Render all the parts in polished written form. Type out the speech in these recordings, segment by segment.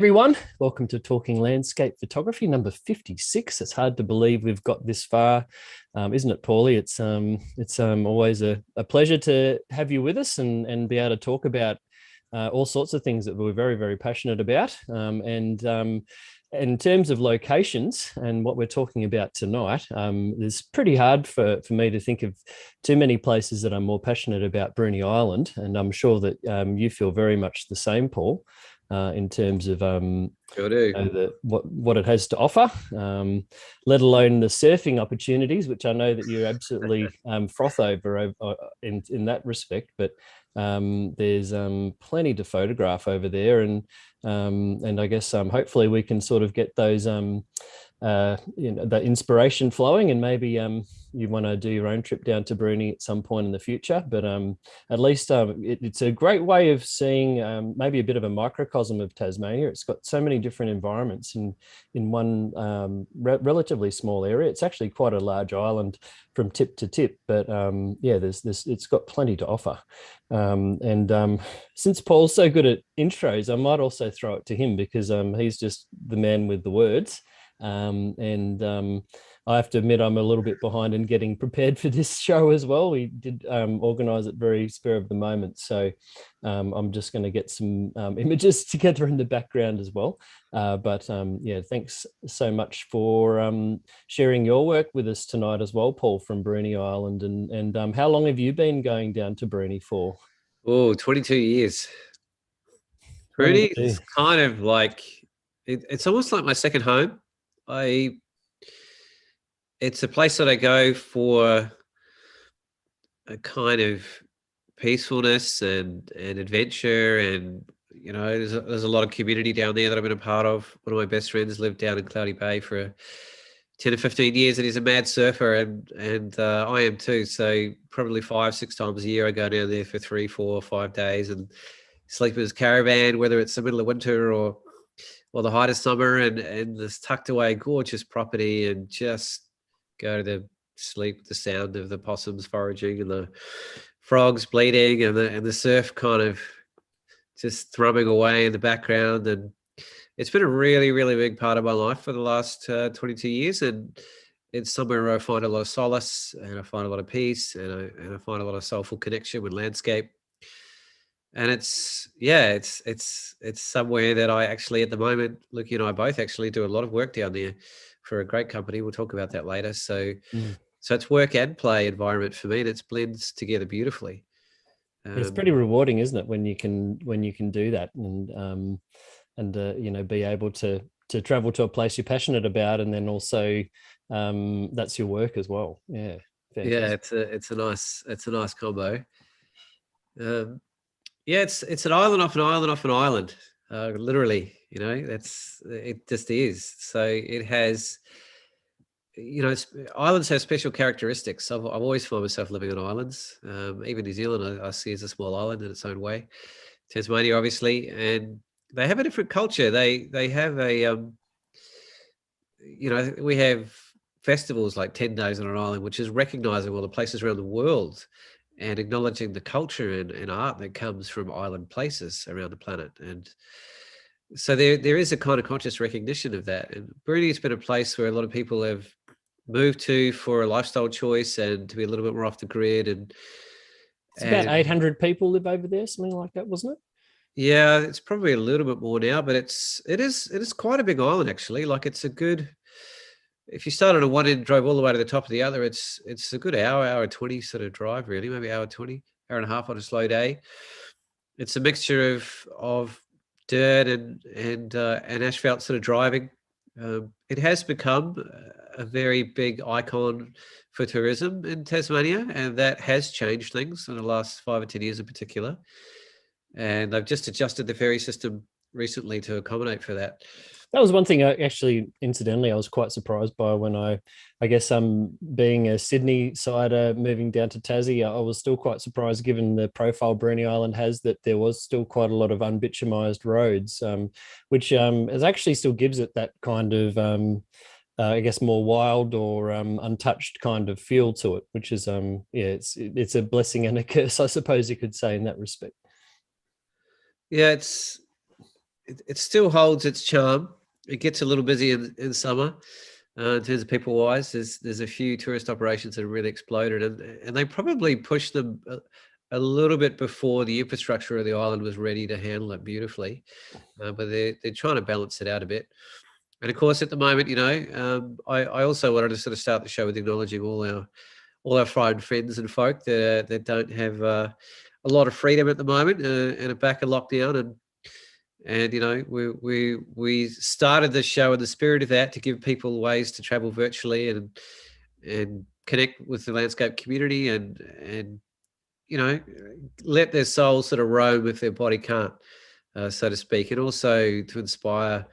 Everyone, welcome to Talking Landscape Photography number 56. It's hard to believe we've got this far, isn't it, Paulie? It's always a pleasure to have you with us and be able to talk about all sorts of things that we're very, very passionate about. In terms of locations and what we're talking about tonight, it's pretty hard for me to think of too many places that I'm more passionate about Bruny Island, and I'm sure that you feel very much the same, Paul. In terms of Sure do. what it has to offer, let alone the surfing opportunities, which I know that you absolutely froth over in that respect. But there's plenty to photograph over there, and I guess hopefully we can sort of get those the inspiration flowing, and maybe you want to do your own trip down to Bruny at some point in the future. But at least it's a great way of seeing maybe a bit of a microcosm of Tasmania. It's got so many different environments in one relatively small area. It's actually quite a large island from tip to tip, but yeah, it's got plenty to offer. Since Paul's so good at intros, I might also throw it to him because he's just the man with the words. I have to admit I'm a little bit behind in getting prepared for this show as well. We did organize it very spur of the moment, so I'm just going to get some images together in the background as well. Yeah, thanks so much for sharing your work with us tonight as well, Paul, from Bruny Island. And how long have you been going down to Bruny for? Oh, 22 years. Bruny is kind of like, it's almost like my second home. It's a place that I go for a kind of peacefulness and adventure, and there's a lot of community down there that I've been a part of. One of my best friends lived down in Cloudy Bay for 10 or 15 years, and he's a mad surfer, and I am too. So probably 5-6 times a year I go down there for 3, 4, 5 days and sleep in his caravan, whether it's the middle of winter or the height of summer, and this tucked away gorgeous property, and just go to sleep with the sound of the possums foraging and the frogs bleating and the surf kind of just thrumming away in the background. And it's been a really, really big part of my life for the last 22 years. And it's somewhere where I find a lot of solace, and I find a lot of peace, and I find a lot of soulful connection with landscape. And it's somewhere that I actually, at the moment, Lucky and I both actually do a lot of work down there for a great company. We'll talk about that later. So it's work and play environment for me, and it blends together beautifully. It's pretty rewarding, isn't it, when you can do that, and be able to travel to a place you're passionate about, and then also that's your work as well. Yeah, fantastic. Yeah, it's a nice combo. Yeah, it's an island off an island off an island. Literally, it just is. So it has, islands have special characteristics. I've always found myself living on islands. Even New Zealand, I see as a small island in its own way. Tasmania, obviously, and they have a different culture. They have a, we have festivals like 10 Days on an Island, which is recognizing all the places around the world and acknowledging the culture and art that comes from island places around the planet. And so there is a kind of conscious recognition of that. And Bruny's been a place where a lot of people have moved to for a lifestyle choice and to be a little bit more off the grid. And it's about 800 people live over there, something like that, wasn't it? Yeah, it's probably a little bit more now, but it is quite a big island, actually. Like, it's a good, if you started at one end and drove all the way to the top of the other, it's a good hour 20 sort of drive, really, maybe hour 20, hour and a half on a slow day. It's a mixture of dirt and asphalt sort of driving. It has become a very big icon for tourism in Tasmania, and that has changed things in the last 5 or 10 years in particular. And they've just adjusted the ferry system recently to accommodate for that. That was one thing incidentally, I was quite surprised by when I guess being a Sydney sider moving down to Tassie, I was still quite surprised given the profile Bruny Island has, that there was still quite a lot of unbitumised roads, which is actually still gives it that kind of, I guess, more wild or untouched kind of feel to it, which is, it's a blessing and a curse, I suppose you could say, in that respect. Yeah, it still holds its charm. It gets a little busy in summer. In terms of people wise, there's a few tourist operations that have really exploded, and they probably pushed them a little bit before the infrastructure of the island was ready to handle it beautifully. But they're trying to balance it out a bit. And of course, at the moment, I also wanted to sort of start the show with acknowledging all our fine friends and folk that don't have a lot of freedom at the moment and are back in lockdown. And we started the show in the spirit of that, to give people ways to travel virtually and connect with the landscape community and let their soul sort of roam if their body can't, so to speak, and also to inspire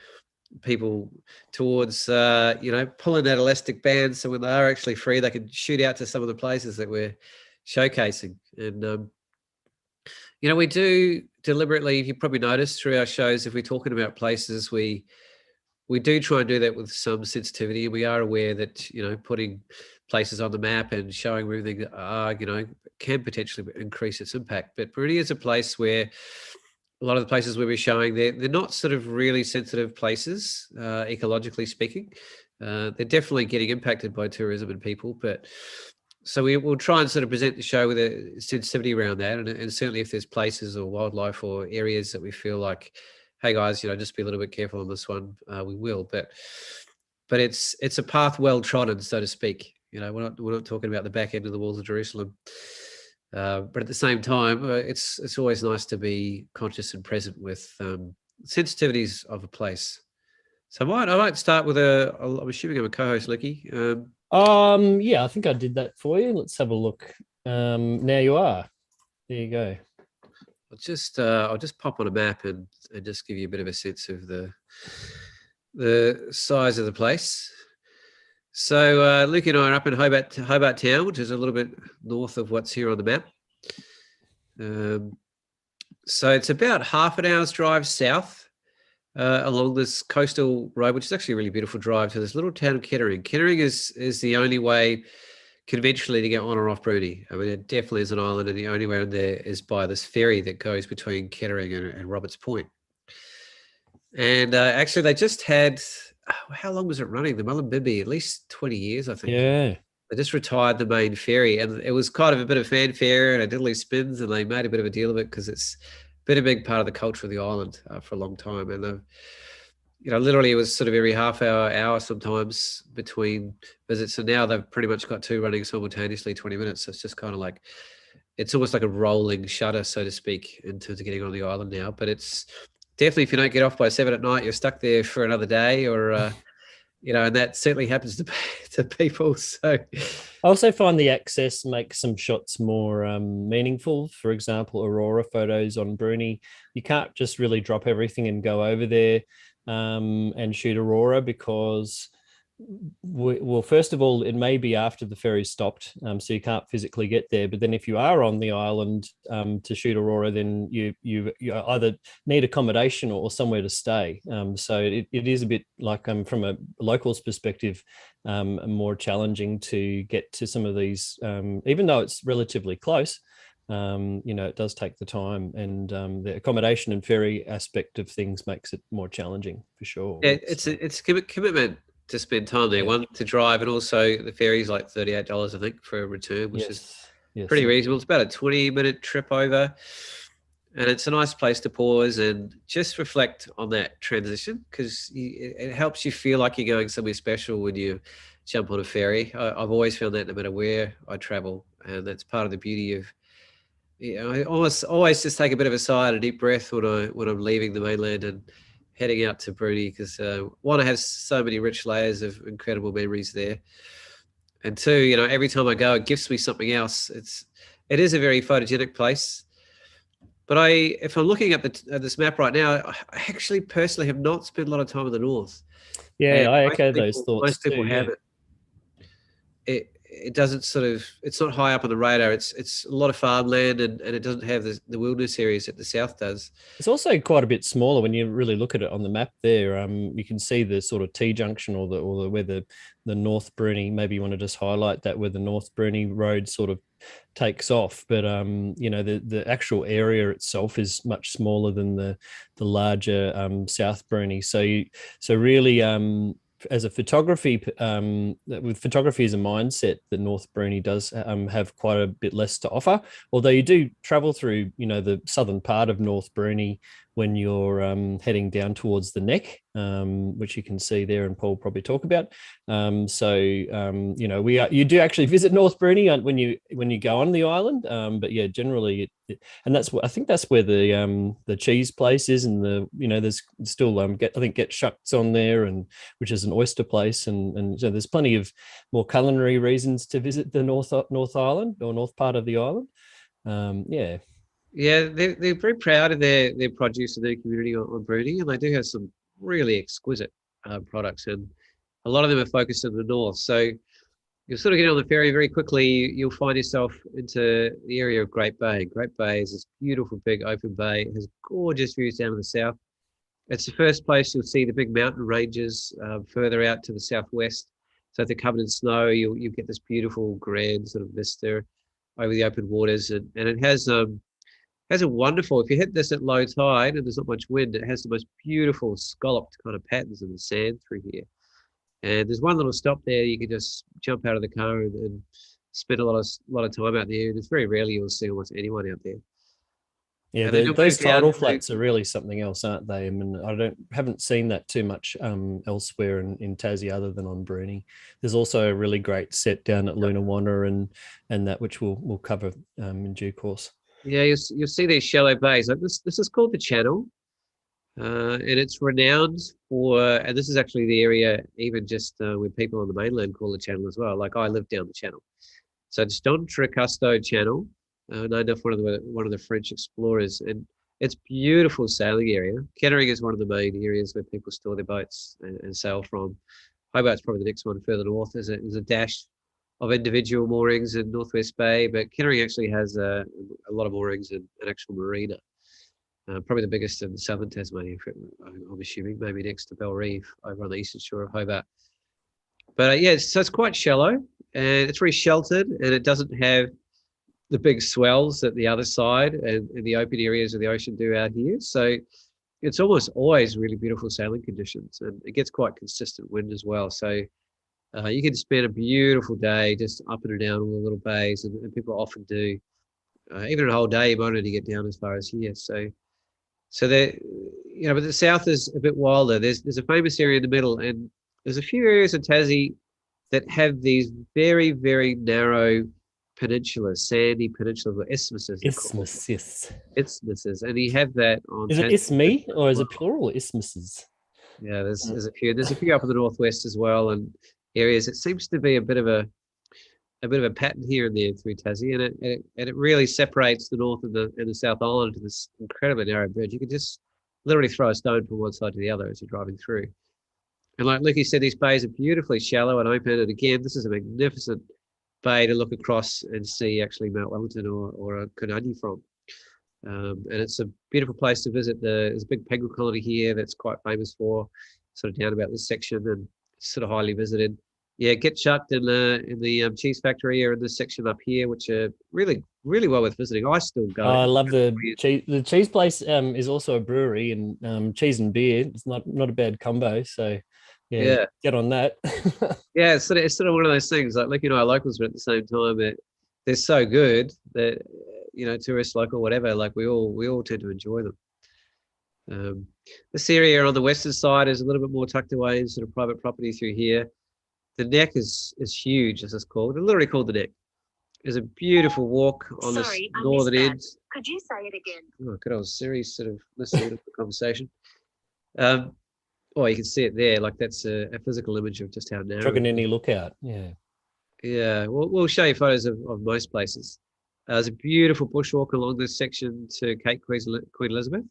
people towards pulling that elastic band, so when they are actually free, they can shoot out to some of the places that we're showcasing. And we do deliberately, you probably noticed through our shows, if we're talking about places, we do try and do that with some sensitivity. We are aware that putting places on the map and showing where everything are can potentially increase its impact. But Bruny is a place where a lot of the places where we're showing, they're not sort of really sensitive places, ecologically speaking. They're definitely getting impacted by tourism and people, but so we will try and sort of present the show with a sensitivity around that. And certainly if there's places or wildlife or areas that we feel like, hey guys, just be a little bit careful on this one, we will. But it's a path well trodden, so to speak. We're not talking about the back end of the walls of Jerusalem. But at the same time, it's always nice to be conscious and present with sensitivities of a place. So I might start with I'm assuming I'm a co-host, Licky. Yeah, I think I did that for you. Let's have a look. Now you are. There you go. I'll just pop on a map and just give you a bit of a sense of the size of the place. So Luke and I are up in Hobart Town, which is a little bit north of what's here on the map. So it's about half an hour's drive south along this coastal road, which is actually a really beautiful drive to this little town of Kettering. Kettering is the only way conventionally to get on or off Bruny. I mean, it definitely is an island, and the only way in there is by this ferry that goes between Kettering and Roberts Point. And actually, they just had, how long was it running? The Mullumbimby, at least 20 years, I think. Yeah. They just retired the main ferry, and it was kind of a bit of fanfare and a diddly spins, and they made a bit of a deal of it because it's been a big part of the culture of the island for a long time. And they've, literally it was sort of every half hour sometimes between visits, and now they've pretty much got two running simultaneously, 20 minutes. So it's just kind of like, it's almost like a rolling shutter, so to speak, in terms of getting on the island now. But it's definitely, if you don't get off by 7 p.m, you're stuck there for another day, or and that certainly happens to people. So I also find the access makes some shots more meaningful. For example, aurora photos on Bruny, you can't just really drop everything and go over there and shoot aurora, because first of all, it may be after the ferry stopped, so you can't physically get there. But then if you are on the island to shoot aurora, then you either need accommodation or somewhere to stay. So it is a bit like, from a local's perspective, more challenging to get to some of these, even though it's relatively close. It does take the time, and the accommodation and ferry aspect of things makes it more challenging for sure. Yeah, it's a commitment to spend time there. Yeah. One, to drive, and also the ferry's like $38, I think, for a return, which is pretty reasonable. It's about a 20-minute trip over, and it's a nice place to pause and just reflect on that transition, because it helps you feel like you're going somewhere special when you jump on a ferry. I've always found that no matter where I travel, and that's part of the beauty of, I always just take a bit of a sigh and a deep breath when I'm leaving the mainland and heading out to Bruny, because one, it has so many rich layers of incredible memories there, and two, every time I go, it gives me something else. It is a very photogenic place. But if I'm looking at this map right now, I actually personally have not spent a lot of time in the north. Yeah, I echo those thoughts. Most people have it. it doesn't it's not high up on the radar. It's a lot of farmland, and it doesn't have the wilderness areas that the south does. It's also quite a bit smaller when you really look at it on the map there. You can see the sort of T junction or the where the North Bruny. Maybe you want to just highlight that where the North Bruny road sort of takes off. But you know, the actual area itself is much smaller than the larger South Bruny. So really as a photography, with photography as a mindset, the North Bruny does have quite a bit less to offer. Although you do travel through, you know, the southern part of North Bruny when you're heading down towards the neck, which you can see there, and Paul probably talk about. You know, you do actually visit North Bruny when you go on the island. But yeah, generally, and that's what I think that's where the cheese place is, and there's still I think Get Shucks on there, and which is an oyster place, and so there's plenty of more culinary reasons to visit the North Island or north part of the island. Yeah. Yeah, they're very proud of their produce and their community on Bruny, and they do have some really exquisite products, and a lot of them are focused in the north. So you'll sort of get on the ferry very quickly. You'll find yourself into the area of Great Bay. Great Bay is this beautiful big open bay. It has gorgeous views down to the south. It's the first place you'll see the big mountain ranges further out to the southwest. So if they're covered in snow, you'll get this beautiful grand sort of vista over the open waters, and it has a wonderful, if you hit this at low tide and there's not much wind, it has the most beautiful scalloped kind of patterns in the sand through here. And there's one little stop there. You can just jump out of the car and spend a lot of time out there. And it's very rarely you'll see almost anyone out there. Yeah, those tidal flats are really something else, aren't they? I mean, haven't seen that too much elsewhere in Tassie other than on Bruny. There's also a really great set down at Lunawanna and that which we'll cover in due course. Yeah, you'll see these shallow bays. Like this is called the Channel, and it's renowned for. And this is actually the area, even just where people on the mainland call the Channel as well. Like I live down the Channel, so it's Don Trecasto Channel, named after one of the French explorers, and it's beautiful sailing area. Kettering is one of the main areas where people store their boats and sail from. Hobart's probably the next one further north. There's a dash of individual moorings in Northwest Bay, but Kettering actually has a lot of moorings and an actual marina. Probably the biggest in southern Tasmania, I'm assuming, maybe next to Bell Reef over on the eastern shore of Hobart. But yeah, so it's quite shallow, and it's very sheltered, and it doesn't have the big swells that the other side and the open areas of the ocean do out here. So it's almost always really beautiful sailing conditions, and it gets quite consistent wind as well. So you can spend a beautiful day just up and down all the little bays, and people often do. Even a whole day, you might only get down as far as here. So but the south is a bit wilder. There's a famous area in the middle, and there's a few areas of Tassie that have these very, very narrow peninsulas, sandy peninsulas, or isthmuses. Isthmus, yes. Isthmuses, and you have that on. Is it isthmi or is it plural isthmuses? Yeah, there's a few. There's a few up in the northwest as well, and areas. It seems to be a bit of a pattern here and there through Tassie, and it really separates the North and the South Island to this incredibly narrow bridge. You can just literally throw a stone from one side to the other as you're driving through. And like Lucy said, these bays are beautifully shallow and open. And again, this is a magnificent bay to look across and see actually Mount Wellington or Kununyi from. And it's a beautiful place to visit. There's a big penguin colony here that's quite famous for, sort of down about this section, and sort of highly visited. Yeah, Get Shucked in the cheese factory are in this section up here, which are really, really well worth visiting. I still go. I love the cheese. The cheese place is also a brewery, and cheese and beer. It's not a bad combo. So yeah, get on that. Yeah, it's sort of one of those things. Like our locals, but at the same time, they're so good that tourists, local, whatever, like we all tend to enjoy them. This area on the western side is a little bit more tucked away in sort of private property through here. The neck is huge, as it's called. It's literally called the neck. There's a beautiful walk on this northern end. Could you say it again? Oh, good old Siri sort of listening to the conversation. You can see it there. Like that's a physical image of just how narrow. Truganini Lookout. Yeah. Yeah. We'll show you photos of most places. There's a beautiful bushwalk along this section to Cape Queen Elizabeth.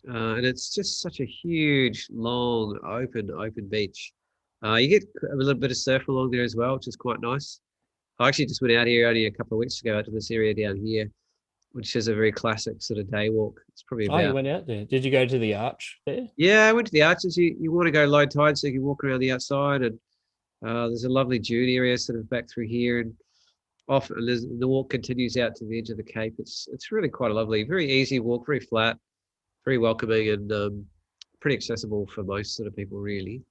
And it's just such a huge, long, open beach. You get a little bit of surf along there as well, which is quite nice. I actually just went out here only a couple of weeks ago out to this area down here, which is a very classic sort of day walk. It's probably Oh, you about, went out there. Did you go to the arch there? yeah, I went to the arches. You want to go low tide so you can walk around the outside, and there's a lovely dune area sort of back through here, and off, and the walk continues out to the edge of the cape. It's really quite a lovely, very easy walk, very flat, very welcoming, and pretty accessible for most sort of people, really.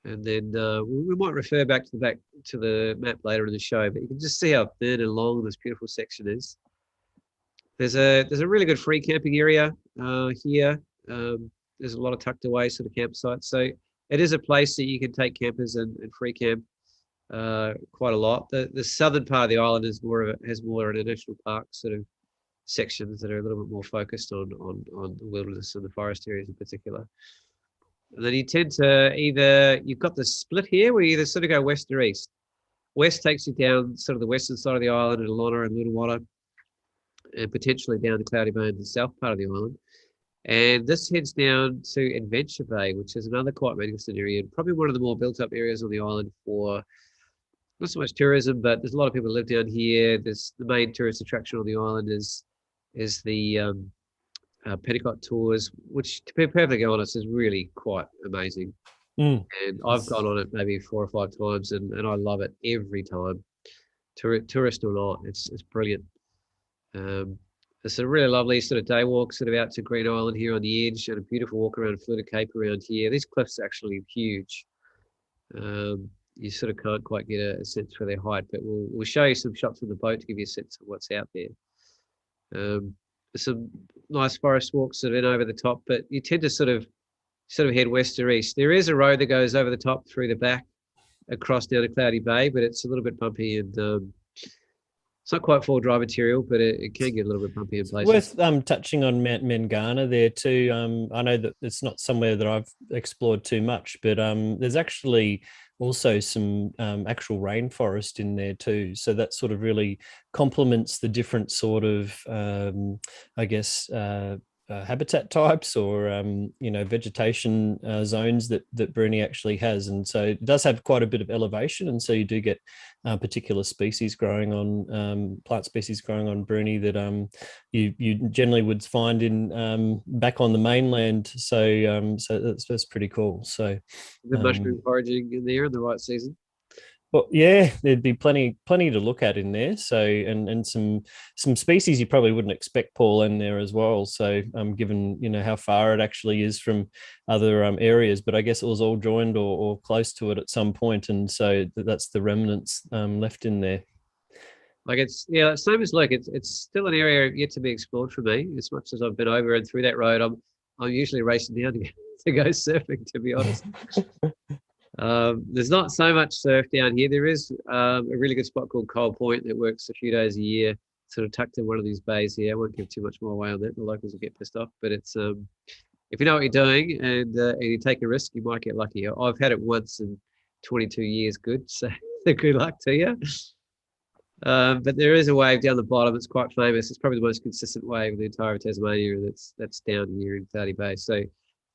And then we might refer back to the map later in the show, but you can just see how thin and long this beautiful section is. There's a really good free camping area here. There's a lot of tucked away sort of campsites, so it is a place that you can take campers and free camp quite a lot. The southern part of the island is has more of a national park sort of sections that are a little bit more focused on the wilderness and the forest areas in particular. And then you tend to you've got the split here where you either sort of go west or east. West takes you down sort of the western side of the island and Ilona and Little and potentially down to Cloudy Bay in the south part of the island. And this heads down to Adventure Bay, which is another quite magnificent area and probably one of the more built up areas on the island for not so much tourism, but there's a lot of people that live down here. There's the main tourist attraction on the island is the Petticoat tours, which, to be perfectly honest, is really quite amazing. Mm. And I've gone on it maybe 4 or 5 times, and I love it every time. Tourist or not, it's brilliant. It's a really lovely sort of day walk, sort of out to Green Island here on the edge, and a beautiful walk around Flutter Cape around here. These cliffs are actually huge. You sort of can't quite get a sense for their height, but we'll show you some shots from the boat to give you a sense of what's out there. Some nice forest walks sort of in over the top, but you tend to sort of head west or east. There is a road that goes over the top through the back across down to Cloudy Bay, but it's a little bit bumpy and it's not quite full dry material, but it can get a little bit bumpy in places. Worth touching on Mount Mengana there too. I know that it's not somewhere that I've explored too much, but there's actually also some actual rainforest in there too. So that sort of really complements the different sort of, I guess, habitat types or vegetation zones that Bruny actually has, and so it does have quite a bit of elevation, and so you do get particular species growing on plant species growing on Bruny that you generally would find in back on the mainland. So that's pretty cool. So the mushroom foraging in there in the right season. Well, yeah, there'd be plenty to look at in there. So, and some species you probably wouldn't expect, Paul, in there as well. So, given how far it actually is from other areas, but I guess it was all joined or close to it at some point, and so that's the remnants left in there. Like same as it's still an area yet to be explored for me. As much as I've been over and through that road, I'm usually racing down to go surfing. To be honest. There's not so much surf down here. There is a really good spot called Coal Point that works a few days a year, sort of tucked in one of these bays here. I won't give too much more away on that. The locals will get pissed off. But it's if you know what you're doing and you take a risk, you might get lucky. I've had it once in 22 years. Good, so good luck to you. But there is a wave down the bottom. It's quite famous. It's probably the most consistent wave in the entire Tasmania, and that's down here in Cloudy Bay.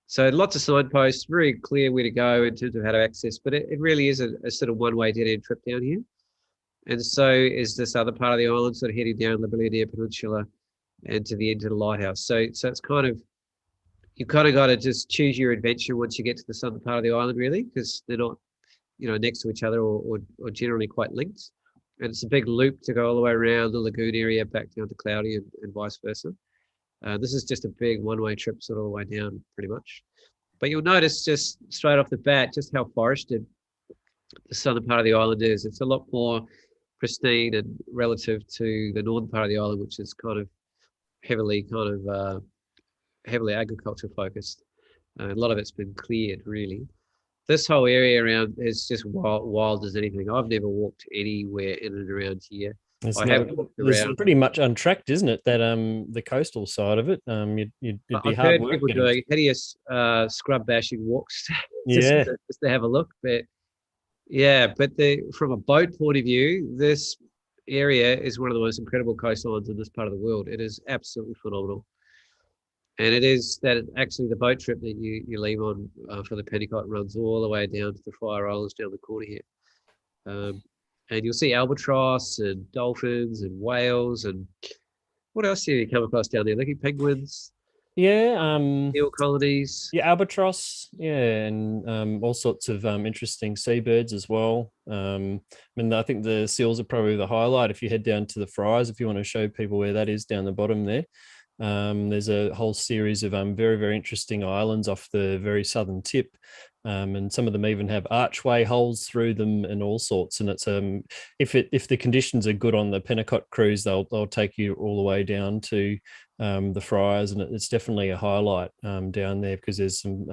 So lots of signposts, very clear where to go in terms of how to access, but it really is a sort of one-way dead-end trip down here. And so is this other part of the island, sort of heading down the Billionaire Peninsula and to the end of the lighthouse. So it's kind of, you've kind of got to just choose your adventure once you get to the southern part of the island, really, because they're not, next to each other or generally quite linked. And it's a big loop to go all the way around the lagoon area back down to Cloudy and vice versa. This is just a big one-way trip sort of all the way down, pretty much. But you'll notice just straight off the bat just how forested the southern part of the island is. It's a lot more pristine and relative to the northern part of the island, which is kind of heavily agriculture focused. A lot of it's been cleared, really. This whole area around is just wild as anything. I've never walked anywhere in and around here. It's pretty much untracked, isn't it? That the coastal side of it, it'd be I've hard heard work. People doing hideous scrub bashing walks just to have a look. But from a boat point of view, this area is one of the most incredible coastlines in this part of the world. It is absolutely phenomenal, and it is that actually the boat trip that you leave on for the Petticoat runs all the way down to the Fire Islands down the corner here. and you'll see albatross and dolphins and whales and what else do you come across down there? Like penguins, Yeah, eel colonies. yeah, albatross, yeah, and all sorts of interesting seabirds as well. I mean, I think the seals are probably the highlight. If you head down to the Fries, if you want to show people where that is down the bottom there, there's a whole series of very, very interesting islands off the very southern tip. And some of them even have archway holes through them and all sorts. And it's if the conditions are good on the Pentecote cruise, they'll take you all the way down to the Fries, and it's definitely a highlight down there because there's some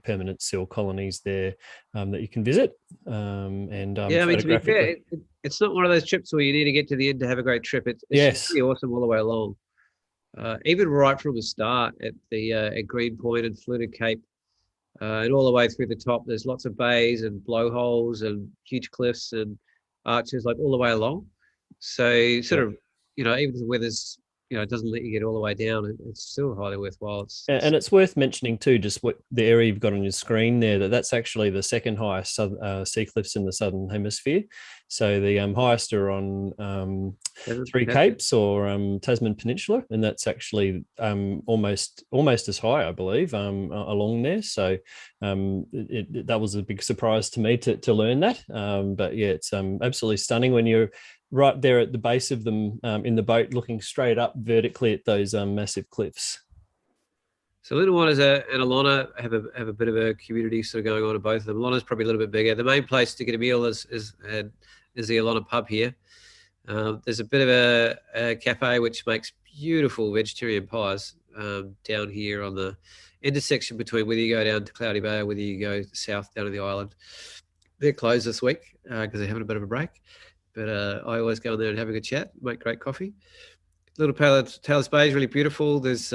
permanent seal colonies there that you can visit and Yeah, I mean, to be fair, photographically. it's not one of those trips where you need to get to the end to have a great trip. It's just Yes. pretty awesome all the way along. Even right from the start at the at Green Point and Fluted Cape, and all the way through the top, there's lots of bays and blowholes and huge cliffs and arches like all the way along. So sort Yeah. of, even if the weather's, it doesn't let you get all the way down, it's still highly worthwhile. And it's worth mentioning too, just what the area you've got on your screen there, that's actually the second highest sea cliffs in the southern hemisphere. So the highest are on Three Tasman. Capes or Tasman Peninsula, and that's actually almost as high, I believe, along there. So that was a big surprise to me to learn that. But yeah, it's absolutely stunning when you're right there at the base of them in the boat, looking straight up vertically at those massive cliffs. So Lindenwater and Alona have a bit of a community sort of going on in both of them. Alona's probably a little bit bigger. The main place to get a meal is the Alona pub here. There's a bit of a cafe which makes beautiful vegetarian pies down here on the intersection between whether you go down to Cloudy Bay or whether you go south down to the island. They're closed this week because they're having a bit of a break. But I always go in there and have a good chat, make great coffee. Little Taylor's Bay is really beautiful. There's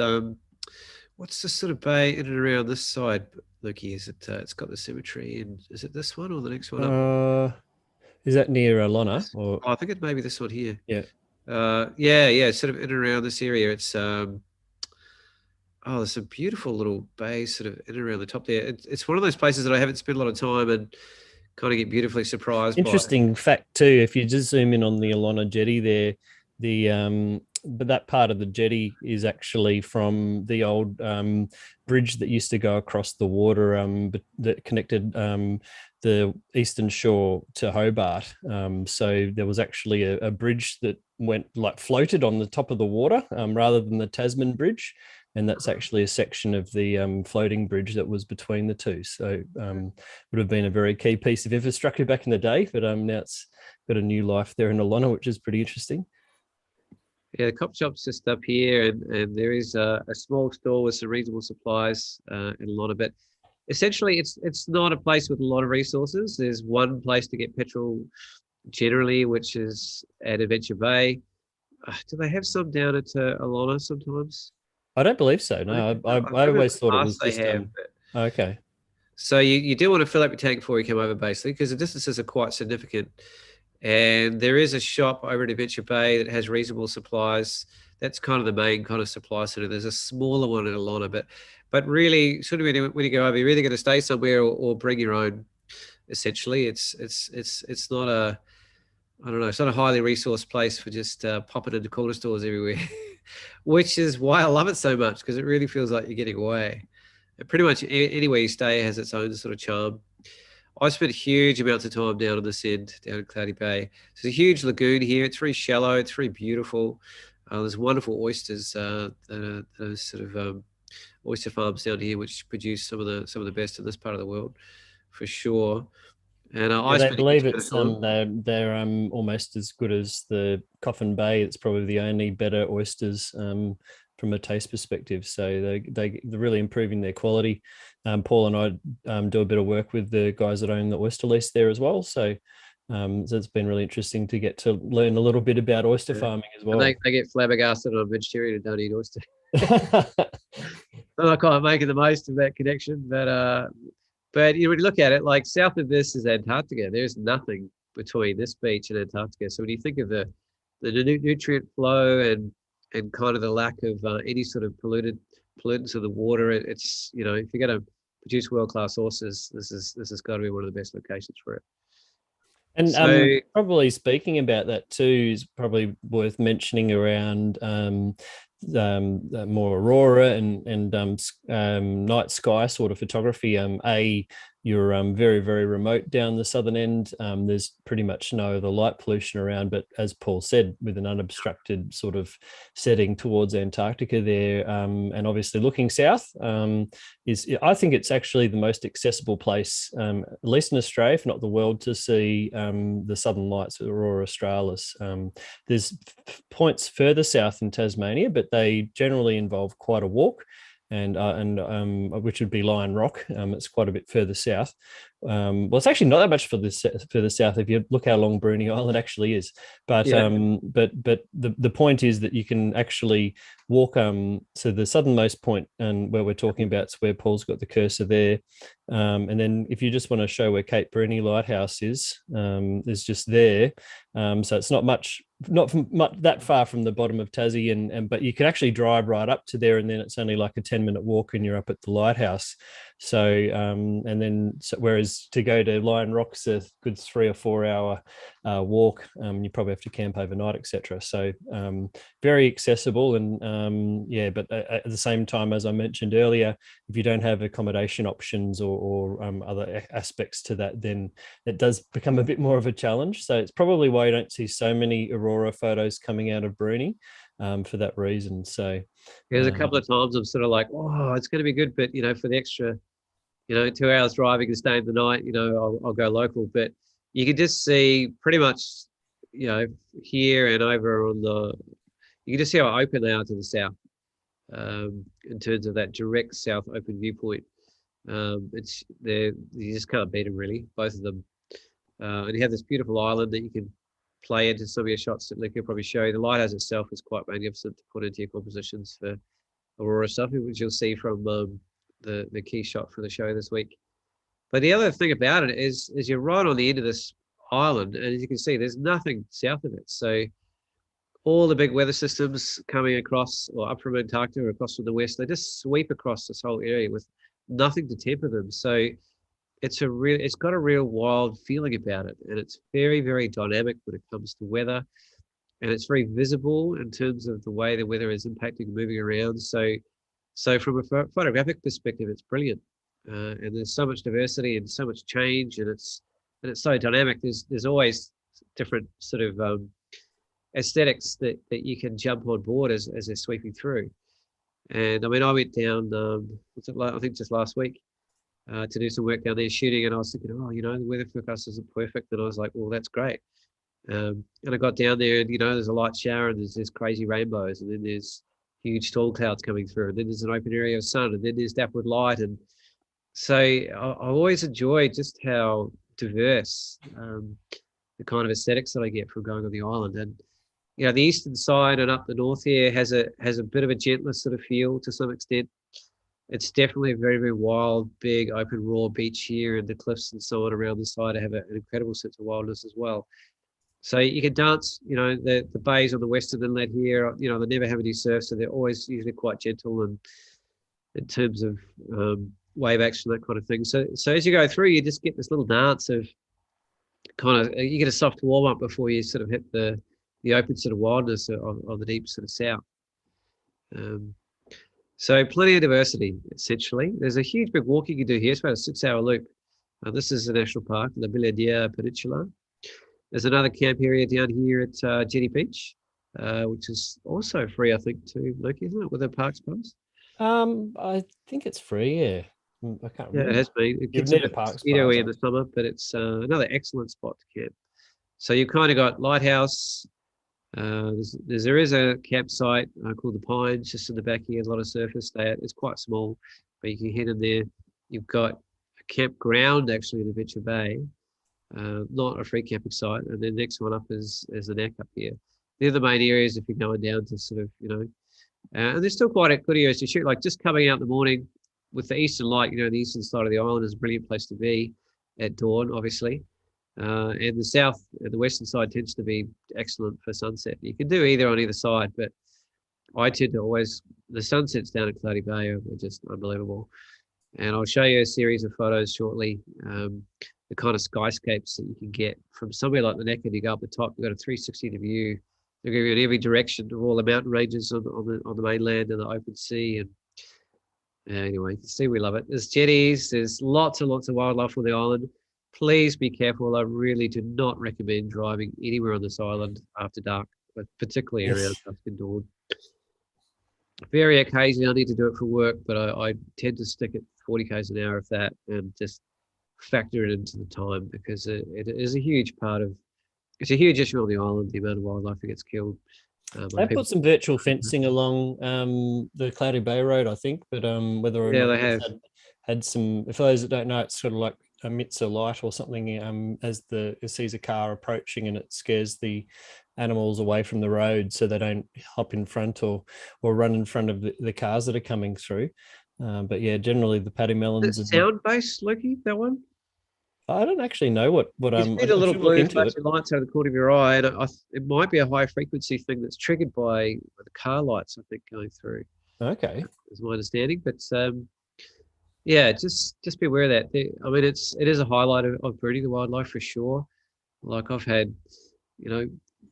what's the sort of bay in and around this side, Lukey? Is it? It's got the cemetery, and is it this one or the next one up? Is that near Alona or? Oh, I think it may be this one here. Yeah. Yeah, sort of in and around this area. It's there's a beautiful little bay sort of in and around the top there. It's one of those places that I haven't spent a lot of time and kind of get beautifully surprised by. Interesting fact too, if you just zoom in on the Alona jetty there, but that part of the jetty is actually from the old bridge that used to go across the water that connected the eastern shore to Hobart. So there was actually a bridge that went like floated on the top of the water rather than the Tasman bridge. And that's actually a section of the floating bridge that was between the two. So would have been a very key piece of infrastructure back in the day, but now it's got a new life there in Alona, which is pretty interesting. Yeah, the cop shop's just up here, and there is a small store with some reasonable supplies and a lot of it. Essentially, it's not a place with a lot of resources. There's one place to get petrol generally, which is at Adventure Bay. Do they have some down at Alona sometimes? I don't believe so. No, I always thought it was They just have. okay. So you do want to fill up your tank before you come over, basically, because the distances are quite significant. And there is a shop over at Adventure Bay that has reasonable supplies. That's kind of the main kind of supply center. There's a smaller one in Alona, but really, sort of when you go over, you're either going to stay somewhere or bring your own. Essentially, it's not a, I don't know, it's not a highly resourced place for just popping into corner stores everywhere, which is why I love it so much, because it really feels like you're getting away. And pretty much anywhere you stay has its own sort of charm. I spent huge amounts of time down on this end, down in Cloudy Bay. There's a huge lagoon here. It's very shallow. It's very beautiful. There's wonderful oysters that are sort of oyster farms down here, which produce some of the best in this part of the world, for sure. And I They spent a huge believe amount it's of time. they're almost as good as the Coffin Bay. It's probably the only better oysters from a taste perspective. So they're really improving their quality. Paul and I do a bit of work with the guys that own the oyster lease there as well. So it's been really interesting to get to learn a little bit about oyster farming as And well. they get flabbergasted on vegetarian and don't eat oyster. I'm not quite making the most of that connection, but when you look at it, like south of this is Antarctica. There's nothing between this beach and Antarctica. So when you think of the nutrient flow and kind of the lack of any sort of pollutants of the water, it's if you're going to produce world class horses, this has got to be one of the best locations for it. And So probably speaking about that too is probably worth mentioning around more aurora and night sky sort of photography. You're very, very remote down the southern end. There's pretty much no other light pollution around, but as Paul said, with an unobstructed sort of setting towards Antarctica there, and obviously looking south, is I think it's actually the most accessible place, at least in Australia, if not the world, to see the southern lights, aurora australis. There's points further south in Tasmania, but they generally involve quite a walk, and which would be Lion Rock. It's quite a bit further south. Well, it's actually not that much further south if you look how long Bruny Island actually is. But yeah, but the point is that you can actually walk to the southernmost point, and where we're talking about, it's where Paul's got the cursor there. And then if you just want to show where Cape Bruny Lighthouse is just there. So it's not much that far from the bottom of Tassie, and but you can actually drive right up to there, and then it's only like a 10-minute walk and you're up at the lighthouse. So and then whereas to go to Lion Rock's a good 3 or 4 hour walk, you probably have to camp overnight, etc. So very accessible, and yeah, but at the same time, as I mentioned earlier, if you don't have accommodation options or other aspects to that, then it does become a bit more of a challenge. So it's probably why you don't see so many aurora photos coming out of Bruny, for that reason. So there's a couple of times I'm sort of like, oh, it's going to be good, but for the extra, 2 hours driving and staying the night, I'll go local. But you can just see pretty much, here and over you can just see how open they are to the south, in terms of that direct south open viewpoint. You just can't beat them really, both of them. And you have this beautiful island that you can play into some of your shots that Nick will probably show you. The lighthouse itself is quite magnificent to put into your compositions for aurora stuff, which you'll see from the key shot for the show this week. But the other thing about it is you're right on the end of this island, and as you can see, there's nothing south of it. So all the big weather systems coming across or up from Antarctica or across from the west, they just sweep across this whole area with nothing to temper them. So it's got a real wild feeling about it, and it's very, very dynamic when it comes to weather, and it's very visible in terms of the way the weather is impacting and moving around. So from a photographic perspective, it's brilliant, and there's so much diversity and so much change, and it's so dynamic. There's always different sort of aesthetics that you can jump on board as they're sweeping through. And I mean, I went down, I think just last week, to do some work down there shooting, and I was thinking, oh, the weather forecast isn't perfect, and I was like, well, that's great. And I got down there, and there's a light shower, and there's crazy rainbows, and then there's huge storm clouds coming through, and then there's an open area of sun, and then there's dappled light. And so I always enjoy just how diverse the kind of aesthetics that I get from going on the island. And the eastern side and up the north here has a bit of a gentler sort of feel to some extent. It's definitely a very, very wild, big, open, raw beach here, and the cliffs and so on around the side have an incredible sense of wildness as well. So you can dance, the bays on the western inlet here, they never have any surf, so they're always usually quite gentle and in terms of wave action, that kind of thing. So as you go through, you just get this little dance of you get a soft warm up before you sort of hit the open sort of wildness of the deep sort of south. So plenty of diversity, essentially. There's a huge big walk you can do here. It's about a 6-hour loop. This is a national park, the Biladier Peninsula. There's another camp area down here at Jetty Beach, which is also free, I think, too, Luke, isn't it, with a parks pass? I think it's free, yeah. I can't remember. Yeah, it has been. It gets You've a need a bit parks mosquito-y pass. in the summer, but it's another excellent spot to camp. So you've kind of got lighthouse. There is a campsite called the Pines just in the back here. A lot of surfers stay at. It's quite small, but you can head in there. You've got a campground actually in Adventure Bay, not a free camping site. And then next one up is the Neck up here. They're the main areas if you're going down to sort of, and there's still quite good areas to shoot. Like just coming out in the morning with the eastern light, the eastern side of the island is a brilliant place to be at dawn, obviously. And the south and the western side tends to be excellent for sunset. You can do either on either side, but I tend to always, the sunsets down at Cloudy Bay are just unbelievable. And I'll show you a series of photos shortly the kind of skyscapes that you can get from somewhere like the neck, and you go up the top, you've got a 360 view. They give you in every direction of all the mountain ranges on the mainland and the open sea. And anyway, you can see we love it. There's jetties, there's lots and lots of wildlife on the island. Please be careful. I really do not recommend driving anywhere on this island after dark, but particularly around dusk and dawn. Very occasionally I need to do it for work, but I tend to stick at 40 k's an hour of that, and just factor it into the time, because it is a huge part of, it's a huge issue on the island, the amount of wildlife that gets killed. They put some virtual fencing along the Cloudy Bay Road, I think, but whether or not they have had some, for those that don't know, it's sort of like emits a light or something as it sees a car approaching, and it scares the animals away from the road so they don't hop in front or run in front of the cars that are coming through. But yeah, generally the paddy melons. Is it sound-based, Loki, that one? I don't actually know what you see the little blue flashing lights out of the corner of your eye, and it might be a high frequency thing that's triggered by the car lights, I think, going through. Okay, is my understanding. But yeah, just be aware of that. I mean, it is a highlight of Bruny, the wildlife, for sure. Like, I've had,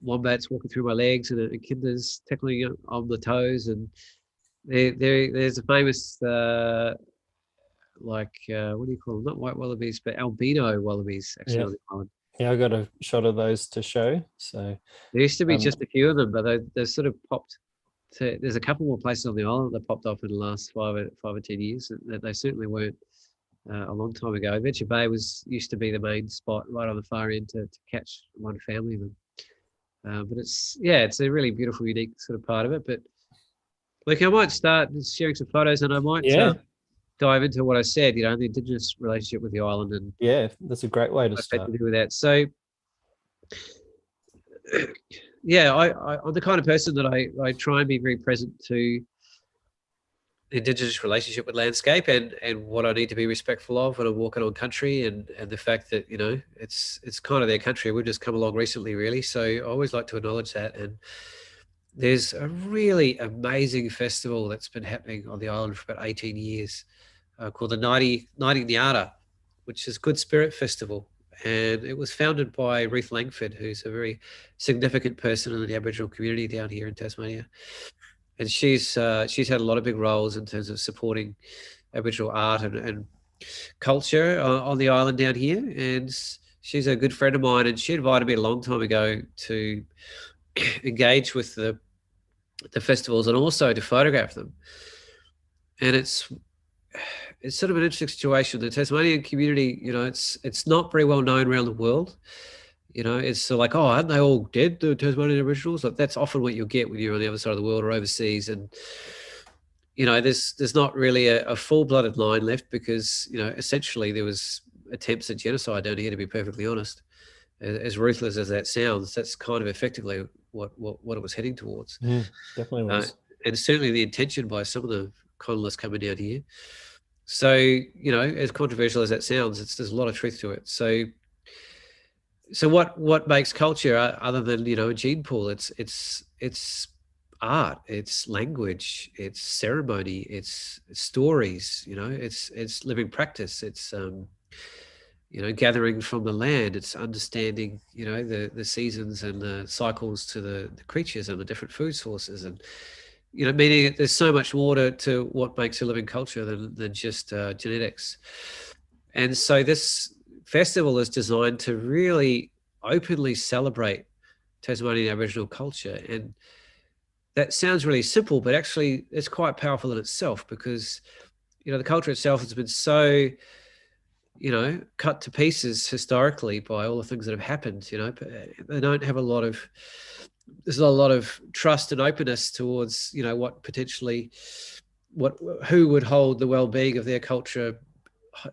wombats walking through my legs, and echidnas tickling on the toes, and there's a famous what do you call them? Not white wallabies, but albino wallabies, actually, on the island. Yeah, I got a shot of those to show. So there used to be just a few of them, but they've sort of popped. There's a couple more places on the island that popped off in the last 5 or 10 years. They certainly weren't a long time ago. Adventure Bay used to be the main spot right on the far end to catch one family of them. But it's a really beautiful, unique sort of part of it. But look, I might start sharing some photos, and I might dive into what I said, the Indigenous relationship with the island. And yeah, that's a great way to start. To do with that. So yeah, I'm the kind of person that I try and be very present to the Indigenous relationship with landscape, and what I need to be respectful of when I'm walking on country, and the fact that it's kind of their country. We've just come along recently, really, so I always like to acknowledge that. And there's a really amazing festival that's been happening on the island for about 18 years called the Nighty Nyata, which is Good Spirit Festival. And it was founded by Ruth Langford, who's a very significant person in the Aboriginal community down here in Tasmania. And she's had a lot of big roles in terms of supporting Aboriginal art and culture on the island down here. And she's a good friend of mine, and she invited me a long time ago to engage with the festivals and also to photograph them. And it's sort of an interesting situation. The Tasmanian community, it's not very well known around the world. It's sort of like, oh, aren't they all dead, the Tasmanian Aboriginals? Like, that's often what you'll get when you're on the other side of the world or overseas. And there's not really a full-blooded line left, because essentially there was attempts at genocide down here, to be perfectly honest. As ruthless as that sounds, that's kind of effectively what it was heading towards. Definitely was. And certainly the intention by some of the colonists coming down here. So, as controversial as that sounds, there's a lot of truth to it. So what makes culture other than, a gene pool? It's art, it's language, it's ceremony, it's stories, it's living practice, it's gathering from the land, it's understanding, the seasons and the cycles to the creatures and the different food sources, and meaning that there's so much more to what makes a living culture than just genetics. And so this festival is designed to really openly celebrate Tasmanian Aboriginal culture. And that sounds really simple, but actually it's quite powerful in itself, because the culture itself has been so cut to pieces historically by all the things that have happened. They don't have there's a lot of trust and openness towards who would hold the well-being of their culture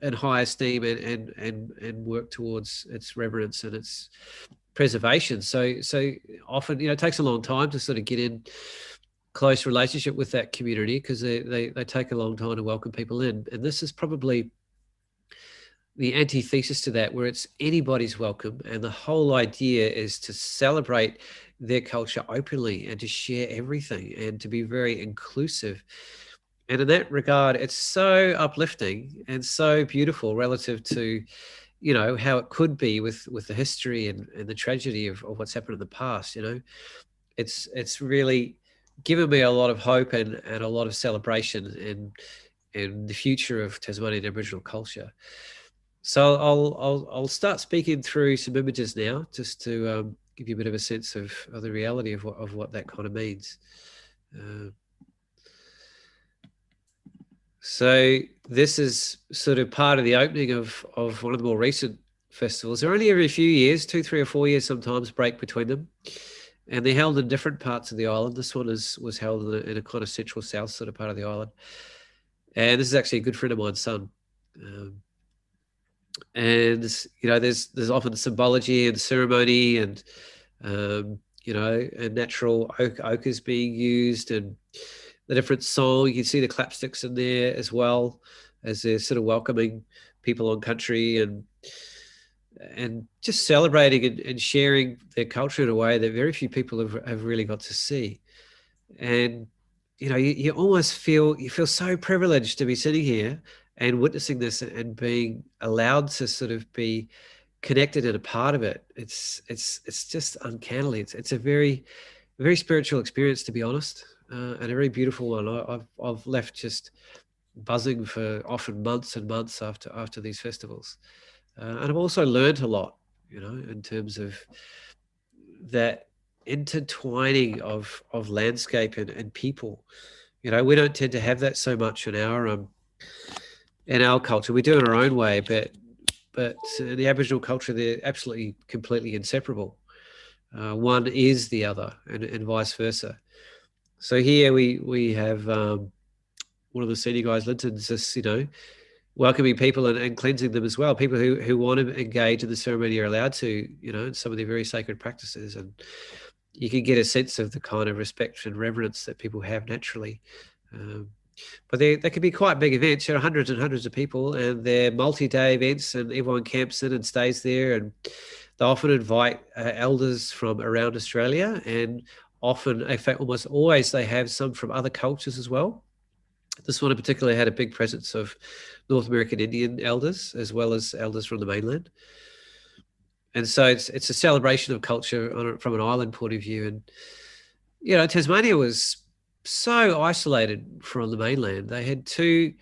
in high esteem and work towards its reverence and its preservation. So often it takes a long time to sort of get in close relationship with that community, because they take a long time to welcome people in. And this is probably the antithesis to that, where it's anybody's welcome, and the whole idea is to celebrate their culture openly and to share everything and to be very inclusive. And in that regard, it's so uplifting and so beautiful relative to you know, how it could be with the history and the tragedy of what's happened in the past. You know, it's really given me a lot of hope and a lot of celebration in the future of Tasmanian Aboriginal culture. So I'll start speaking through some images now, just to give you a bit of a sense of the reality of what that kind of means. So this is sort of part of the opening of one of the more recent festivals. They're only every few years, 2, 3 or 4 years sometimes, break between them. And they're held in different parts of the island. This one was held in a kind of central south sort of part of the island. And this is actually a good friend of mine's son. And, you know, there's often symbology and ceremony and, you know, and natural ochres being used and the different song. You can see the clapsticks in there as well as they're sort of welcoming people on country and just celebrating and sharing their culture in a way that very few people have really got to see. And, you know, you almost feel so privileged to be sitting here and witnessing this and being allowed to sort of be connected and a part of it. It's just uncannily. It's a very spiritual experience, to be honest, and a very beautiful one. I've left just buzzing for often months and months after these festivals, and I've also learned a lot, you know, in terms of that intertwining of landscape and people. You know, we don't tend to have that so much in our culture. We do it our own way, but in the Aboriginal culture, they're absolutely completely inseparable. One is the other, and vice versa. So here we have one of the senior guys, Linton's, just, you know, welcoming people and cleansing them as well. People who want to engage in the ceremony are allowed to, you know, in some of their very sacred practices, and you can get a sense of the kind of respect and reverence that people have naturally. But they can be quite big events. There are hundreds and hundreds of people, and they're multi-day events, and everyone camps in and stays there. And they often invite elders from around Australia, and often, in fact, almost always, they have some from other cultures as well. This one in particular had a big presence of North American Indian elders, as well as elders from the mainland. And so it's a celebration of culture from an island point of view. And, you know, Tasmania was so isolated from the mainland. They had 2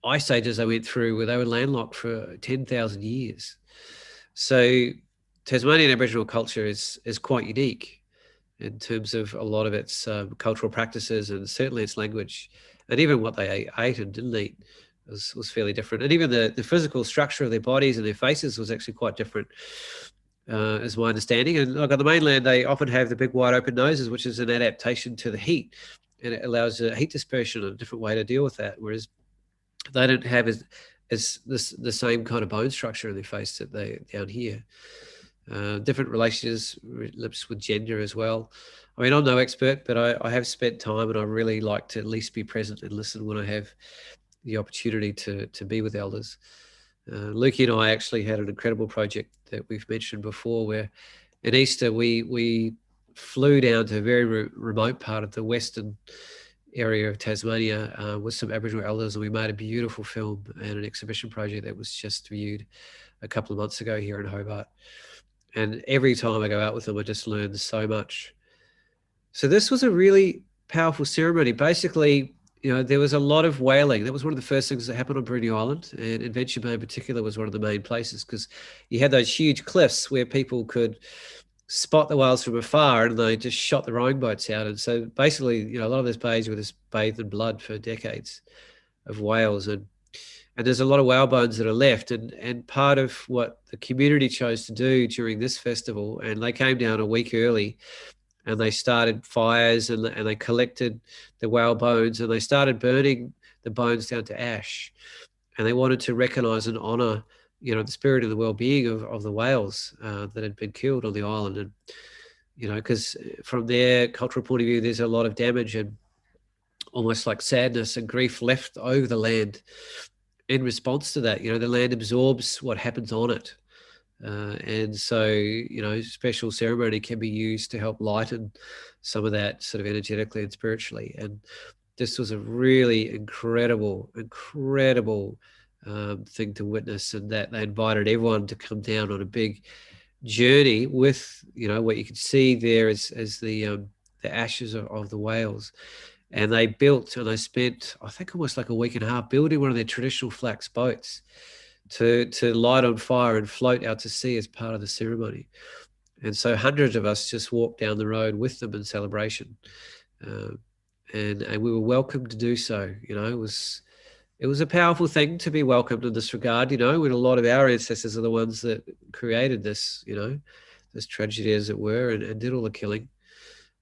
ice ages they went through where they were landlocked for 10,000 years. So Tasmanian Aboriginal culture is quite unique in terms of a lot of its cultural practices and certainly its language, and even what they ate and didn't eat was fairly different. And even the physical structure of their bodies and their faces was actually quite different, is my understanding. And like on the mainland, they often have the big wide open noses, which is an adaptation to the heat, and it allows heat dispersion and a different way to deal with that. Whereas they don't have the same kind of bone structure in their face that they down here. Different relationships with gender as well. I mean, I'm no expert, but I have spent time, and I really like to at least be present and listen when I have the opportunity to be with elders. Lukey and I actually had an incredible project that we've mentioned before, where at Easter we flew down to a very remote part of the western area of Tasmania with some Aboriginal elders, and we made a beautiful film and an exhibition project that was just viewed a couple of months ago here in Hobart. And every time I go out with them, I just learn so much. So this was a really powerful ceremony. Basically, you know, there was a lot of whaling. That was one of the first things that happened on Bruny Island, and Adventure Bay in particular was one of the main places, because you had those huge cliffs where people could spot the whales from afar, and they just shot the rowing boats out. And so basically, you know, a lot of those bays were just bathed in blood for decades of whales, and there's a lot of whale bones that are left. And part of what the community chose to do during this festival, and they came down a week early, and they started fires, and they collected the whale bones, and they started burning the bones down to ash, and they wanted to recognize and honor, you know, the spirit and the well-being of the whales that had been killed on the island. And, you know, because from their cultural point of view, there's a lot of damage and almost like sadness and grief left over the land in response to that. You know, the land absorbs what happens on it. And so, you know, special ceremony can be used to help lighten some of that sort of energetically and spiritually. And this was a really incredible thing to witness, and that they invited everyone to come down on a big journey with, what you could see there as the ashes of the whales. And they built, and they spent, I think, almost like a week and a half building one of their traditional flax boats to light on fire and float out to sea as part of the ceremony. And so hundreds of us just walked down the road with them in celebration. And we were welcome to do so. It was a powerful thing to be welcomed in this regard, when a lot of our ancestors are the ones that created this, this tragedy, as it were, and did all the killing,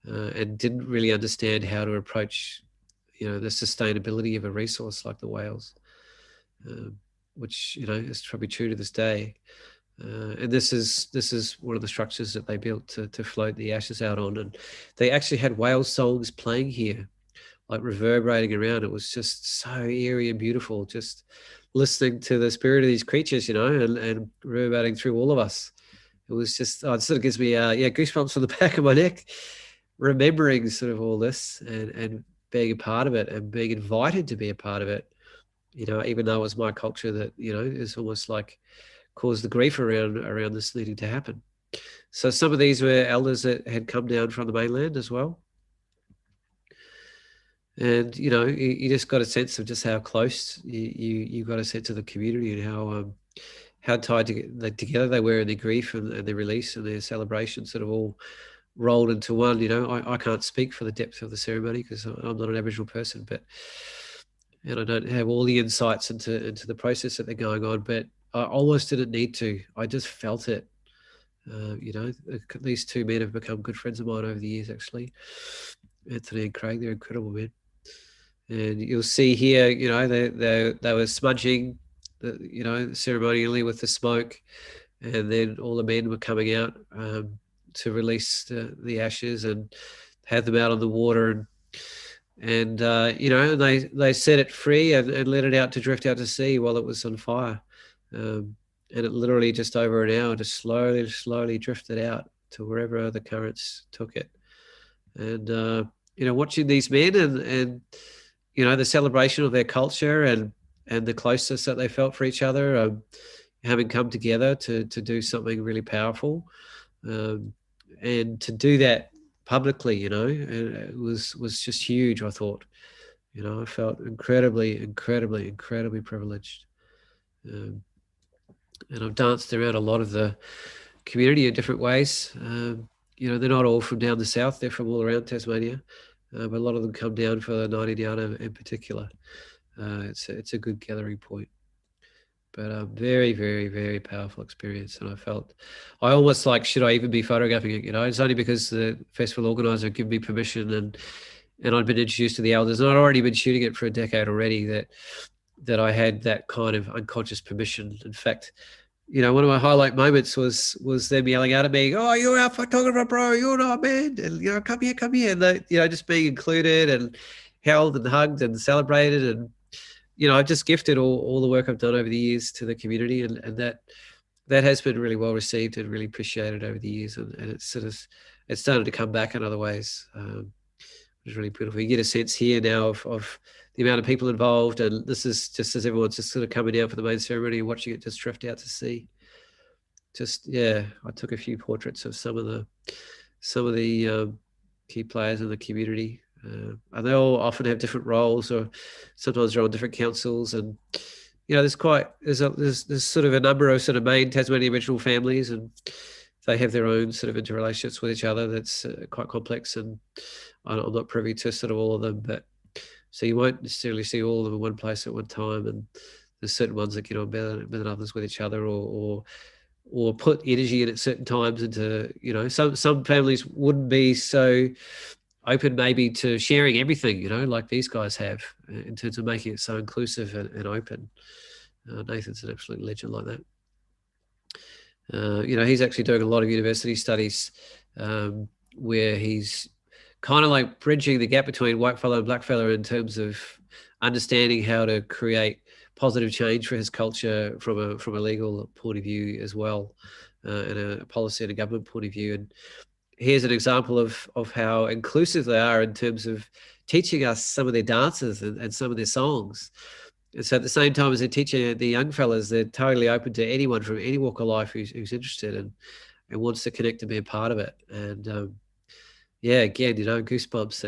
and didn't really understand how to approach, the sustainability of a resource like the whales, which, is probably true to this day. And this is one of the structures that they built to float the ashes out on. And they actually had whale songs playing here, like reverberating around. It was just so eerie and beautiful, just listening to the spirit of these creatures, and reverberating through all of us. It was just, it sort of gives me goosebumps on the back of my neck, remembering sort of all this and being a part of it and being invited to be a part of it, even though it was my culture that, is almost like caused the grief around this needing to happen. So some of these were elders that had come down from the mainland as well. And, you just got a sense of just how close you got a sense of the community and how tied together they were in their grief and their release and their celebration sort of all rolled into one. I can't speak for the depth of the ceremony because I'm not an Aboriginal person, and I don't have all the insights into the process that they're going on, but I almost didn't need to. I just felt it. These two men have become good friends of mine over the years, actually. Anthony and Craig, they're incredible men. And you'll see here, they were smudging, ceremonially with the smoke, and then all the men were coming out to release the ashes and have them out on the water, and they set it free and let it out to drift out to sea while it was on fire. And it literally just over an hour just slowly drifted out to wherever the currents took it. And watching these men and the celebration of their culture and the closeness that they felt for each other, having come together to do something really powerful, and to do that publicly, it was just huge. I thought, I felt incredibly privileged. And I've danced around a lot of the community in different ways. They're not all from down the south; they're from all around Tasmania, but a lot of them come down for the 90 Diana in particular. It's a good gathering point. But a very, very, very powerful experience. And I almost like, should I even be photographing it? It's only because the festival organizer gave me permission and I'd been introduced to the elders, and I'd already been shooting it for a decade already, that I had that kind of unconscious permission. In fact, one of my highlight moments was them yelling out at me, "Oh, you're our photographer, bro. You're our man. And, come here. And they, just being included and held and hugged and celebrated. And, I've just gifted all the work I've done over the years to the community, and that has been really well received and really appreciated over the years. And it's started to come back in other ways. It's really beautiful. You get a sense here now of the amount of people involved, and this is just as everyone's just sort of coming out for the main ceremony and watching it just drift out to sea. I took a few portraits of some of the key players in the community. And they all often have different roles, or sometimes they're on different councils. And there's sort of a number of sort of main Tasmanian Aboriginal families, and they have their own sort of interrelationships with each other. That's quite complex, and I'm not privy to sort of all of them. But so you won't necessarily see all of them in one place at one time. And there's certain ones that get on better than others with each other, or put energy in at certain times into, some families wouldn't be so open maybe to sharing everything, like these guys have, in terms of making it so inclusive and open. Nathan's an absolute legend like that. He's actually doing a lot of university studies where he's kind of like bridging the gap between whitefellow and blackfellow in terms of understanding how to create positive change for his culture from a legal point of view as well, and a policy and a government point of view. And here's an example of how inclusive they are in terms of teaching us some of their dances and some of their songs. And so at the same time as they're teaching the young fellas, they're totally open to anyone from any walk of life who's interested and wants to connect and be a part of it. And yeah, again, goosebumps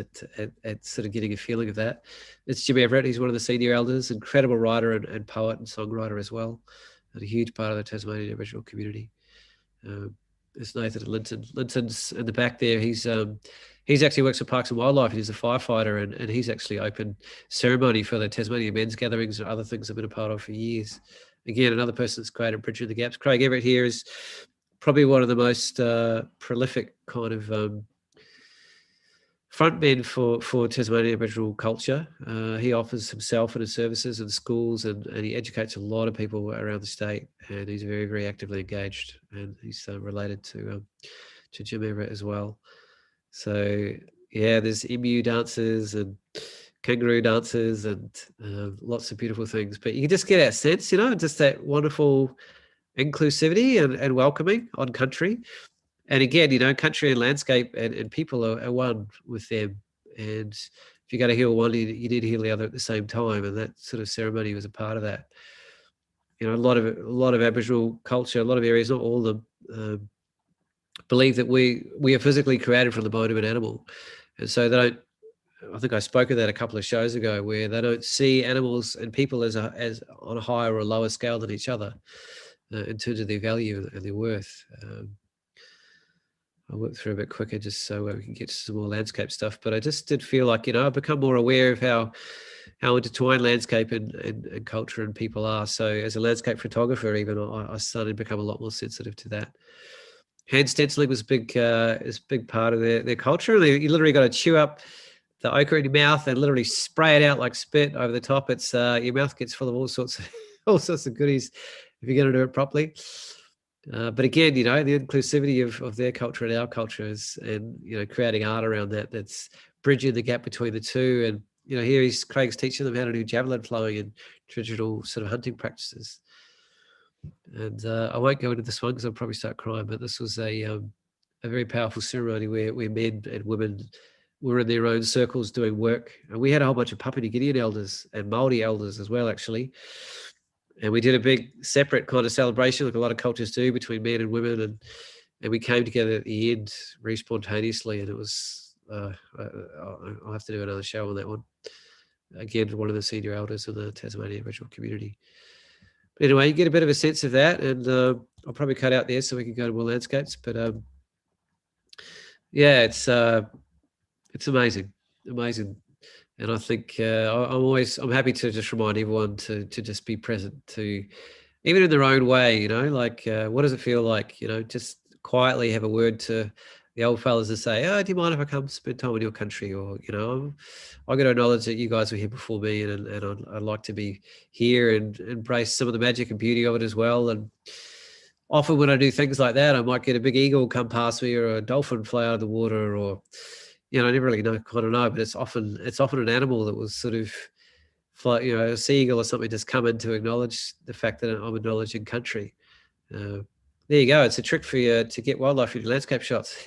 at sort of getting a feeling of that. It's Jim Everett. He's one of the senior elders, incredible writer and poet and songwriter as well, and a huge part of the Tasmanian Aboriginal community. There's Nathan and Linton. Linton's in the back there. He's actually works for Parks and Wildlife. He's a firefighter, and he's actually opened ceremony for the Tasmanian men's gatherings and other things I've been a part of for years. Again, another person that's created Bridging the Gaps. Craig Everett here is probably one of the most prolific kind of frontmen for Tasmanian Aboriginal culture. He offers himself and his services in schools, and he educates a lot of people around the state, and he's very, very actively engaged, and he's related to Jim Everett as well. So yeah, there's emu dances and kangaroo dances and lots of beautiful things, but you can just get that sense, just that wonderful inclusivity and welcoming on country. And again, country and landscape and people are one with them. And if you got to heal one, you need to heal the other at the same time. And that sort of ceremony was a part of that. A lot of Aboriginal culture, a lot of areas, not all of them, believe that we are physically created from the bone of an animal. And so they don't, I think I spoke of that a couple of shows ago, where they don't see animals and people as on a higher or lower scale than each other in terms of their value and their worth. I'll work through a bit quicker just so we can get to some more landscape stuff. But I just did feel like, I've become more aware of how intertwined landscape and culture and people are. So as a landscape photographer, even I started to become a lot more sensitive to that. Hand stenciling was is a big part of their culture. You literally got to chew up the ochre in your mouth and literally spray it out like spit over the top. It's your mouth gets full of all sorts of goodies if you're going to do it properly. But again, the inclusivity of their culture and our culture is, and creating art around that's bridging the gap between the two. And here Craig's teaching them how to do javelin flowing and traditional sort of hunting practices. And I won't go into this one because I'll probably start crying. But this was a very powerful ceremony where men and women were in their own circles doing work, and we had a whole bunch of Papua New Guinean elders and Māori elders as well, actually. And we did a big separate kind of celebration like a lot of cultures do between men and women. And we came together at the end very spontaneously. And it was, I'll have to do another show on that one. Again, one of the senior elders of the Tasmanian Aboriginal community. But anyway, you get a bit of a sense of that. And I'll probably cut out there so we can go to more landscapes. But yeah, it's amazing. And I think I'm happy to just remind everyone to just be present, to even in their own way, like what does it feel like, just quietly have a word to the old fellas to say, oh, do you mind if I come spend time in your country? Or, I got to acknowledge that you guys were here before me, and I'd like to be here and embrace some of the magic and beauty of it as well. And often when I do things like that, I might get a big eagle come past me or a dolphin fly out of the water, or I never really know, but it's often an animal that was sort of fly, a seagull or something just come in to acknowledge the fact that I'm acknowledging country. There you go. It's a trick for you to get wildlife in your landscape shots.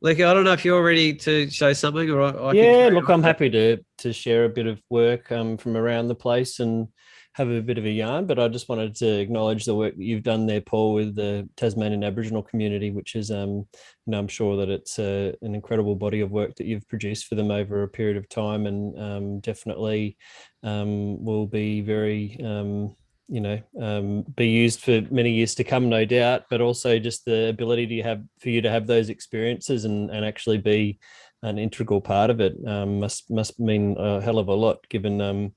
Luke, I don't know if you're ready to show something, or I yeah, look, I'm happy to share a bit of work from around the place and have a bit of a yarn, but I just wanted to acknowledge the work that you've done there, Paul, with the Tasmanian Aboriginal community, which is, I'm sure that it's an incredible body of work that you've produced for them over a period of time, and definitely will be very, be used for many years to come, no doubt. But also just the ability for you to have those experiences and actually be an integral part of it must mean a hell of a lot, given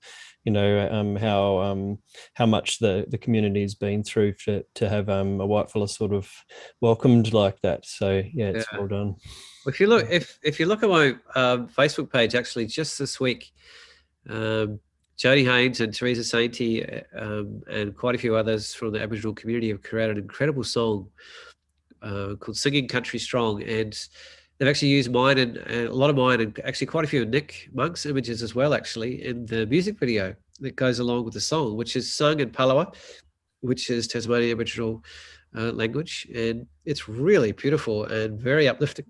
how much the community's been through to have a white fella sort of welcomed like that. So yeah, it's well done. If you look at my Facebook page, actually, just this week, Jody Haynes and Teresa Sainty and quite a few others from the Aboriginal community have created an incredible song called "Singing Country Strong," and they've actually used mine and a lot of mine, and actually quite a few of Nick Monk's images as well, actually, in the music video that goes along with the song, which is sung in Palawa, which is Tasmanian Aboriginal language. And it's really beautiful and very uplifting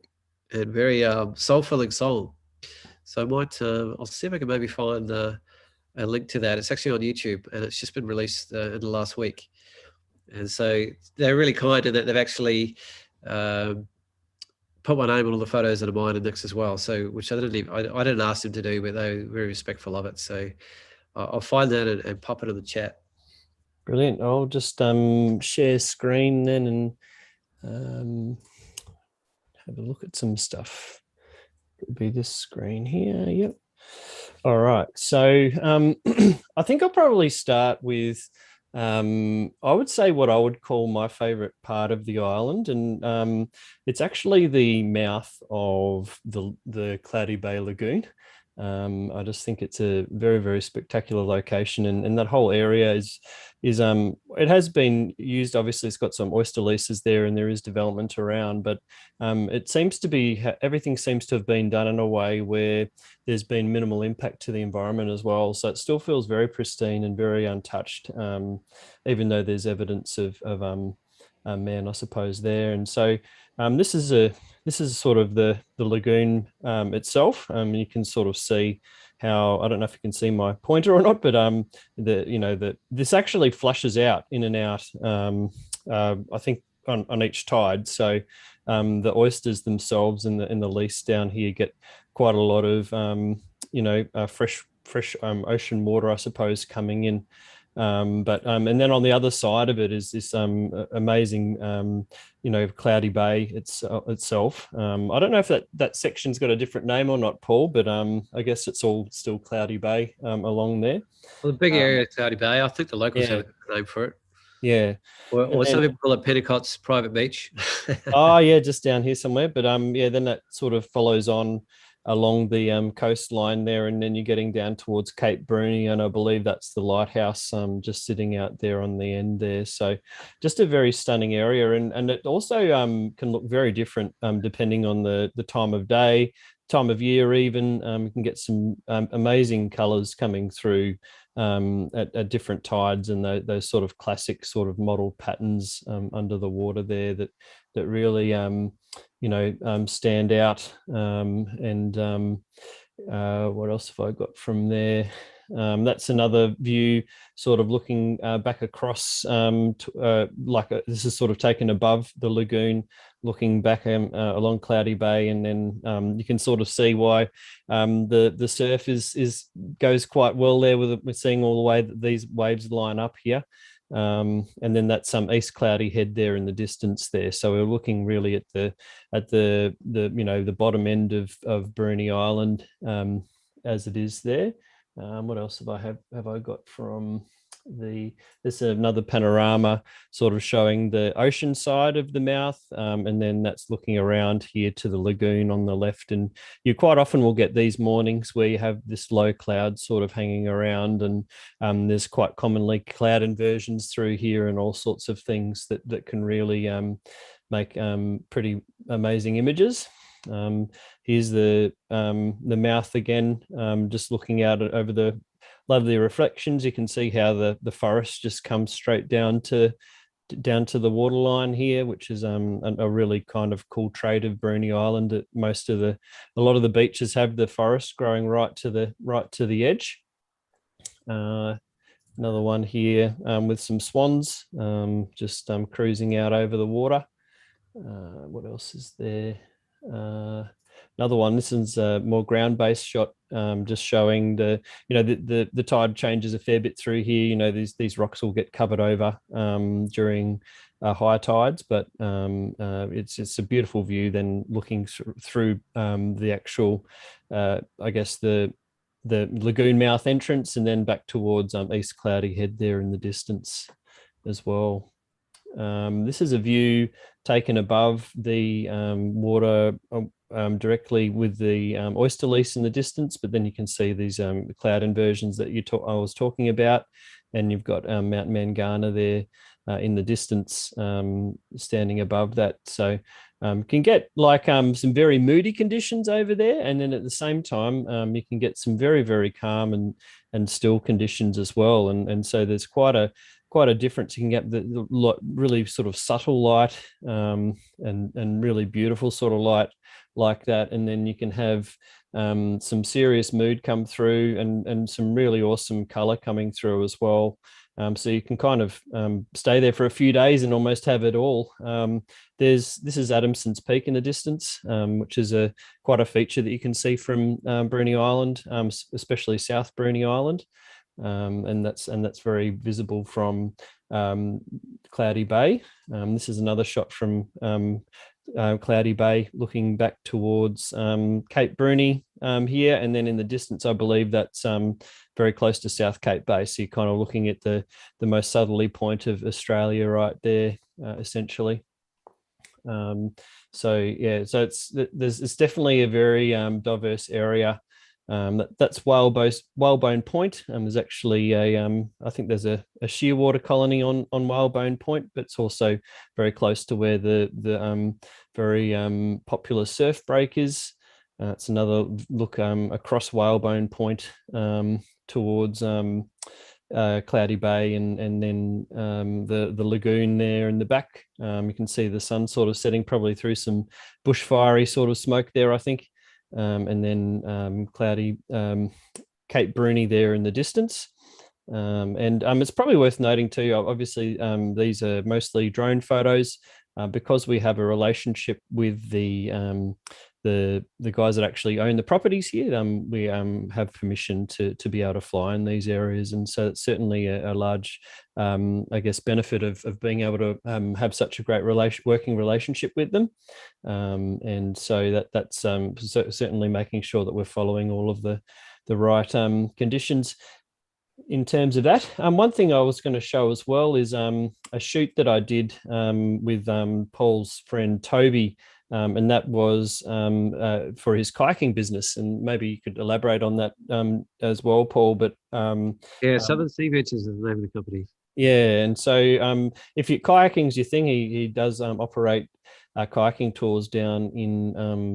and very soul-filling song. So I might, I'll see if I can maybe find a link to that. It's actually on YouTube, and it's just been released in the last week. And so they're really kind in that they've actually put my name on all the photos and a mine index as well. So, which I didn't ask them to do, but they were very respectful of it. So I'll find that and pop it in the chat. Brilliant. I'll just share screen then and have a look at some stuff. It'll be this screen here. Yep. All right. So I think I'll probably start with I would say what I would call my favorite part of the island, and it's actually the mouth of the Cloudy Bay Lagoon. I just think it's a very, very spectacular location, and that whole area is it has been used. Obviously, it's got some oyster leases there, and there is development around, but it seems to be everything seems to have been done in a way where there's been minimal impact to the environment as well. So it still feels very pristine and very untouched, even though there's evidence of man, I suppose, there. And so this is sort of the lagoon itself. You can sort of see how, I don't know if you can see my pointer or not, but this actually flushes out in and out. I think on each tide. So the oysters themselves in the lease down here get quite a lot of fresh ocean water, I suppose, coming in. And then on the other side of it is this amazing Cloudy Bay itself. I don't know if that section's got a different name or not, Paul, but I guess it's all still Cloudy Bay along there. Well, the big area of Cloudy Bay, I think the locals have a name for it. Yeah. Or some people call it Pentecott's private beach. Oh yeah, just down here somewhere. But then that sort of follows on along the coastline there, and then you're getting down towards Cape Bruny, and I believe that's the lighthouse just sitting out there on the end there. So just a very stunning area, and it also can look very different depending on the time of day, time of year even. You can get some amazing colors coming through at different tides, and those sort of classic sort of model patterns under the water there that really stand out. What else have I got from there? That's another view, sort of looking back across, this is sort of taken above the lagoon, looking back along Cloudy Bay, and then you can sort of see why the surf goes quite well there. We're seeing all the way that these waves line up here. And then that's East Cloudy Head there in the distance there. So we're looking really at the bottom end of Bruny Island as it is there. What else have I got from there's another panorama sort of showing the ocean side of the mouth, and then that's looking around here to the lagoon on the left. And you quite often will get these mornings where you have this low cloud sort of hanging around, and there's quite commonly cloud inversions through here and all sorts of things that can really make pretty amazing images. Here's the mouth again, just looking out over the lovely reflections. You can see how the forest just comes straight down to the waterline here, which is a really kind of cool trait of Bruny Island. That a lot of the beaches have the forest growing right to the edge. Another one here with some swans just cruising out over the water. What else is there? Another one. This is a more ground-based shot, just showing the tide changes a fair bit through here. These rocks will get covered over during high tides, but it's a beautiful view. Then looking through the actual, I guess the lagoon mouth entrance, and then back towards East Cloudy Head there in the distance as well. This is a view taken above the water directly with the oyster lease in the distance, but then you can see these cloud inversions that I was talking about, and you've got Mount Mangana there in the distance standing above that. So can get like some very moody conditions over there, and then at the same time you can get some very, very calm and still conditions as well. And so there's quite quite a difference. You can get the really sort of subtle light, and really beautiful sort of light like that, and then you can have some serious mood come through, and some really awesome color coming through as well. So you can kind of stay there for a few days and almost have it all. This is Adamson's Peak in the distance, which is quite a feature that you can see from Bruny Island, especially South Bruny Island, and that's very visible from Cloudy Bay. This is another shot from Cloudy Bay, looking back towards Cape Bruny here, and then in the distance, I believe that's very close to South Cape Bay. So you're kind of looking at the most southerly point of Australia right there, essentially. So yeah, so it's definitely a very diverse area. That's Whalebone Point. There's actually I think there's a shearwater colony on Whalebone Point, but it's also very close to where the very popular surf break is. It's another look across Whalebone Point towards Cloudy Bay, and then the lagoon there in the back. You can see the sun sort of setting, probably through some bushfiery sort of smoke there, I think. And then cloudy Cape Bruny there in the distance. And it's probably worth noting too, obviously, these are mostly drone photos, because we have a relationship with the guys that actually own the properties here. We have permission to be able to fly in these areas, and so it's certainly a large, I guess, benefit of being able to have such a great working relationship with them. And so that's certainly making sure that we're following all of the right conditions in terms of that. One thing I was going to show as well is a shoot that I did with Paul's friend Toby, and that was for his kayaking business. And maybe you could elaborate on that as well, Paul. But Southern Sea Ventures is the name of the company. Yeah, and so if kayaking's your thing, he does operate kayaking tours down in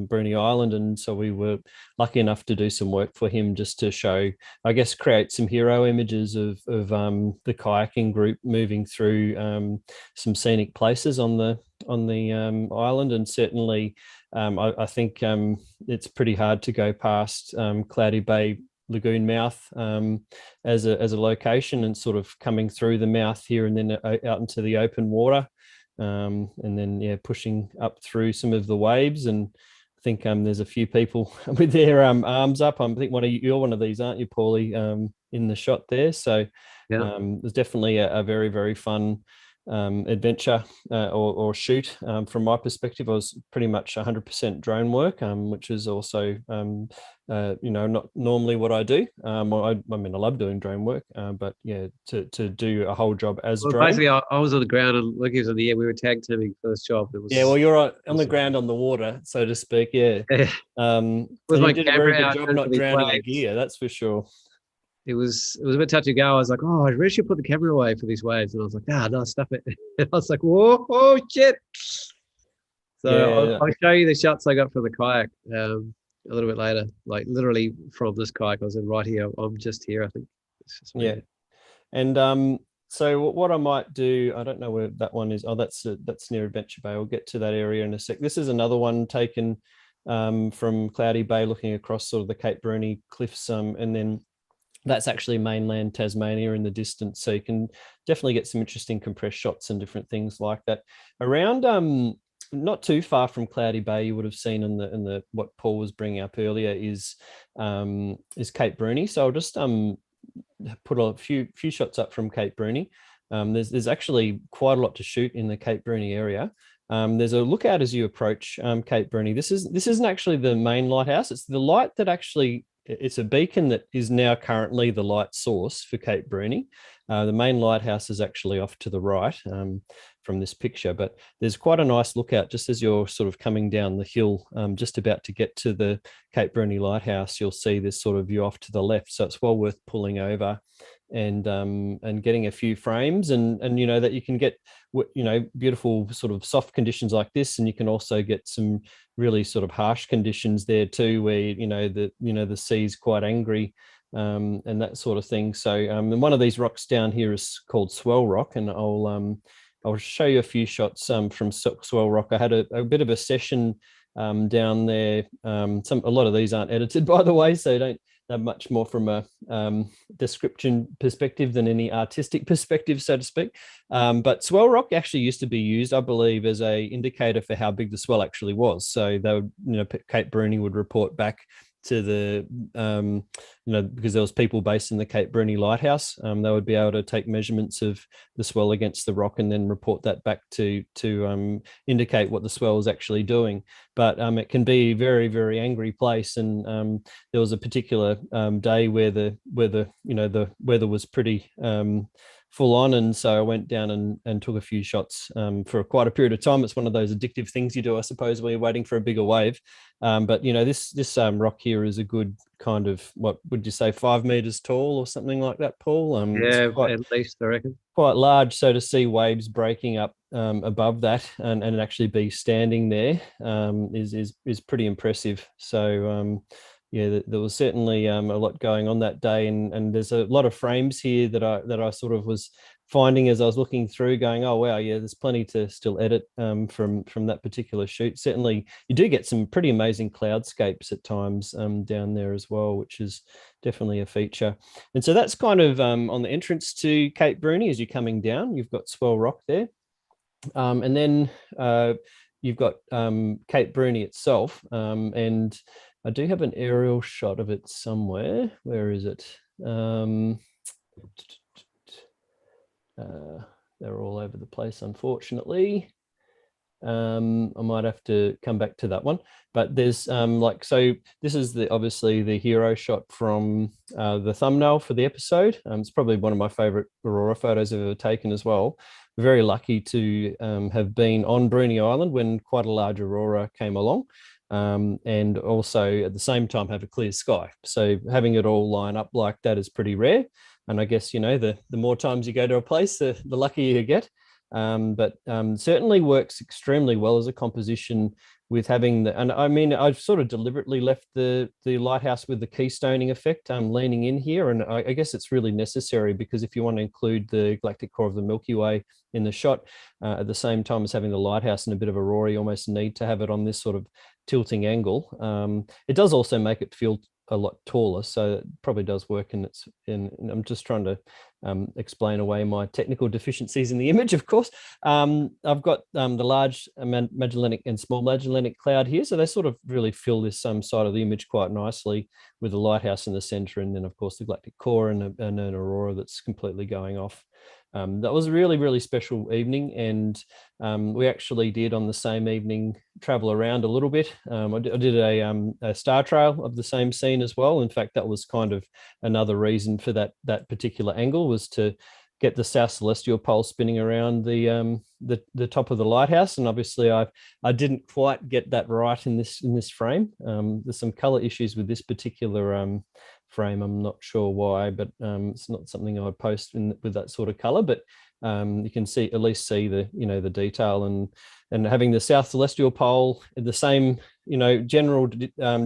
Bruny Island, and so we were lucky enough to do some work for him just to show, I guess, create some hero images of the kayaking group moving through some scenic places on the island, and certainly I think it's pretty hard to go past Cloudy Bay lagoon mouth as a location, and sort of coming through the mouth here and then out into the open water, and then pushing up through some of the waves. And I think there's a few people with their arms up. I think you're one of these, aren't you, Paulie, in the shot there? So there's definitely a very, very fun adventure or shoot. From my perspective, I was pretty much 100% drone work, which is also not normally what I do. I mean, I love doing drone work, but yeah, to do a whole job as drone. Basically, I was on the ground and Lucky was on the air. We were tag teaming for this job. Well, you're on the ground on the water, so to speak. Yeah. With my you did a very good job not drowning waves. the gear, that's for sure. It was a bit touch and go. I was like, oh, I really should put the camera away for these waves. And I was like, no, stuff it. And I was like, whoa, oh, shit. So I'll show you the shots I got from the kayak a little bit later. Like literally from this kayak, I was in right here. I'm just here, I think. It's just yeah. And so what I might do, I don't know where that one is. Oh, that's near Adventure Bay. I'll get to that area in a sec. This is another one taken from Cloudy Bay, looking across sort of the Cape Bruny cliffs, and then that's actually mainland Tasmania in the distance. So you can definitely get some interesting compressed shots and different things like that. Around not too far from Cloudy Bay, you would have seen in the what Paul was bringing up earlier is Cape Bruny. So I'll just put a few shots up from Cape Bruny. There's actually quite a lot to shoot in the Cape Bruny area. There's a lookout as you approach Cape Bruny. This isn't actually the main lighthouse. It's the light that actually, it's a beacon that is now currently the light source for Cape Bruny. The main lighthouse is actually off to the right from this picture, but there's quite a nice lookout just as you're sort of coming down the hill, just about to get to the Cape Bruny lighthouse. You'll see this sort of view off to the left, so it's well worth pulling over and getting a few frames, and that you can get beautiful sort of soft conditions like this, and you can also get some really sort of harsh conditions there too, where the sea's quite angry and that sort of thing. So and one of these rocks down here is called Swell Rock, and I'll show you a few shots from Swell Rock. I had a bit of a session down there. A lot of these aren't edited, by the way, so don't have much more from a description perspective than any artistic perspective, so to speak. But swell rock actually used to be used, I believe, as a indicator for how big the swell actually was. So they would, Cape Bruny would report back to the because there was people based in the Cape Bruny lighthouse. They would be able to take measurements of the swell against the rock and then report that back to indicate what the swell is actually doing. But it can be a very, very angry place, and there was a particular day where the weather was pretty full on, and so I went down and took a few shots for quite a period of time. It's one of those addictive things you do, I suppose, when you're waiting for a bigger wave. But this rock here is a good kind of, what would you say, 5 meters tall or something like that, Paul? Yeah, at least I reckon. Quite large, so to see waves breaking up above that and actually be standing there is pretty impressive. So yeah, there was certainly a lot going on that day, and there's a lot of frames here that I sort of was finding as I was looking through, going, oh wow, yeah, there's plenty to still edit from that particular shoot. Certainly, you do get some pretty amazing cloudscapes at times down there as well, which is definitely a feature. And so that's kind of on the entrance to Cape Bruny as you're coming down. You've got Swell Rock there, and then you've got Cape Bruny itself, and I do have an aerial shot of it somewhere. Where is it? They're all over the place, unfortunately. I might have to come back to that one, but there's so this is obviously the hero shot from the thumbnail for the episode. It's probably one of my favorite aurora photos I've ever taken as well. Very lucky to have been on Bruny Island when quite a large aurora came along. And also at the same time have a clear sky. So having it all line up like that is pretty rare. And I guess, the more times you go to a place, the luckier you get. But certainly works extremely well as a composition with having and I mean, I've sort of deliberately left the lighthouse with the keystoning effect leaning in here. And I guess it's really necessary, because if you want to include the galactic core of the Milky Way in the shot, at the same time as having the lighthouse and a bit of aurora, you almost need to have it on this sort of tilting angle. It does also make it feel a lot taller, so it probably does work. And I'm just trying to explain away my technical deficiencies in the image, of course. I've got the large Magellanic and small Magellanic cloud here, so they sort of really fill this side of the image quite nicely, with the lighthouse in the center, and then of course the galactic core and an aurora that's completely going off. That was a really, really special evening, and we actually did on the same evening travel around a little bit. I did a star trail of the same scene as well. In fact, that was kind of another reason for that particular angle, was to get the south celestial pole spinning around the top of the lighthouse. And obviously I didn't quite get that right in this frame. There's some color issues with this particular frame. I'm not sure why, but it's not something I would post with that sort of color, but you can at least see the detail, and having the south celestial pole in the same general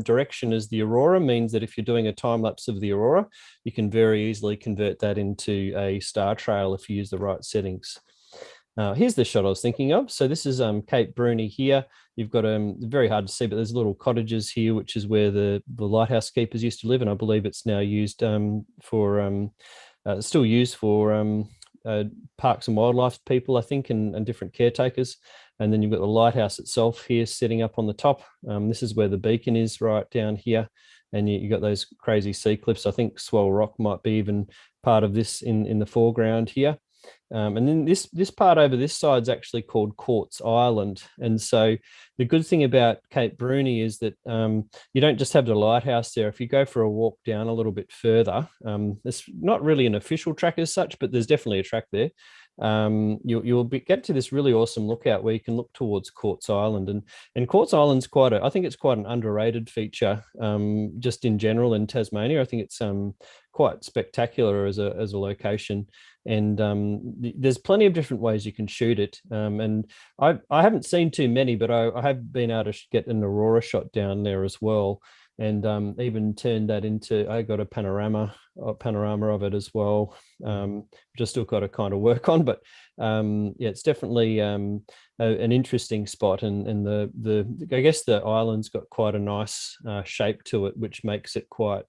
direction as the aurora means that if you're doing a time lapse of the aurora, you can very easily convert that into a star trail if you use the right settings. Here's the shot I was thinking of. So this is Cape Bruny here. You've got very hard to see, but there's little cottages here, which is where the lighthouse keepers used to live, and I believe it's now used still used for parks and wildlife people, I think, and different caretakers. And then you've got the lighthouse itself here sitting up on the top. This is where the beacon is, right down here. And you got those crazy sea cliffs. I think Swell Rock might be even part of this in the foreground here. And then this part over this side is actually called Quartz Island. And so the good thing about Cape Bruny is that you don't just have the lighthouse there. If you go for a walk down a little bit further, it's not really an official track as such, but there's definitely a track there. You'll get to this really awesome lookout where you can look towards Quartz Island, and Quartz Island's I think it's quite an underrated feature just in general in Tasmania. I think it's quite spectacular as a location, and there's plenty of different ways you can shoot it, and I haven't seen too many, but I have been able to get an aurora shot down there as well. and even turned that into, I got a panorama of it as well, which I still got to kind of work on, but yeah, it's definitely an interesting spot, and the I guess the island's got quite a nice shape to it, which makes it quite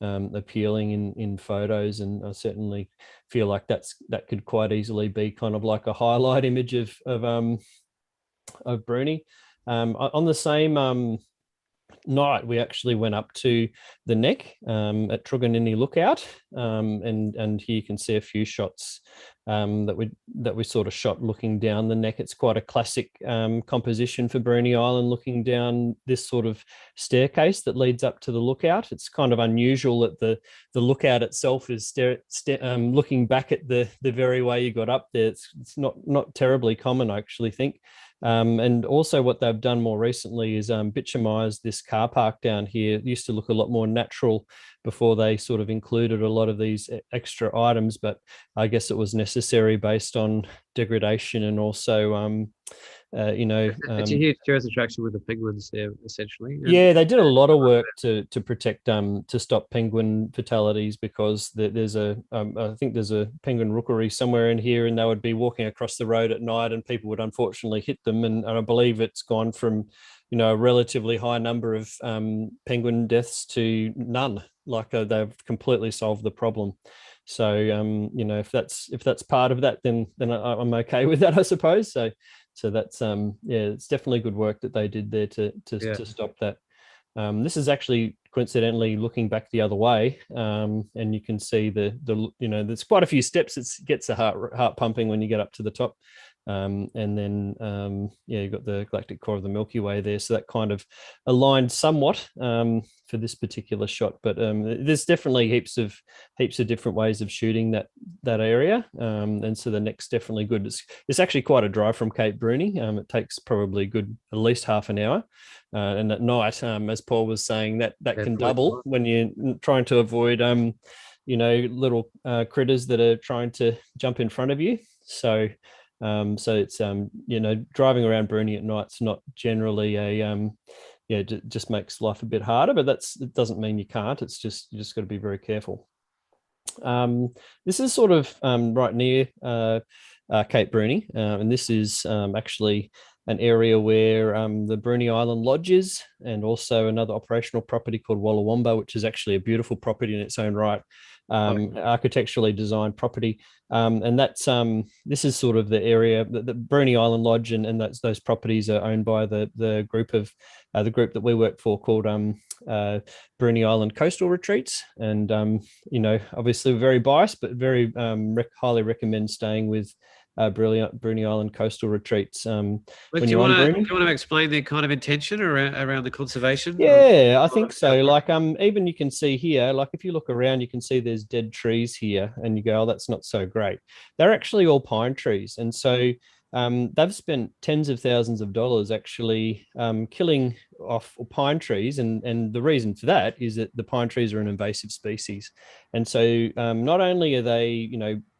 appealing in photos, and I certainly feel like that could quite easily be kind of like a highlight image of Bruny. On the same night, we actually went up to the neck at Truganini Lookout, and here you can see a few shots that we sort of shot looking down the neck. It's quite a classic composition for Bruny Island, looking down this sort of staircase that leads up to the lookout. It's kind of unusual that the lookout itself is looking back at the very way you got up there. It's not terribly common, I actually think. And also what they've done more recently is bitumize this car park down here. It used to look a lot more natural before they sort of included a lot of these extra items, but I guess it was necessary based on degradation, and also it's a huge tourist attraction with the penguins there, essentially. Yeah, they did a lot of work to protect to stop penguin fatalities, because there's I think there's a penguin rookery somewhere in here, and they would be walking across the road at night and people would unfortunately hit them, and I believe it's gone from a relatively high number of penguin deaths to none. Like they've completely solved the problem. So if that's part of that, then I'm okay with that, I suppose. So that's it's definitely good work that they did there to stop that. This is actually coincidentally looking back the other way, and you can see there's quite a few steps. It gets the heart pumping when you get up to the top. And then you've got the galactic core of the Milky Way there, so that kind of aligned somewhat for this particular shot. But there's definitely heaps of different ways of shooting that area, and so the neck's definitely good. It's actually quite a drive from Cape Bruny. It takes probably at least half an hour, and at night, as Paul was saying, that can double when you're trying to avoid little critters that are trying to jump in front of you. So it's driving around Bruny at night's not generally just makes life a bit harder, but it doesn't mean you can't. It's just you just got to be very careful. This is sort of right near Cape Bruny, and this is actually an area where the Bruny Island Lodge is, and also another operational property called Wallawamba, which is actually a beautiful property in its own right. Architecturally designed property, and that's this is sort of the area. The Bruny Island Lodge and those properties are owned by the group that we work for, called Bruny Island Coastal Retreats, and obviously very biased, but very highly recommend staying with Bruny Island Coastal Retreats. Do you want to explain their kind of intention around the conservation? Yeah, I think so. Like even you can see here, like if you look around, you can see there's dead trees here, and you go, oh, that's not so great. They're actually all pine trees, and so they've spent tens of thousands of dollars actually killing off pine trees, and the reason for that is that the pine trees are an invasive species, and so not only are they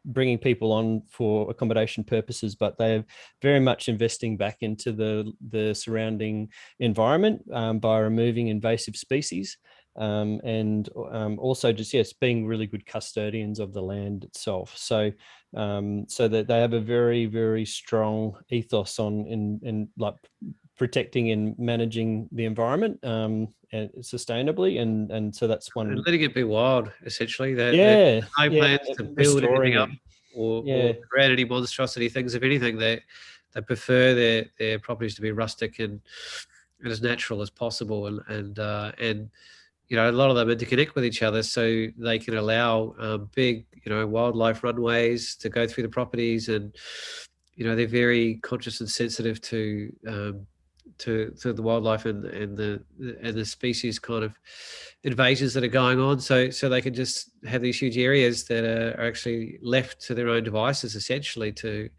bringing people on for accommodation purposes, but they're very much investing back into the surrounding environment by removing invasive species, and also just being really good custodians of the land itself. So that they have a very, very strong ethos in like protecting and managing the environment and sustainably, and so that's one. And letting it be wild, essentially. No plans to build anything up or create any monstrosity things. If anything, they prefer their properties to be rustic and as natural as possible, and a lot of them interconnect with each other, so they can allow big wildlife runways to go through the properties, and they're very conscious and sensitive to the wildlife and the species kind of invasions that are going on, so they can just have these huge areas that are actually left to their own devices, essentially, to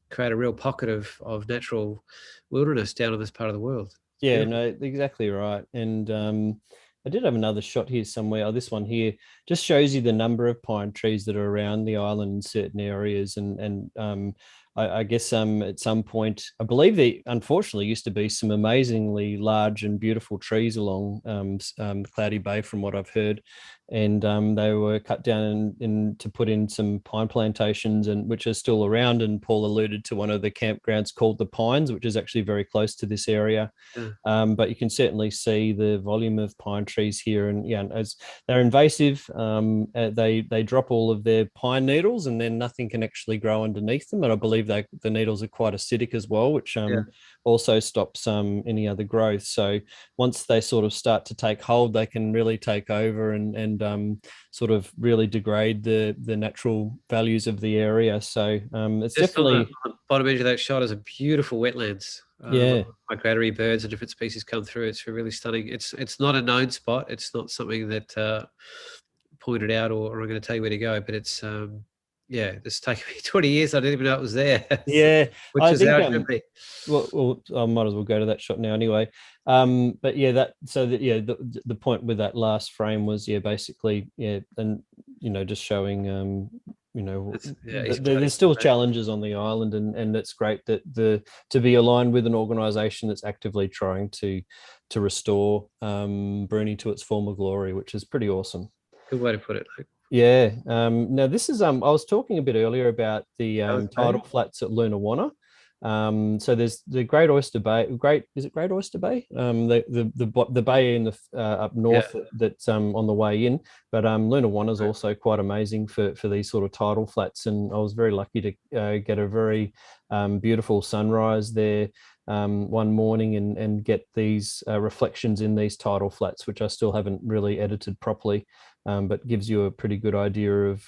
create a real pocket of natural wilderness down in this part of the world. No, exactly right. And I did have another shot here somewhere. Oh, this one here just shows you the number of pine trees that are around the island in certain areas, and I guess at some point, I believe there unfortunately used to be some amazingly large and beautiful trees along Cloudy Bay, from what I've heard, and they were cut down to put in some pine plantations, and which are still around. And Paul alluded to one of the campgrounds called the Pines, which is actually very close to this area. Yeah. But you can certainly see the volume of pine trees here, and yeah, as they're invasive, they drop all of their pine needles, and then nothing can actually grow underneath them. And I believe the needles are quite acidic as well, which Yeah. also stops any other growth. So once they sort of start to take hold, they can really take over and sort of really degrade the natural values of the area. So it's Just definitely, on the bottom edge of that shot is a beautiful wetlands. yeah. Migratory birds and different species come through. It's really stunning. It's not a known spot. It's not something that pointed out or I'm going to tell you where to go. But it's yeah, it's taken me 20 years. I didn't even know it was there. Yeah, Which I is how think it should be. well, I might as well go to that shot now anyway. But yeah, the point with that last frame was, yeah, basically, yeah, and just showing He's there's still challenges on the island, and it's great that to be aligned with an organization that's actively trying to restore Bruny to its former glory, which is pretty awesome. good way to put it. Like, Yeah. Now this is I was talking a bit earlier about the tidal flats at Lunawanna. So there's the Great Oyster Bay. Is it Great Oyster Bay? The bay in the up north that's on the way in. But Lunawanna is also quite amazing for these sort of tidal flats, and I was very lucky to get a very beautiful sunrise there one morning and get these reflections in these tidal flats, which I still haven't really edited properly. But gives you a pretty good idea of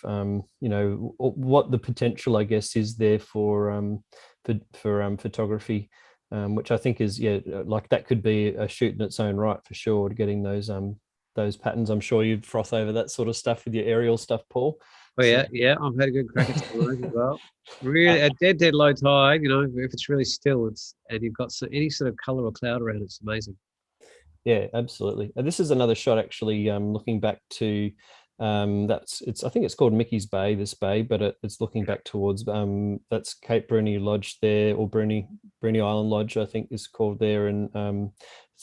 what the potential, I guess, is there for photography, which I think is, yeah, like that could be a shoot in its own right for sure. Getting those patterns, I'm sure you'd froth over that sort of stuff with your aerial stuff, Paul. oh yeah, I've had a good crack at sunrise as well. Really, a dead low tide. If it's really still, and you've got any sort of color or cloud around, it's amazing. Yeah, absolutely. This is another shot actually, looking back to I think it's called Mickey's Bay, this bay, but it's looking back towards that's Cape Bruny Lodge there, or Bruny Island Lodge, I think is called there, and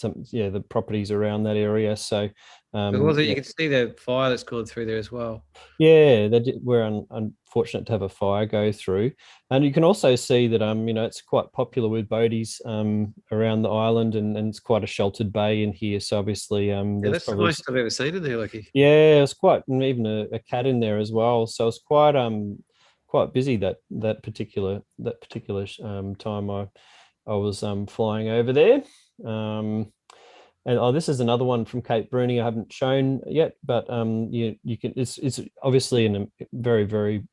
the properties around that area. So You can see the fire that's gone through there as well. yeah, we're unfortunate to have a fire go through, and you can also see that it's quite popular with boaties around the island, and it's quite a sheltered bay in here. So obviously, there's That's the probably most I've ever seen in there, Lucky. yeah, it's quite, and even a cat in there as well. So it's quite busy that particular time I was flying over there. And this is another one from Cape Bruny I haven't shown yet, but you can. It's obviously in a very very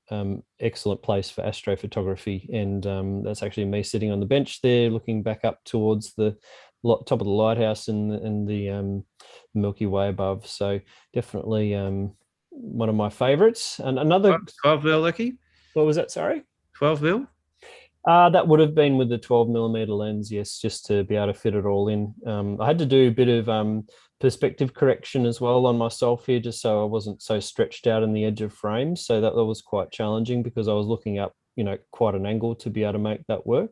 excellent place for astrophotography, and that's actually me sitting on the bench there, looking back up towards the top of the lighthouse and the Milky Way above. So definitely one of my favorites. And another, 12 mil, Lucky. what was that? Sorry. 12 mil. That would have been with the 12mm lens, yes, just to be able to fit it all in. I had to do a bit of perspective correction as well on myself here, just so I wasn't so stretched out in the edge of frame. So that was quite challenging because I was looking up, quite an angle to be able to make that work.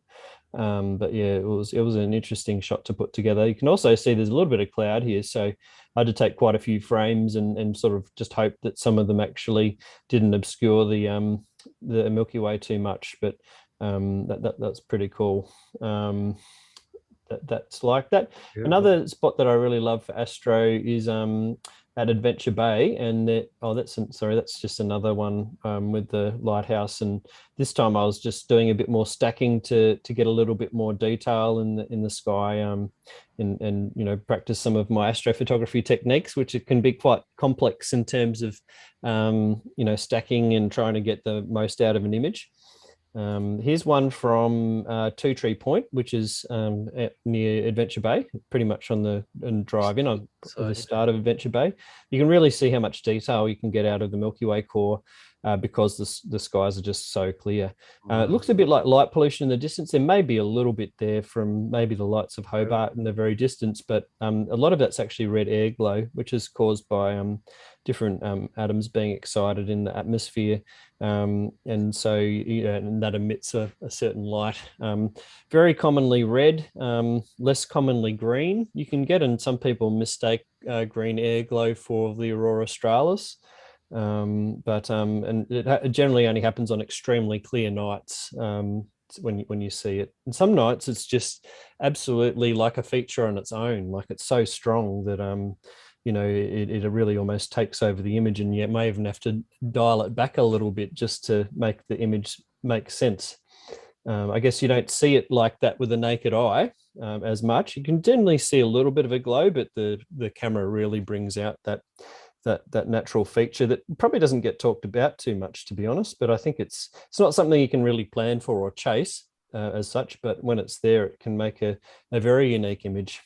But yeah, it was an interesting shot to put together. You can also see there's a little bit of cloud here, so I had to take quite a few frames and sort of just hope that some of them actually didn't obscure the Milky Way too much. But that's pretty cool. That's like that. Yeah. Another spot that I really love for Astro is at Adventure Bay, and that's just another one with the lighthouse. And this time I was just doing a bit more stacking to get a little bit more detail in the sky, and practice some of my astrophotography techniques, which it can be quite complex in terms of stacking and trying to get the most out of an image. Here's one from Two Tree Point, which is near Adventure Bay, pretty much on the drive-in. the Side. start of Adventure Bay. You can really see how much detail you can get out of the Milky Way core because the skies are just so clear. It Wow. looks a bit like light pollution in the distance. There may be a little bit there from maybe the lights of Hobart in the very distance, but a lot of that's actually red air glow, which is caused by different atoms being excited in the atmosphere. And so and that emits a certain light. Very commonly red, less commonly green. You can get, and some people mistake green air glow for the aurora australis. And it generally only happens on extremely clear nights when you see it. And some nights it's just absolutely like a feature on its own. Like it's so strong that it really almost takes over the image, and you may even have to dial it back a little bit just to make the image make sense. I guess you don't see it like that with the naked eye as much. You can generally see a little bit of a glow, but the camera really brings out that natural feature that probably doesn't get talked about too much, to be honest. But I think it's not something you can really plan for or chase as such. But when it's there, it can make a very unique image,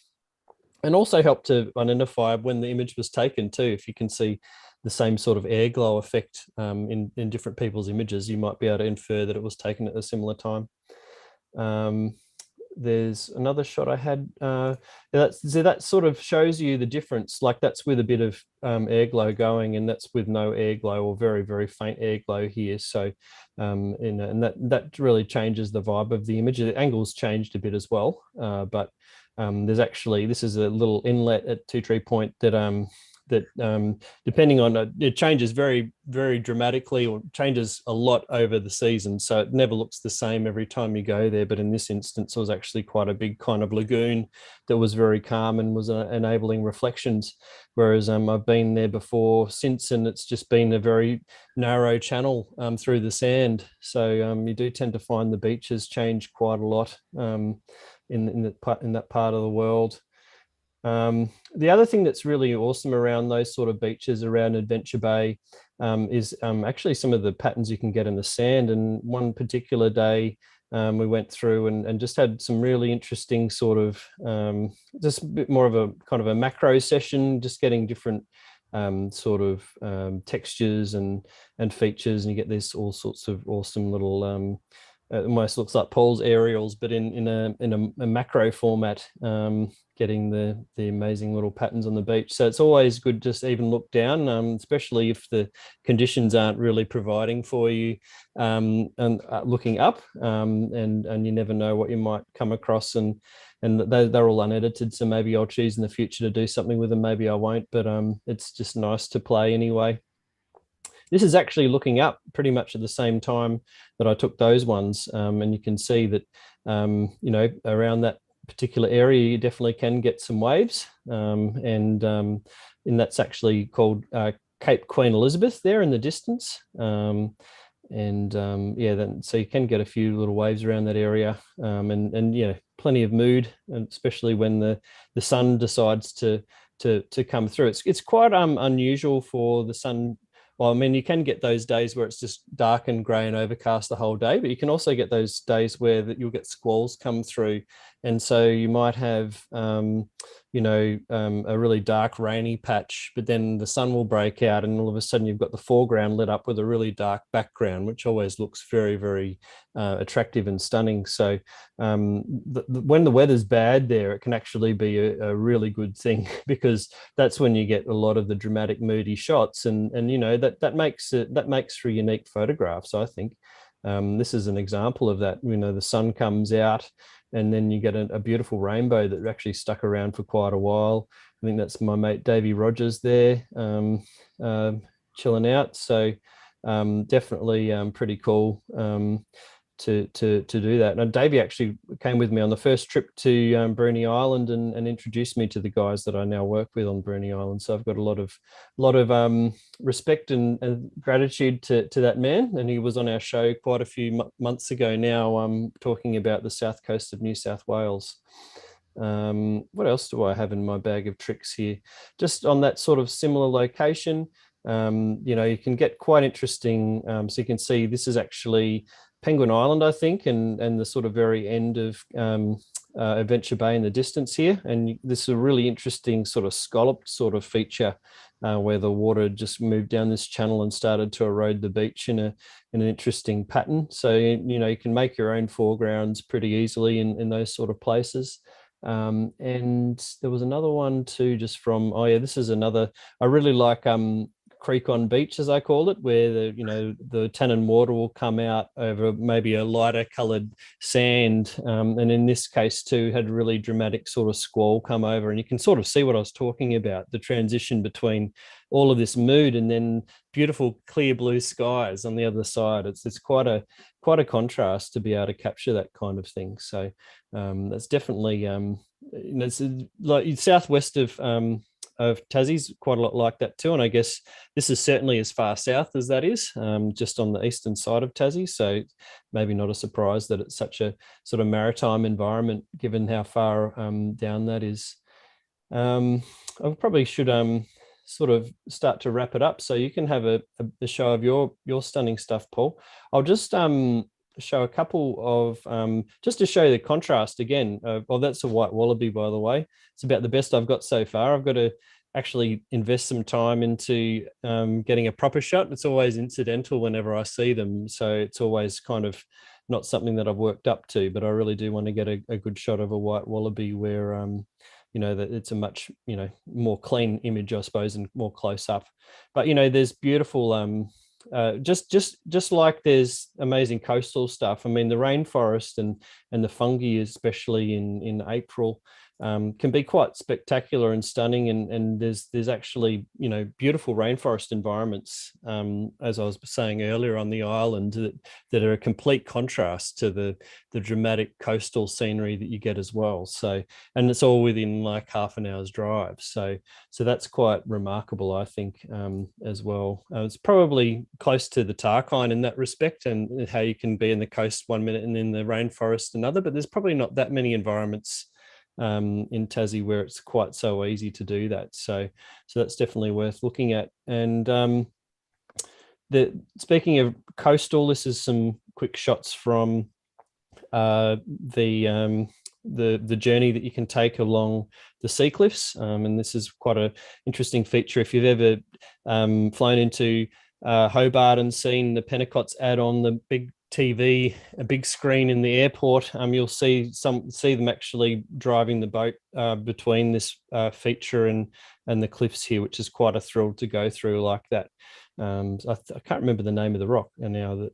and also help to identify when the image was taken too. If you can see the same sort of air glow effect in different people's images, you might be able to infer that it was taken at a similar time. There's another shot I had. That sort of shows you the difference. Like that's with a bit of air glow going, and that's with no air glow or very, very faint air glow here. So, and that really changes the vibe of the image. The angles changed a bit as well, but there's actually, this is a little inlet at Two Tree Point that depending on it changes very, very dramatically, or changes a lot over the season. So it never looks the same every time you go there. But in this instance, it was actually quite a big kind of lagoon that was very calm and was enabling reflections. Whereas I've been there before since, and it's just been a very narrow channel through the sand. So you do tend to find the beaches change quite a lot in that part of the world. The other thing that's really awesome around those sort of beaches around Adventure Bay is actually some of the patterns you can get in the sand. And one particular day we went through and just had some really interesting sort of just a bit more of a kind of a macro session, just getting different sort of textures and features, and you get this all sorts of awesome little it almost looks like Paul's aerials, but in a macro format, getting the amazing little patterns on the beach. So it's always good just even look down, especially if the conditions aren't really providing for you, and looking up, and you never know what you might come across, and they're all unedited. So maybe I'll choose in the future to do something with them. Maybe I won't, but it's just nice to play anyway. This is actually looking up pretty much at the same time that I took those ones. And you can see that, around that particular area, you definitely can get some waves. And that's actually called Cape Queen Elizabeth there in the distance. So you can get a few little waves around that area, and plenty of mood, and especially when the sun decides to come through. It's quite unusual for the sun. Well, I mean, you can get those days where it's just dark and grey and overcast the whole day, but you can also get those days where you'll get squalls come through. And so you might have, a really dark, rainy patch, but then the sun will break out, and all of a sudden you've got the foreground lit up with a really dark background, which always looks very, very attractive and stunning. So when the weather's bad there, it can actually be a really good thing because that's when you get a lot of the dramatic, moody shots, and that makes for unique photographs, I think. This is an example of that. The sun comes out, and then you get a beautiful rainbow that actually stuck around for quite a while. I think that's my mate Davey Rogers there, chilling out. So definitely pretty cool to do that. And Davey actually came with me on the first trip to Bruny Island and introduced me to the guys that I now work with on Bruny Island. So I've got a lot of respect and gratitude to that man. And he was on our show quite a few months ago now, talking about the south coast of New South Wales. What else do I have in my bag of tricks here? Just on that sort of similar location, you can get quite interesting. So you can see this is actually Penguin Island, I think, and the sort of very end of Adventure Bay in the distance here, and this is a really interesting sort of scalloped sort of feature where the water just moved down this channel and started to erode the beach in an interesting pattern. So you can make your own foregrounds pretty easily in those sort of places. And there was another one too, just from, oh yeah, this is another, I really like creek on beach, as I call it, where the tannin water will come out over maybe a lighter colored sand, and in this case too had really dramatic sort of squall come over, and you can sort of see what I was talking about, the transition between all of this mood and then beautiful clear blue skies on the other side. It's quite a contrast to be able to capture that kind of thing. So that's definitely it's like southwest of Tassie's quite a lot like that too. And I guess this is certainly as far south as that is, just on the eastern side of Tassie. So maybe not a surprise that it's such a sort of maritime environment, given how far down that is. I probably should sort of start to wrap it up so you can have a show of your stunning stuff, Paul. I'll just show a couple of just to show you the contrast again. Well, that's a white wallaby, by the way. It's about the best I've got so far. I've got to actually invest some time into getting a proper shot. It's always incidental whenever I see them, so it's always kind of not something that I've worked up to, but I really do want to get a good shot of a white wallaby where that it's a much more clean image, I suppose, and more close up. But there's beautiful just like there's amazing coastal stuff. I mean, the rainforest and the fungi, especially in April, can be quite spectacular and stunning. And there's actually beautiful rainforest environments, as I was saying earlier, on the island that are a complete contrast to the dramatic coastal scenery that you get as well. So, and it's all within like half an hour's drive. So that's quite remarkable, I think, as well. It's probably close to the Tscharke in that respect, and how you can be in the coast one minute and in the rainforest another. But there's probably not that many environments in Tassie where it's quite so easy to do that. So that's definitely worth looking at. And speaking of coastal, this is some quick shots from the journey that you can take along the sea cliffs, and this is quite an interesting feature. If you've ever flown into Hobart and seen the Pentecots ad on the big TV, a big screen in the airport, you'll see them actually driving the boat between this feature and the cliffs here, which is quite a thrill to go through like that. I can't remember the name of the rock now that.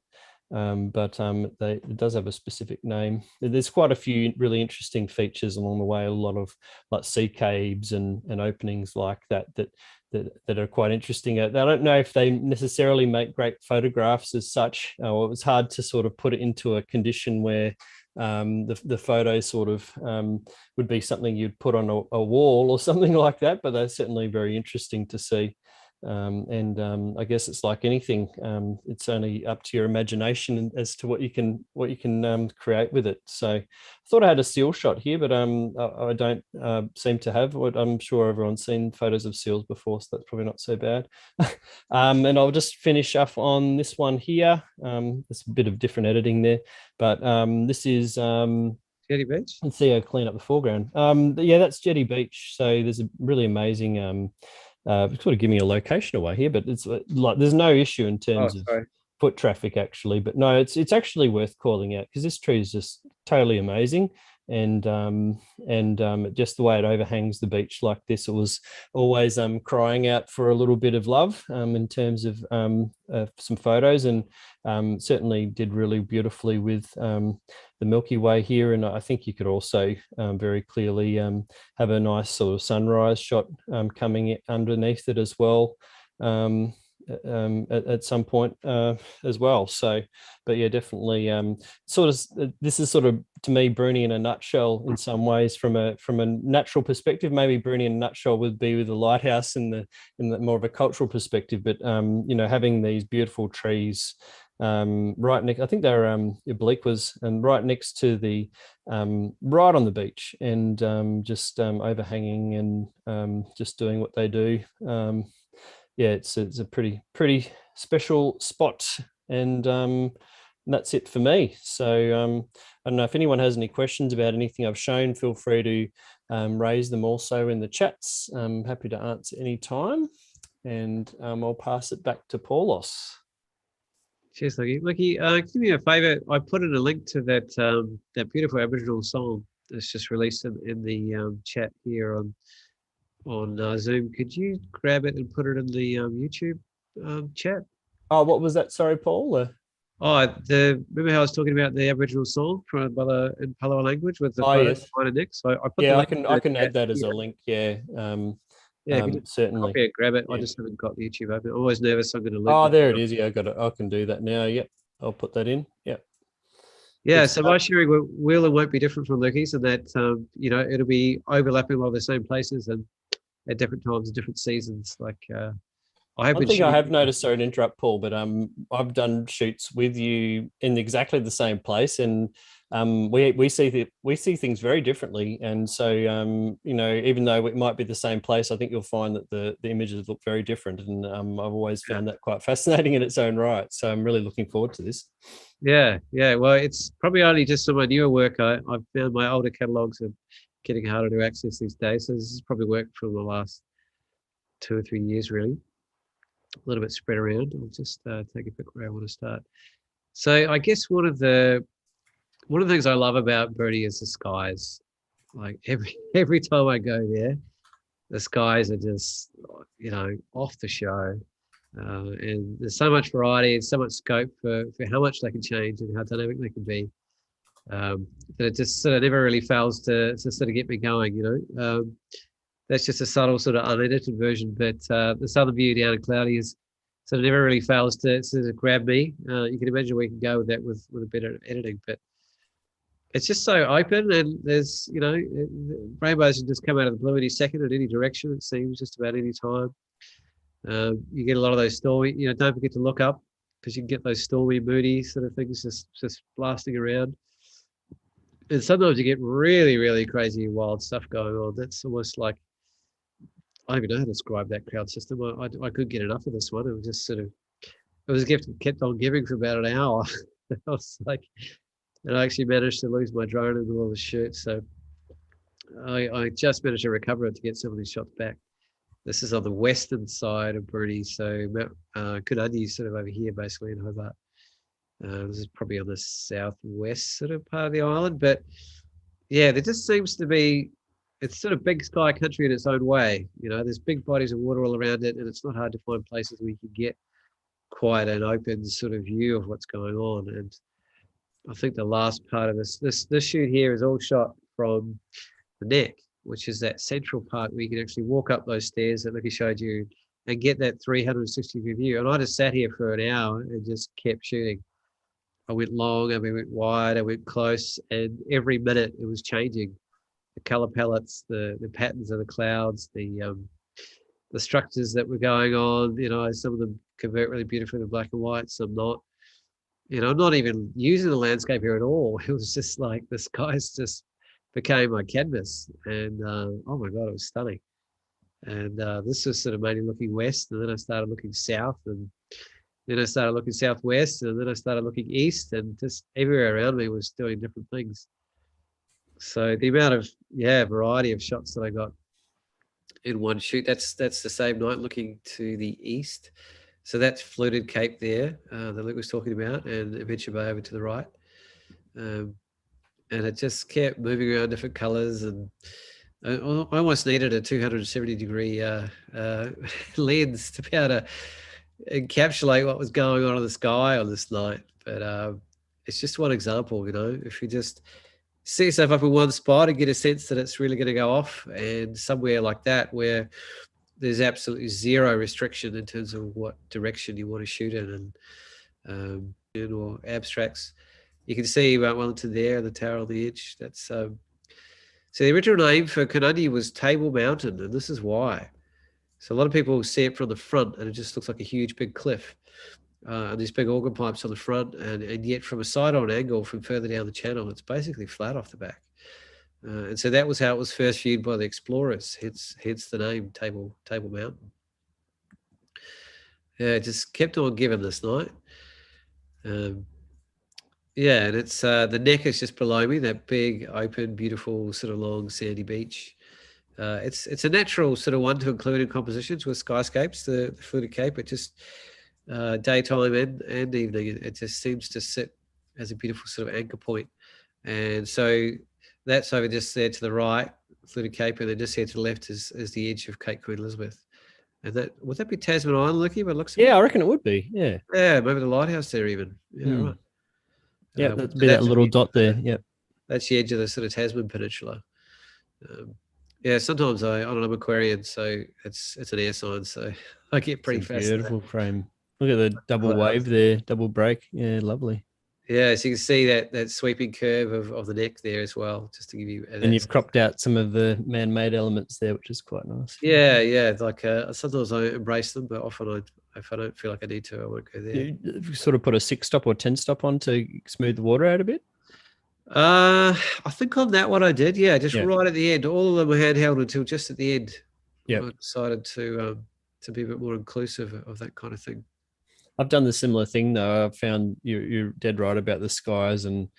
But it does have a specific name. There's quite a few really interesting features along the way, a lot of like sea caves and openings like that are quite interesting. I don't know if they necessarily make great photographs as such. It was hard to sort of put it into a condition where the photo sort of would be something you'd put on a wall or something like that, but they're certainly very interesting to see. I guess it's like anything. It's only up to your imagination as to what you can create with it. So I thought I had a seal shot here, but I don't seem to have. What I'm sure everyone's seen photos of seals before, so that's probably not so bad. And I'll just finish up on this one here. There's a bit of different editing there, but this is Jetty Beach. let's see, I clean up the foreground. Yeah, that's Jetty Beach. So there's a really amazing. Sort of giving a location away here, but it's like there's no issue in terms of foot traffic actually. But no, it's actually worth calling out because this tree is just totally amazing, and just the way it overhangs the beach like this, it was always crying out for a little bit of love in terms of some photos, and certainly did really beautifully with the Milky Way here. And I think you could also very clearly have a nice sort of sunrise shot coming underneath it as well. At some point as well. So, but yeah, definitely this is sort of, to me, Bruny in a nutshell in some ways. From a natural perspective, maybe Bruny in a nutshell would be with the lighthouse in the more of a cultural perspective. But having these beautiful trees right next, I think they're oblique was, and right next to the right on the beach, and just overhanging and just doing what they do. Yeah, it's a pretty special spot, and that's it for me. So I don't know if anyone has any questions about anything I've shown. Feel free to raise them also in the chats. I'm happy to answer any time, and I'll pass it back to Paulos. Cheers, Lucky. Lucky, do me a favour. I put in a link to that beautiful Aboriginal song that's just released in the chat here on Zoom. Could you grab it and put it in the YouTube chat? Oh, what was that? Sorry, Paul. Remember how I was talking about the Aboriginal song from in Palawa language with the photo Yes. of mine and Nick? So I put the Yeah, link in I the can chat add that as a here. link. Yeah. Yeah, if you just Certainly. copy it, grab it. Yeah. I just haven't got the YouTube open. I'm always nervous I'm going to lose. Oh, there it is. Yeah, I got it. I can do that now. Yep. I'll put that in. Yep. Yeah, so my sharing will and won't be different from Lucky's, and that it'll be overlapping a lot of the same places and at different times, different seasons. Like I have One been thing I shooting. have noticed, sorry to interrupt, Paul, but I've done shoots with you in exactly the same place, and we see things very differently. And so even though it might be the same place, I think you'll find that the images look very different, and I've always found that quite fascinating in its own right. So I'm really looking forward to this. Yeah. Well, it's probably only just some of my newer work. I've found my older catalogs are getting harder to access these days. So this is probably work from the last 2 or 3 years, really. A little bit spread around. I'll just take a pick where I want to start. So I guess one of the things I love about Bruny is the skies. Like every time I go there, the skies are just off the show. And there's so much variety and so much scope for how much they can change and how dynamic they can be. That it just sort of never really fails to sort of get me going. That's just a subtle sort of unedited version, but the southern view down in Cloudy is sort of never really fails to sort of grab me. You can imagine we can go with that with a bit of editing, but it's just so open, and there's rainbows can just come out of the blue any second in any direction. It seems just about any time. You get a lot of those stormy. Don't forget to look up because you can get those stormy, moody sort of things just blasting around. And sometimes you get really, really crazy, wild stuff going on. That's almost like I don't even know how to describe that crowd system. I could get enough of this one. It was just sort of it was a gift that kept on giving for about an hour. I was like, and I actually managed to lose my drone in the middle of the shoot. So I just managed to recover it to get some of these shots back. This is on the western side of Bruny, so Kununyi is sort of over here, basically in Hobart. This is probably on the southwest sort of part of the island, but yeah, there just seems to be. It's sort of big sky country in its own way. There's big bodies of water all around it, and it's not hard to find places where you can get quite an open sort of view of what's going on. And I think the last part of this shoot here is all shot from the neck, which is that central part where you can actually walk up those stairs that Lucky showed you and get that 360-degree view. And I just sat here for an hour and just kept shooting. I went long, I went wide, I went close, and every minute it was changing. The color palettes, the patterns of the clouds, the structures that were going on. Some of them convert really beautifully to black and white, some not. I'm not even using the landscape here at all. It was just like the skies just became my canvas, and oh my god, it was stunning. And this was sort of mainly looking west, and then I started looking south, and then I started looking southwest, and then I started looking east, and just everywhere around me was doing different things. So the amount of variety of shots that I got in one shoot. That's the same night looking to the east. So that's Fluted Cape there that Luke was talking about, and Adventure Bay over to the right. And it just kept moving around different colors, and I almost needed a 270-degree lens to be able to encapsulate what was going on in the sky on this night. But it's just one example, if you just see yourself up in one spot and get a sense that it's really going to go off, and somewhere like that where there's absolutely zero restriction in terms of what direction you want to shoot in, and or abstracts. You can see Mount Wellington there, the tower on the edge. That's so the original name for Kununyi was Table Mountain, and this is why. So a lot of people see it from the front, and it just looks like a huge big cliff. And these big organ pipes on the front, and yet from a side-on angle from further down the channel, it's basically flat off the back. And so that was how it was first viewed by the explorers, hence the name Table Mountain. Yeah, it just kept on giving this night. Yeah, and it's the neck is just below me, that big, open, beautiful, sort of long, sandy beach. It's a natural sort of one to include in compositions with skyscapes, the Fluted Cape. It just daytime and evening, it just seems to sit as a beautiful sort of anchor point. And so that's over just there to the right, Fluted Cape, and then just here to the left is the edge of Cape Queen Elizabeth. And that would that be Tasman Island, Lucky? But it looks Yeah, I reckon it would be. yeah, maybe the lighthouse there even. Yeah, right. Yeah, So that'd be that that's the little edge dot of there. Yep. that's the edge of the sort of Tasman Peninsula. Um, yeah, sometimes I don't know, I'm Aquarian, so it's an air sign, so I get It's a pretty fascinated. beautiful frame. Look at the double wave there, double break. Yeah, lovely. Yeah, so you can see that sweeping curve of the neck there as well, just to give you And that. you've cropped out some of the man-made elements there, which is quite nice. Yeah, yeah. Like sometimes I embrace them, but often if I don't feel like I need to, I won't go there. You sort of put a 6-stop or 10-stop on to smooth the water out a bit. I think on that one I did. Yeah, just Yeah. right at the end. All of them were handheld until just at the end. Yeah. I decided to be a bit more inclusive of that kind of thing. I've done the similar thing though. I've found you're dead right about the skies, and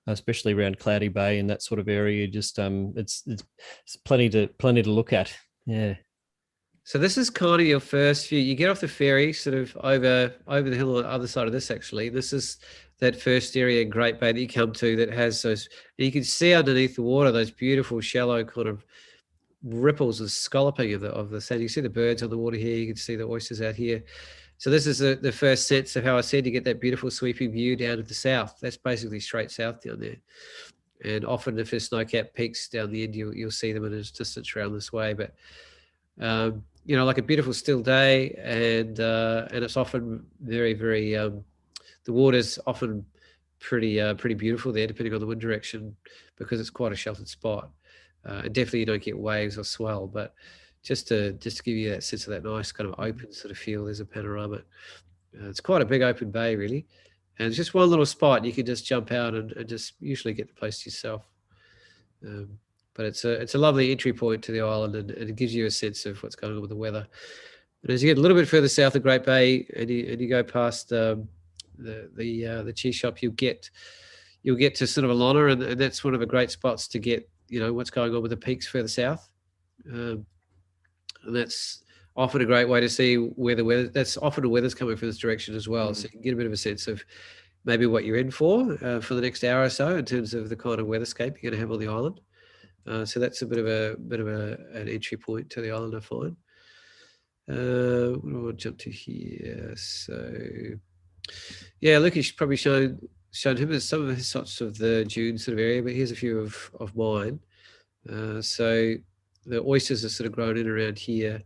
especially around Cloudy Bay and that sort of area. Just it's plenty to look at. Yeah. So this is kind of your first view. You get off the ferry, sort of over the hill on the other side of this. Actually, this is that first area in Great Bay that you come to that has those. You can see underneath the water those beautiful, shallow kind of ripples and scalloping of the sand. You can see the birds on the water here. You can see the oysters out here. So this is the first sense of how I said you get that beautiful sweeping view down to the south. That's basically straight south down there. And often if there's snow-capped peaks down the end, you'll see them in a distance around this way. But like a beautiful still day, and it's often very, very the water's often pretty beautiful there, depending on the wind direction, because it's quite a sheltered spot. And definitely you don't get waves or swell, but just to give you that sense of that nice kind of open sort of feel. There's a panorama. It's quite a big open bay, really, and it's just one little spot. You can just jump out and just usually get the place yourself. But it's a lovely entry point to the island, and it gives you a sense of what's going on with the weather. And as you get a little bit further south of Great Bay, and you go past the cheese shop, you'll get to sort of Alana, and that's one of the great spots to get what's going on with the peaks further south. And that's often a great way to see where the weather. That's often the weather's coming from this direction as well, so you can get a bit of a sense of maybe what you're in for the next hour or so in terms of the kind of weatherscape you're going to have on the island. So that's a bit of an entry point to the island, I find. What do I want to jump to here? So yeah, Lucas probably shown him some of his shots of the dune sort of area, but here's a few of mine. So the oysters are sort of grown in around here.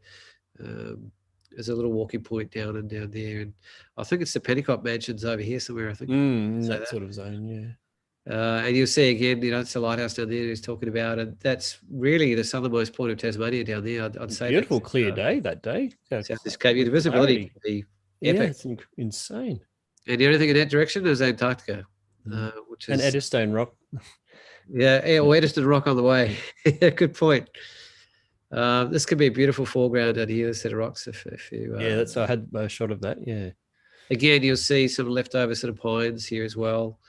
There's a little walking point down there, and I think it's the Pentecost Mansions over here somewhere. I think that sort of zone, yeah. And you'll see again, it's the lighthouse down there he's talking about, and that's really the southernmost point of Tasmania down there. I'd say beautiful, clear day that day. South this Cape, the visibility can be epic. Yeah, it's insane. And the only thing in that direction is Antarctica, which is Eddystone Rock. or Eddystone Rock on the way. Good point. This could be a beautiful foreground out here, a set of rocks. If you that's I had a shot of that. Yeah. Again, you'll see some leftover sort of pines here as well.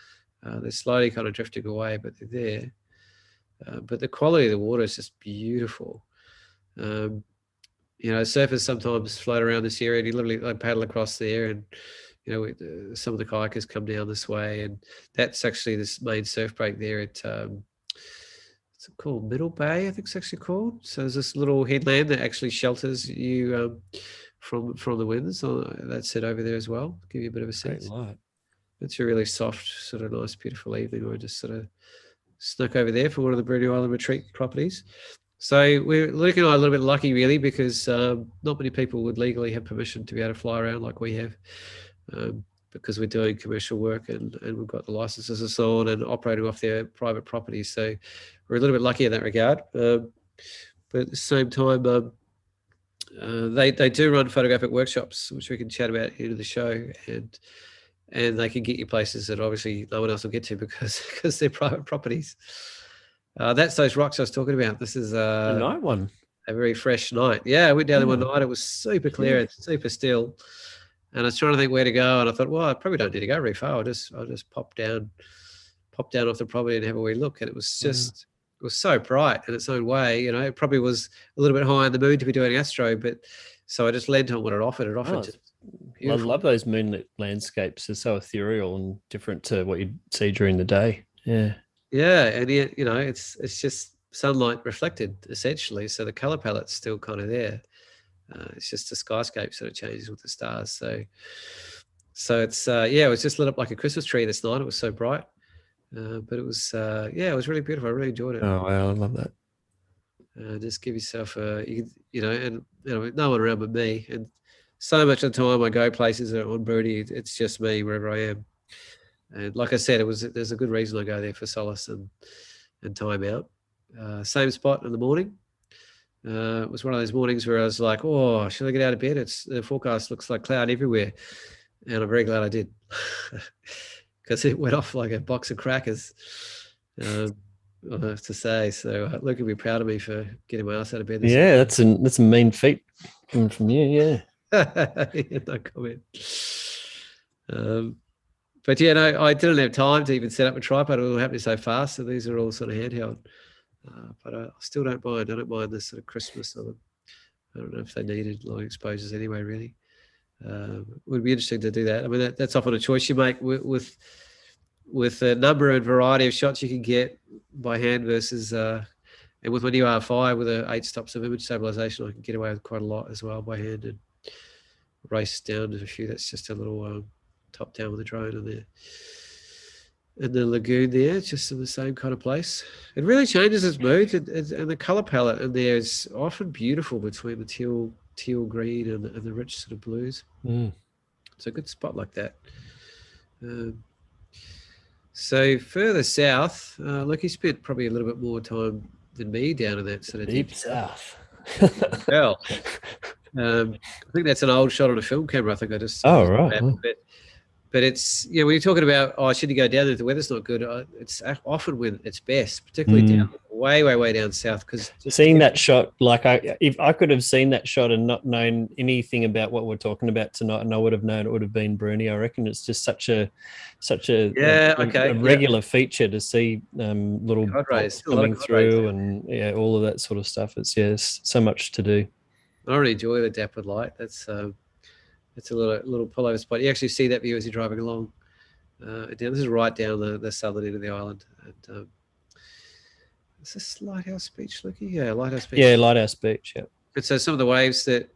They're slowly kind of drifting away, but they're there. But the quality of the water is just beautiful. Surfers sometimes float around this area, and you literally paddle across there, and some of the kayakers come down this way, and that's actually this main surf break there at it's called Middle Bay, I think it's actually called. So there's this little headland that actually shelters you from the winds. That's it over there as well. Give you a bit of a sense. Great light. It's a really soft, sort of nice, beautiful evening. Or just sort of snuck over there for one of the Bruny Island retreat properties. So Luke and I are a little bit lucky, really, because not many people would legally have permission to be able to fly around like we have, because we're doing commercial work and we've got the licenses and so on, and operating off their private properties. So we're a little bit lucky in that regard. But at the same time, they do run photographic workshops, which we can chat about at the end of the show, and they can get you places that obviously no one else will get to because they're private properties. That's those rocks I was talking about. This is a night one. A very fresh night. Yeah, I went down there one night. It was super clear and super still. And I was trying to think where to go, and I thought, well, I probably don't need to go very far. I'll just pop down off the property and have a wee look. And it was just, it was so bright in its own way. You know, it probably was a little bit high in the moon to be doing Astro, but so I just lent on what it offered. It offered just I love those moonlit landscapes. They're so ethereal and different to what you see during the day. Yeah. Yeah, and yet, you know, it's just sunlight reflected essentially, so the color palette's still kind of there. It's just the skyscape sort of changes with the stars. So it's yeah, it was just lit up like a Christmas tree this night. It was so bright, but it was yeah, it was really beautiful. I really enjoyed it. Oh wow, I love that. Just give yourself a, you know, and you know, no one around but me. And so much of the time I go places on Bruny, it's just me wherever I am. And like I said, there's a good reason I go there for solace and time out. Same spot in the morning. It was one of those mornings where I was like, oh, should I get out of bed? The forecast looks like cloud everywhere. And I'm very glad I did, because it went off like a box of crackers, I have to say. So Luke will be proud of me for getting my ass out of bed. Yeah, that's a mean feat coming from you. Yeah. No comment. But yeah, no, I didn't have time to even set up a tripod. It all happened so fast. So these are all sort of handheld. But I still don't mind. I don't mind this sort of Christmas of them. I don't know if they needed long exposures anyway, really. It would be interesting to do that. I mean, that's often a choice you make with a number and variety of shots you can get by hand versus, and with my new R5 with 8 stops of image stabilization, I can get away with quite a lot as well by hand and race down to a few. That's just a little top down with the drone and the lagoon there, just in the same kind of place. It really changes its mood, and the color palette in there is often beautiful between the teal green and the rich sort of blues. It's a good spot like that. So further south, look, you spent probably a little bit more time than me down in that sort of deep south. Well, I think that's an old shot on a film camera. I think I just right. But it's, you know, when you're talking about, oh, shouldn't you go down there if the weather's not good? It's often when it's best, particularly down way down south. Because seeing that shot, like if I could have seen that shot and not known anything about what we're talking about tonight, and I would have known it would have been Bruny. I reckon it's just such a regular feature to see little boats coming through and all of that sort of stuff. It's so much to do. I really enjoy the dappled light. That's it's a little pullover spot. You actually see that view as you're driving along. This is right down the southern end of the island. And, is this Lighthouse Beach, Lucky? Yeah, Lighthouse Beach. Yeah, Lighthouse Beach, yeah. And so some of the waves that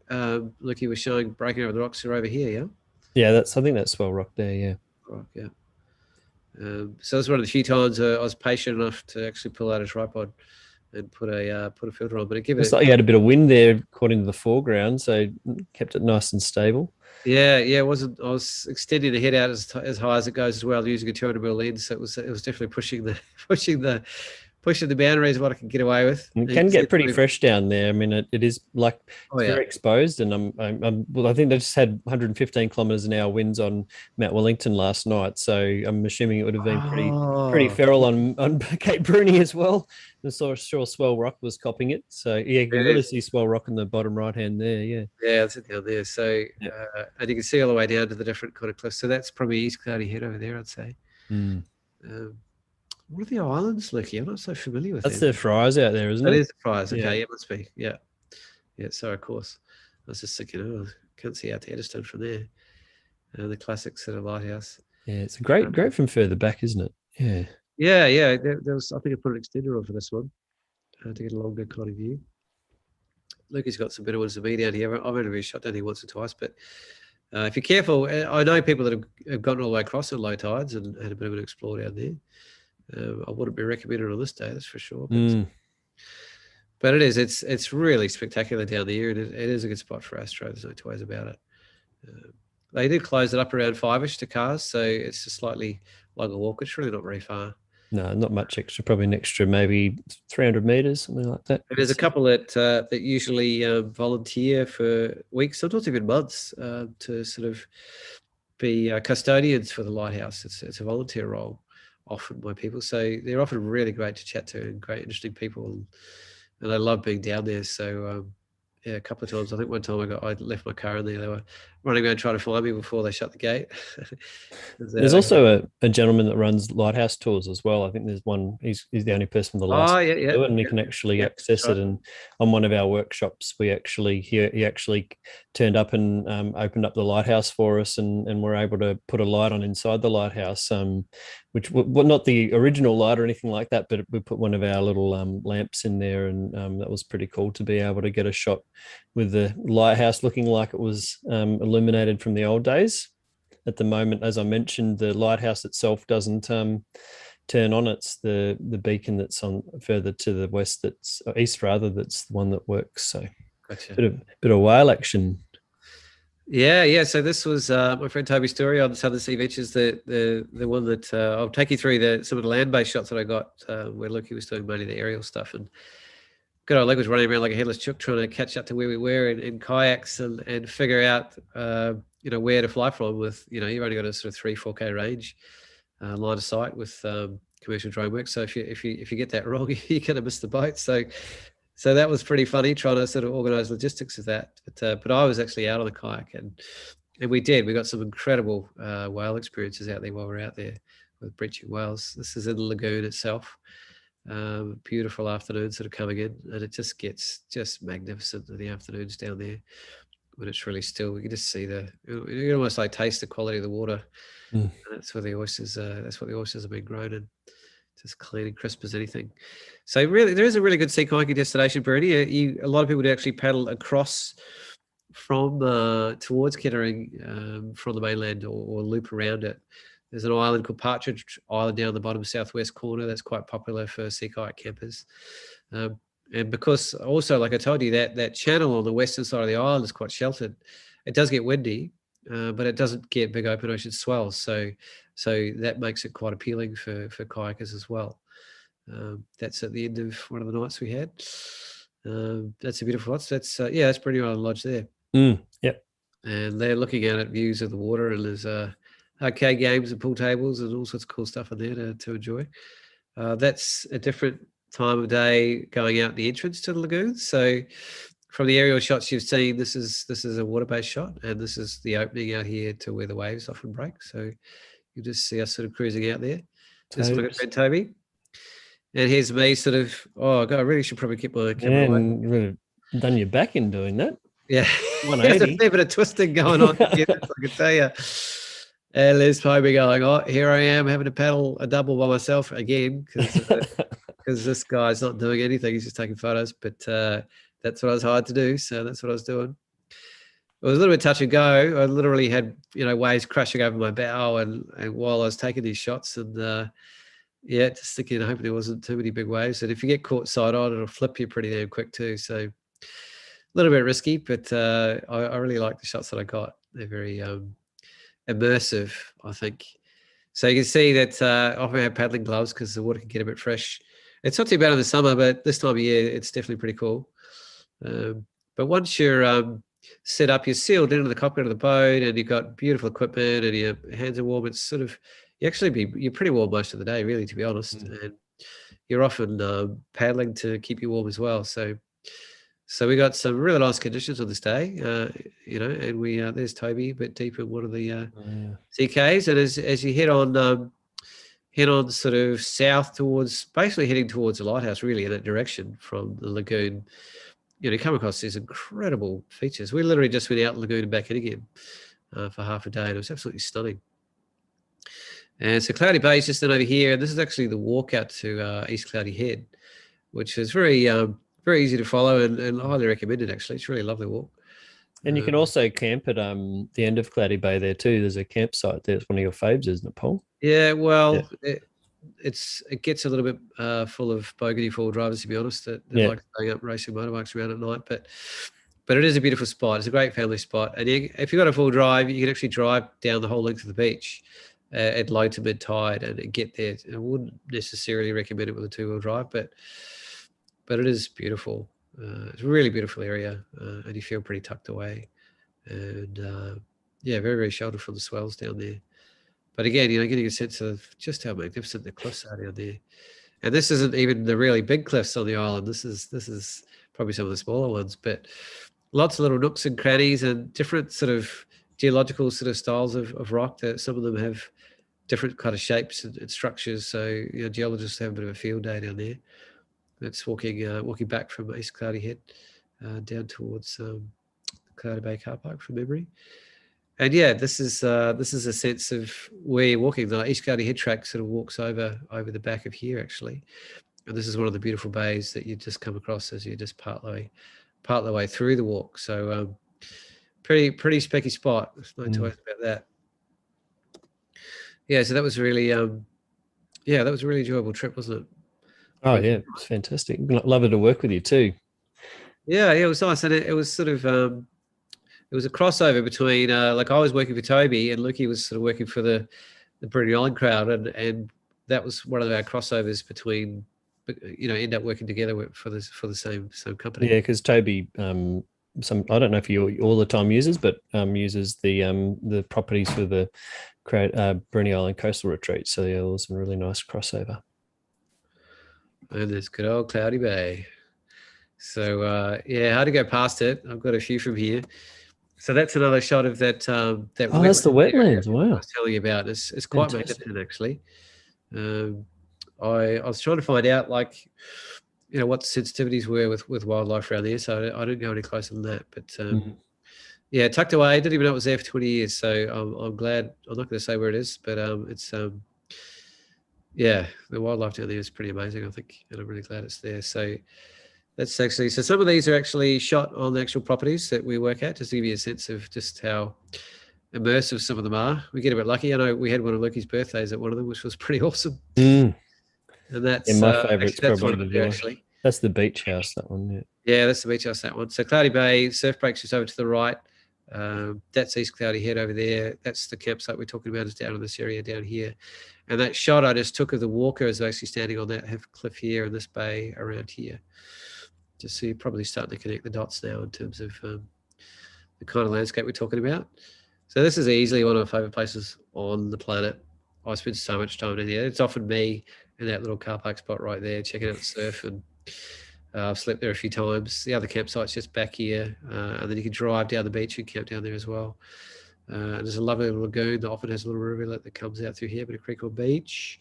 Lucky was showing breaking over the rocks are over here, yeah? Yeah, I think that's Swell Rock there, yeah. Rock, yeah. So that's one of the few times I was patient enough to actually pull out a tripod and put a filter on, but it's like you had a bit of wind there according to the foreground, so kept it nice and stable. Yeah, it wasn't. I was extending the head out as high as it goes as well, using a 200mm lens. So it was definitely pushing the boundaries of what I can get away with. It can get pretty fresh down there. I mean, it is like very exposed, and I think they just had 115 kilometers an hour winds on Mount Wellington last night. So I'm assuming it would have been pretty feral on Cape Bruny as well. And so sure Swell Rock was copying it. So yeah, you can really see Swell Rock in the bottom right hand there. Yeah, it's down there. So and you can see all the way down to the different kind of cliffs. So that's probably East Cloudy Head over there, I'd say. What are the islands, Lucky? I'm not so familiar with That's the Fryers out there, isn't it? That is the Fryers. Okay, it must be. Yeah. So of course, I was just thinking, I can't see out to Eddystone from there. The classic sort of lighthouse. Yeah, it's great from further back, isn't it? Yeah. Yeah. There was, I think I put an extender on for this one to get a longer kind of view. Lucas got some better ones than me down here. I've only been shot down here once or twice, but if you're careful, I know people that have gotten all the way across at low tides and had a bit of an explore down there. I wouldn't be recommended on this day, that's for sure. But it is. It's really spectacular down there, and it is a good spot for Astro. There's no two ways about it. They did close it up around 5ish to cars, so it's a slightly longer walk. It's really not very far. No, not much extra. Probably an extra, maybe 300 meters, something like that. And there's a couple that usually volunteer for weeks, sometimes even months, to sort of be custodians for the lighthouse. It's a volunteer role often by people, so they're often really great to chat to and great interesting people, and I love being down there. So a couple of times, I think one time I left my car in there, they were running around trying to find me before they shut the gate. There's also a gentleman that runs lighthouse tours as well. I think there's one. He's the only person with the license to do it, and we can actually access it. And on one of our workshops, he actually turned up and opened up the lighthouse for us, and we're able to put a light on inside the lighthouse, which not the original light or anything like that, but we put one of our little lamps in there, and that was pretty cool to be able to get a shot with the lighthouse looking like it was illuminated from the old days. At the moment, as I mentioned, the lighthouse itself doesn't turn on. It's the beacon that's on further to the west, that's east rather, that's the one that works. So gotcha. bit of whale action. Yeah. So this was my friend Toby's story on the Southern Sea Beaches, the one that I'll take you through some of the land-based shots that I got where Luke was doing mainly the aerial stuff, and good old Luke was running around like a headless chook trying to catch up to where we were in kayaks and figure out where to fly from with, you've only got a sort of 3-4K range line of sight with commercial drone work. So if you get that wrong, you're going to miss the boat. So that was pretty funny trying to sort of organize logistics of that. But I was actually out on the kayak and we got some incredible whale experiences out there while we're out there with breaching whales. This is in the lagoon itself. Beautiful afternoons that are coming in, and it just gets magnificent in the afternoons down there when it's really still. You can just see you can almost like taste the quality of the water. And that's where the oysters that's what the oysters have been grown in, just clean and crisp as anything. So really there is a really good sea kayaking destination, Bruny. A lot of people do actually paddle across from towards Kettering from the mainland or loop around it. There's an island called Partridge Island down the bottom southwest corner that's quite popular for sea kayak campers. And because also, like I told you, that channel on the western side of the island is quite sheltered. It does get windy, but it doesn't get big open ocean swells. So that makes it quite appealing for kayakers as well. That's at the end of one of the nights we had. That's a beautiful watch. That's Bruny Island Lodge there. Yep. And they're looking out at views of the water, and there's arcade games and pool tables and all sorts of cool stuff in there to enjoy. That's a different time of day going out the entrance to the lagoon. So from the aerial shots you've seen, this is a water-based shot, and this is the opening out here to where the waves often break. So you just see us sort of cruising out there. This is my good friend Toby. And here's me sort of, God, I really should probably keep my camera away. You would have done your back in doing that. Yeah. There's a fair bit of twisting going on here, I can tell you. And Liz probably going, here I am having to paddle a double by myself again because this guy's not doing anything. He's just taking photos. But that's what I was hired to do. So that's what I was doing. It was a little bit touch and go. I literally had, waves crashing over my bow and while I was taking these shots and just thinking, hoping there wasn't too many big waves. And if you get caught side on, it'll flip you pretty damn quick too. So a little bit risky, but I really like the shots that I got. They're very immersive, I think. So you can see that I often have paddling gloves because the water can get a bit fresh. It's not too bad in the summer, but this time of year, it's definitely pretty cool. But once you're set up, you're sealed into the cockpit of the boat and you've got beautiful equipment and your hands are warm. It's sort of, you're pretty warm most of the day, really, to be honest. And you're often paddling to keep you warm as well. So we got some really nice conditions on this day, and we there's Toby a bit deep in one of the CKs, and as you head on sort of south towards, basically heading towards the lighthouse, really in that direction from the lagoon, you come across these incredible features. We literally just went out the lagoon and back in again for half a day, and it was absolutely stunning. And so Cloudy Bay is just then over here, and this is actually the walk out to East Cloudy Head, which is very easy to follow and highly recommended, actually. It's a really lovely walk. And you can also camp at the end of Cloudy Bay there too. There's a campsite there. It's one of your faves, isn't it, Paul? Yeah, well, it gets a little bit full of bogey four drivers, to be honest, that like going up racing motorbikes around at night. But it is a beautiful spot. It's a great family spot. And if you've got a full drive, you can actually drive down the whole length of the beach at low to mid tide and get there. I wouldn't necessarily recommend it with a two-wheel drive, but it is beautiful. It's a really beautiful area, and you feel pretty tucked away. And very, very sheltered from the swells down there. But again, getting a sense of just how magnificent the cliffs are down there. And this isn't even the really big cliffs on the island. This is probably some of the smaller ones, but lots of little nooks and crannies and different sort of geological sort of styles of rock. That some of them have different kind of shapes and structures. So geologists have a bit of a field day down there. That's walking back from East Cloudy Head down towards Cloudy Bay Car Park from memory. And yeah, this is a sense of where you're walking. The East Cloudy Head track sort of walks over the back of here actually, and this is one of the beautiful bays that you just come across as you just part the way through the walk. So pretty specky spot. There's no two ways about that. Yeah, so that was really that was a really enjoyable trip, wasn't it? Oh yeah, it's fantastic. Love it to work with you too. Yeah, it was nice, and it was sort of it was a crossover between like I was working for Toby and Lukey was sort of working for the Bruny Island crowd, and that was one of our crossovers between end up working together for the same company. Yeah, because Toby, I don't know if he all the time uses, but uses the properties for the Bruny Island coastal retreat. So yeah, there was some really nice crossover. And there's good old Cloudy Bay. So hard to go past it. I've got a few from here. So that's another shot of that. That that's the wetlands. Wow, I was telling you about. It's quite magnificent actually. I was trying to find out what the sensitivities were with wildlife around there. So I didn't go any closer than that. But tucked away. I didn't even know it was there for 20 years. So I'm glad. I'm not going to say where it is, but it's the wildlife down there is pretty amazing, I think, and I'm really glad it's there. So that's actually, so some of these are actually shot on the actual properties that we work at, just to give you a sense of just how immersive some of them are. We get a bit lucky. I know we had one of Lukey's birthdays at one of them, which was pretty awesome. And that's my favourite's probably actually. That's the beach house, that one. Yeah, that's the beach house, that one. So Cloudy Bay, surf breaks just over to the right. That's East Cloudy Head over there. That's the campsite we're talking about, is down in this area down here. And that shot I just took of the walker is actually standing on that cliff here in this bay around here. Just so you're probably starting to connect the dots now in terms of the kind of landscape we're talking about. So this is easily one of my favorite places on the planet. I spend so much time in there. It's often me in that little car park spot right there, checking out the surf, and I've slept there a few times. The other campsite's just back here, and then you can drive down the beach and camp down there as well. There's a lovely little lagoon that often has a little rivulet that comes out through here, but a creek or beach.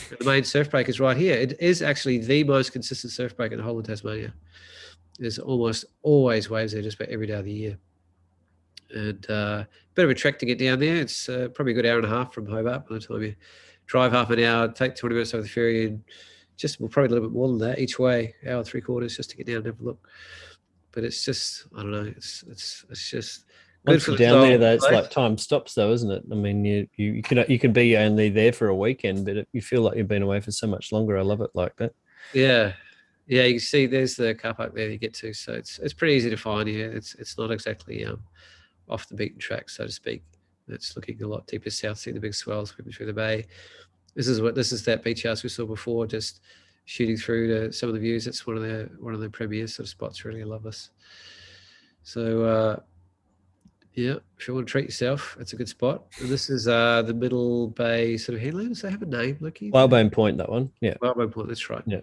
And the main surf break is right here. It is actually the most consistent surf break in the whole of Tasmania. There's almost always waves there just about every day of the year. And a bit of a trek to get down there. It's probably a good hour and a half from Hobart by the time you drive half an hour, take 20 minutes over the ferry, and probably a little bit more than that each way, hour 3/4 just to get down and have a look. But it's just, I don't know, it's just once you're down there, though, it's like time stops, though, isn't it? I mean, you can be only there for a weekend, but you feel like you've been away for so much longer. I love it like that. Yeah, you can see there's the car park there you get to, so it's pretty easy to find here. It's not exactly off the beaten track, so to speak. It's looking a lot deeper south, seeing the big swells sweeping through the bay. This is that beach house we saw before, just shooting through to some of the views. It's one of the premier sort of spots. Really, I love this. So if you want to treat yourself, it's a good spot. And this is the Middle Bay sort of headland. Does they have a name, Lucky? Whalebone Point, that one. Yeah. Whalebone Point, that's right. Yeah.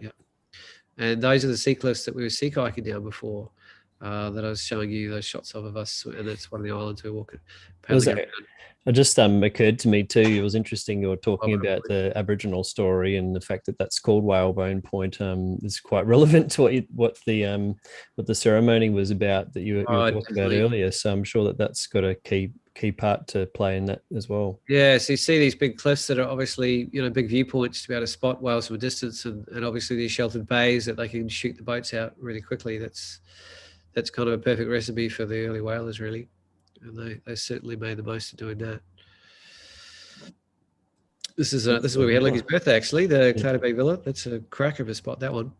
And those are the sea cliffs that we were sea kayaking down before, that I was showing you those shots of us. And that's one of the islands we were walking. It just occurred to me too. It was interesting you were talking about the Aboriginal story, and the fact that that's called Whalebone Point is quite relevant to what the ceremony was about that you were talking about earlier. So I'm sure that's got a key part to play in that as well. Yeah, so you see these big cliffs that are obviously big viewpoints to be able to spot whales from a distance, and obviously these sheltered bays that they can shoot the boats out really quickly. That's kind of a perfect recipe for the early whalers, really. And they certainly made the most of doing that. This is where we had Lucky's birthday, actually, the Cloudy Bay Villa. That's a cracker of a spot, that one.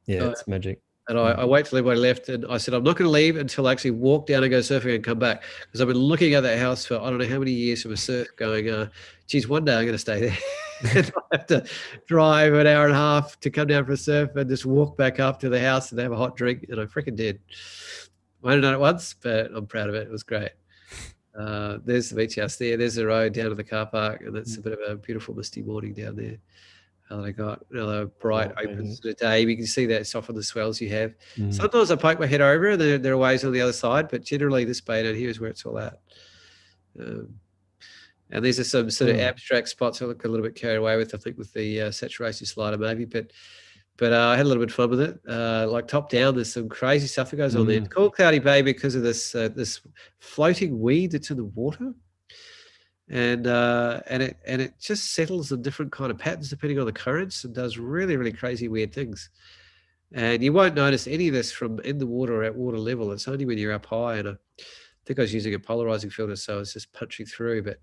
Yeah, it's magic. And I wait till everybody left, and I said, I'm not going to leave until I actually walk down and go surfing and come back. Because I've been looking at that house for I don't know how many years from a surf, going, geez, one day I'm going to stay there. And I have to drive an hour and a half to come down for a surf and just walk back up to the house and have a hot drink. And I freaking did. I only done it once, but I'm proud of it. It was great. There's the beach house there. There's the road down to the car park, and that's a bit of a beautiful misty morning down there. And I got another bright Oh, open yeah. sort of day. You can see that soften the swells you have. Mm. Sometimes I poke my head over and there are waves on the other side, but generally this bay down here is where it's all at. And these are some sort of abstract spots I look a little bit carried away with, I think, with the saturation slider maybe, but I had a little bit of fun with it. Like top down, there's some crazy stuff that goes on there. It's called Cloudy Bay because of this this floating weed that's in the water. And it just settles in different kind of patterns depending on the currents and does really, really crazy weird things. And you won't notice any of this from in the water or at water level. It's only when you're up high. And I think I was using a polarizing filter, so it's just punching through. But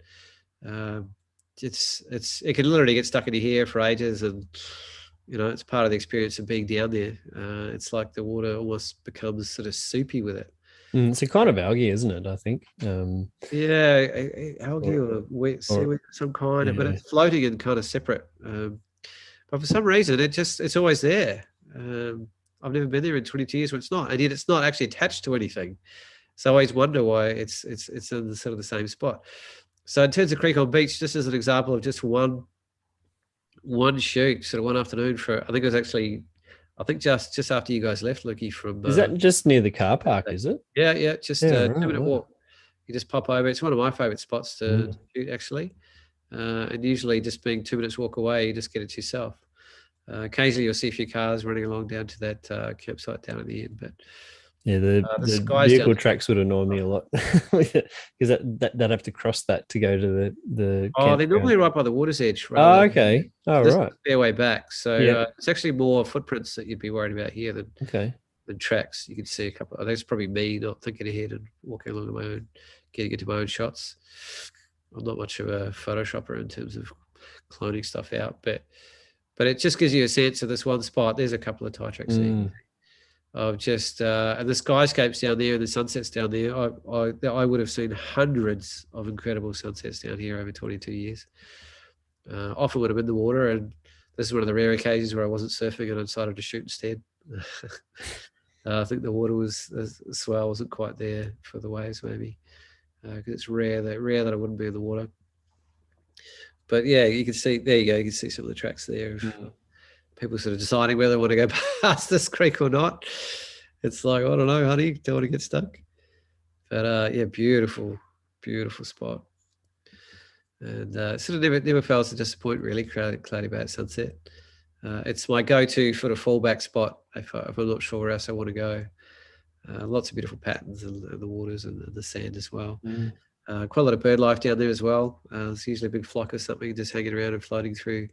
it can literally get stuck in your hair for ages, and it's part of the experience of being down there. It's like the water almost becomes sort of soupy with it. It's a kind of algae, isn't it? I think. Yeah, algae or wet seaweed of some kind, but it's floating and kind of separate. But for some reason, it's always there. I've never been there in 22 years when it's not, and yet it's not actually attached to anything. So I always wonder why it's in the, sort of the same spot. So in terms of Creek on Beach, just as an example of just one shoot, sort of one afternoon for, I think it was actually, I think just after you guys left, Lukey, from... Is that just near the car park, is it? Yeah, just a 2-minute walk. You just pop over. It's one of my favourite spots to shoot, actually. And usually just being 2 minutes walk away, you just get it to yourself. Occasionally you'll see a few cars running along down to that campsite down at the end, but... Yeah, the vehicle tracks would annoy me a lot because they'd have to cross that to go to the they're normally right by the water's edge. Right? Oh, okay. Oh, this right. Is a fair way back. So it's actually more footprints that you'd be worried about here than tracks. You can see a couple. I think it's probably me not thinking ahead and walking along on my own, getting into my own shots. I'm not much of a photoshopper in terms of cloning stuff out, but it just gives you a sense of this one spot. There's a couple of tie tracks there. Of just and the skyscapes down there and the sunsets down there. I would have seen hundreds of incredible sunsets down here over 22 years. Often would have been in the water, and this is one of the rare occasions where I wasn't surfing and I decided to shoot instead. I think the swell wasn't quite there for the waves, maybe, because it's rare that I wouldn't be in the water. But yeah, you can see, there you go, you can see some of the tracks there. People sort of deciding whether they want to go past this creek or not. It's like, I don't know, honey, don't want to get stuck. But yeah, beautiful spot. And sort of never fails to disappoint, really, Cloudy Bay at sunset. It's my go-to sort of fallback spot if I'm not sure where else I want to go. Lots of beautiful patterns in the waters and the sand as well. Quite a lot of bird life down there as well. There's usually a big flock or something just hanging around and floating through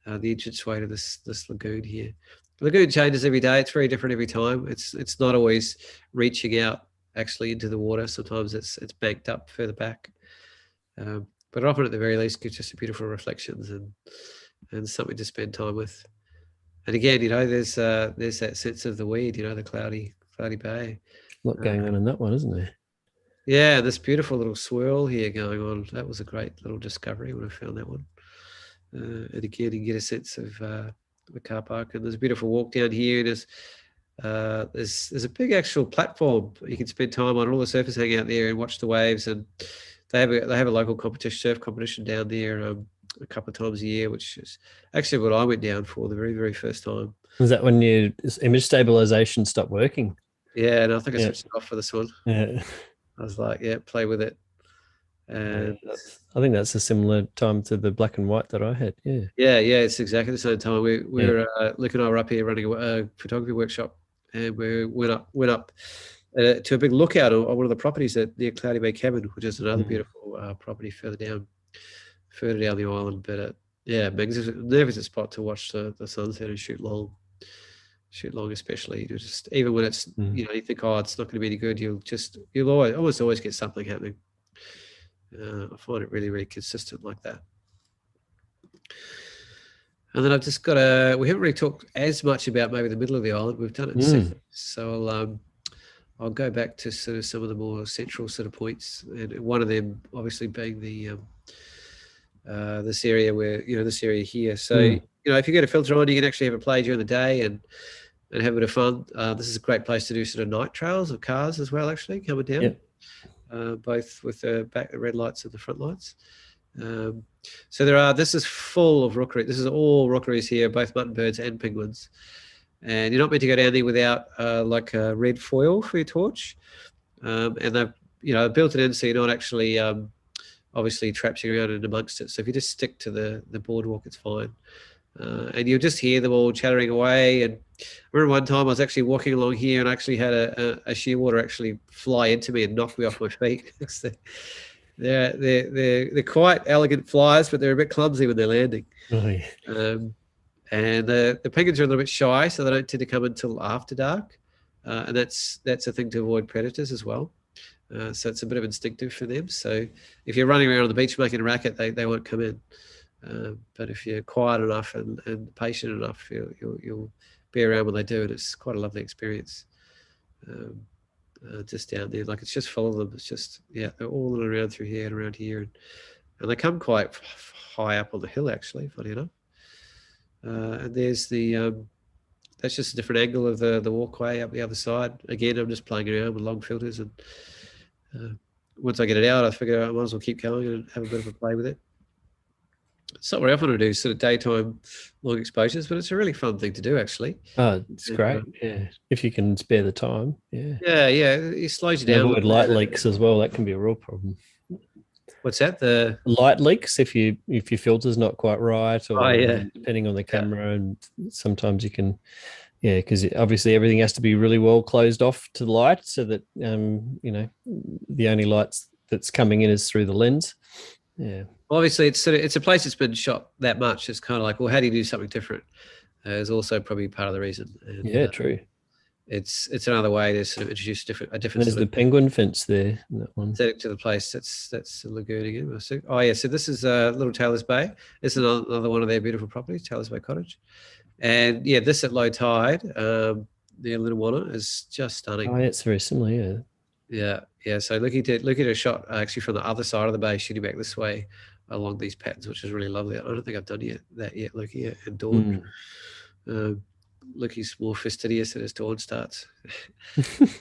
the entranceway to this lagoon here. The lagoon changes every day. It's very different every time. It's not always reaching out actually into the water. Sometimes it's banked up further back. But often at the very least gives just beautiful reflections and something to spend time with. And again, there's that sense of the weed, the cloudy Bay. A lot going on in that one, isn't there? Yeah, this beautiful little swirl here going on. That was a great little discovery when I found that one. And again, you get a sense of the car park, and there's a beautiful walk down here. And there's a big actual platform you can spend time on. All the surfers hang out there and watch the waves, and they have a local surf competition down there a couple of times a year, which is actually what I went down for the very, very first time. Was that when your image stabilization stopped working? Yeah, and I think I switched it off for this one. Yeah, I was like, yeah, play with it. And I think that's a similar time to the black and white that I had. Yeah, it's exactly the same time. We were Luke and I were up here running a photography workshop, and we went up to a big lookout on one of the properties at near Cloudy Bay Cabin, which is another beautiful property further down the island. But magnificent spot to watch the sunset and shoot long, especially. Just even when it's you think, oh, it's not going to be any good, you'll always get something happening. I find it really, really consistent like that. And then I've just got we haven't really talked as much about maybe the middle of the island. We've done it in segments. So I'll go back to sort of some of the more central sort of points, and one of them obviously being the this area here. So if you get a filter on, you can actually have a play during the day and have a bit of fun. This is a great place to do sort of night trails of cars as well, actually coming down. Both with the back red lights and the front lights. So this is full of rookery. This is all rookeries here, both mutton birds and penguins. And you're not meant to go down there without like a red foil for your torch. And they've, built it in so you're not actually obviously traipsing around and amongst it. So if you just stick to the boardwalk, it's fine. And you'll just hear them all chattering away. And I remember one time I was actually walking along here and I actually had a shearwater actually fly into me and knock me off my feet. They're quite elegant flyers, but they're a bit clumsy when they're landing. Oh, yeah. And the penguins are a little bit shy, so they don't tend to come until after dark. And that's a thing to avoid predators as well. So it's a bit of instinctive for them. So if you're running around on the beach making a racket, they won't come in. But if you're quiet enough and patient enough, you'll be around when they do, and it's quite a lovely experience. Just down there, like it's just full of them. It's just they're all around through here and around here, and they come quite high up on the hill actually. Funny enough, and there's that's just a different angle of the walkway up the other side. Again, I'm just playing around with long filters, and once I get it out, I figure I might as well keep going and have a bit of a play with it. It's not what I often do, sort of daytime long exposures, but it's a really fun thing to do, actually. Oh, it's great. Yeah, if you can spare the time. Yeah. Yeah, it slows you down. Avoid light leaks as well. That can be a real problem. What's that? The light leaks if your filter's not quite right, or depending on the camera, and sometimes you can. Yeah, because obviously everything has to be really well closed off to the light, so that the only lights that's coming in is through the lens. Yeah. Obviously, it's a place that's been shot that much. It's kind of like, well, how do you do something different? Is also probably part of the reason. And, true. It's another way to sort of introduce a different. There's the penguin fence there. That one. To the place. That's the lagoon again. Oh yeah. So this is Little Taylor's Bay. This is another one of their beautiful properties, Taylor's Bay Cottage. And yeah, this at low tide, the Little Wanna is just stunning. Oh, yeah, it's very similar. Yeah. So looking at a shot actually from the other side of the bay, shooting back this way along these patterns, which is really lovely. I don't think I've done that yet, looking at dawn. Lookie's more fastidious as dawn starts.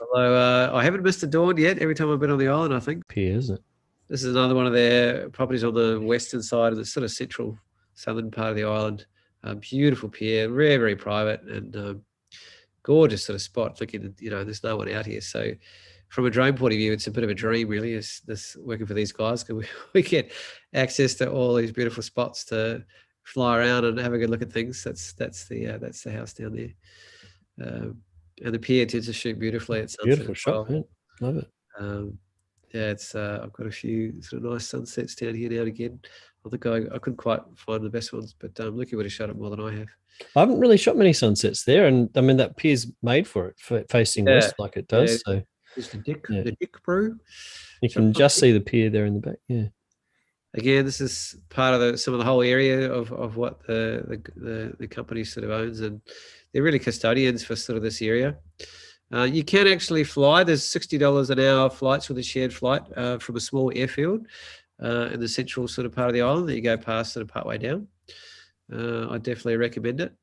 Although I haven't missed the dawn yet. Every time I've been on the island, I think. Pier, isn't it? This is another one of their properties on the western side of the sort of central southern part of the island. Beautiful pier, very, very private, and gorgeous sort of spot. Looking, there's no one out here. So from a drone point of view, it's a bit of a dream, really, is this working for these guys, because we get access to all these beautiful spots to fly around and have a good look at things. That's the house down there, and the pier tends to shoot beautifully at sunset. Beautiful shot, man. Love it. It's I've got a few sort of nice sunsets down here now and again. I think I couldn't quite find the best ones, but Lucky would have shot it more than I have. I haven't really shot many sunsets there, and I mean that pier's made for it, facing west like it does. So it's the Dick Brew. You can just see the pier there in the back. Yeah. Again, this is part of some of the whole area of what the company sort of owns, and they're really custodians for sort of this area. You can actually fly. There's $60 an hour flights with a shared flight from a small airfield in the central sort of part of the island that you go past sort of partway down. I definitely recommend it.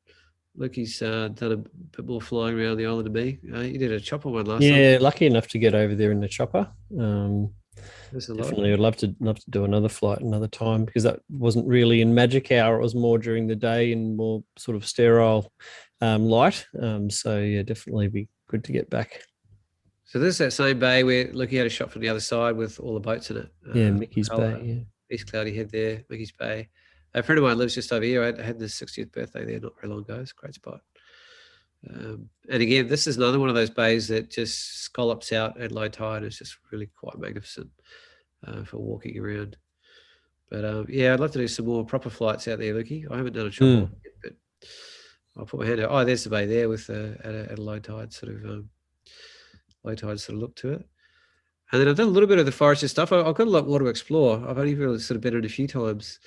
Lucky's done a bit more flying around the island than me. You did a chopper one last time. Yeah, lucky enough to get over there in the chopper. Definitely would love to do another flight another time, because that wasn't really in magic hour. It was more during the day and more sort of sterile light. So yeah, definitely be good to get back. So this is that same bay where Lucky had a shot from the other side with all the boats in it. Yeah, Mickey's Bay. Yeah, East Cloudy Head there, Mickey's Bay. A friend of mine lives just over here. I had his 60th birthday there not very long ago. It's a great spot. And again, this is another one of those bays that just scallops out at low tide. It's just really quite magnificent for walking around. But I'd love to do some more proper flights out there, Lucky. I haven't done a chopper yet, but I'll put my hand out. Oh, there's the bay there with at a low tide sort of look to it. And then I've done a little bit of the forestry stuff. I've got a lot more to explore. I've only really sort of been in a few times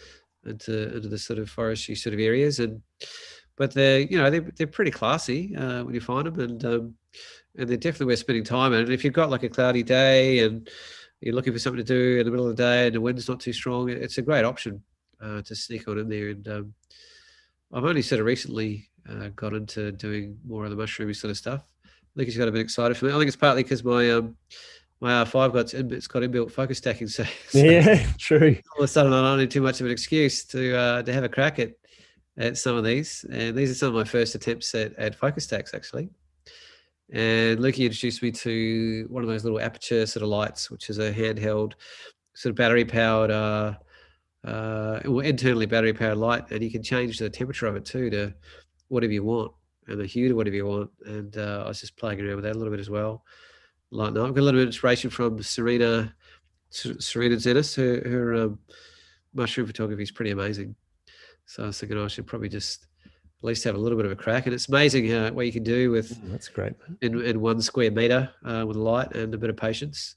into the sort of forestry sort of areas, but they're pretty classy when you find them, and they're definitely worth spending time in. And if you've got like a cloudy day and you're looking for something to do in the middle of the day and the wind's not too strong, it's a great option to sneak on in there. And I've only sort of recently got into doing more of the mushroomy sort of stuff. I think he's got a bit excited for me. I think it's partly because my my R5 it's got inbuilt focus stacking, so Yeah, true. all of a sudden I don't need too much of an excuse to have a crack at some of these. And these are some of my first attempts at focus stacks, actually. And Lukey introduced me to one of those little aperture sort of lights, which is a handheld sort of battery powered, internally battery powered light, and you can change the temperature of it too to whatever you want, and the hue to whatever you want. And I was just playing around with that a little bit as well. Like, no, I've got a little bit of inspiration from Serena Zenas. Her mushroom photography is pretty amazing. So I was thinking I should probably just at least have a little bit of a crack. And it's amazing what you can do with That's great, in 1 square meter with light and a bit of patience.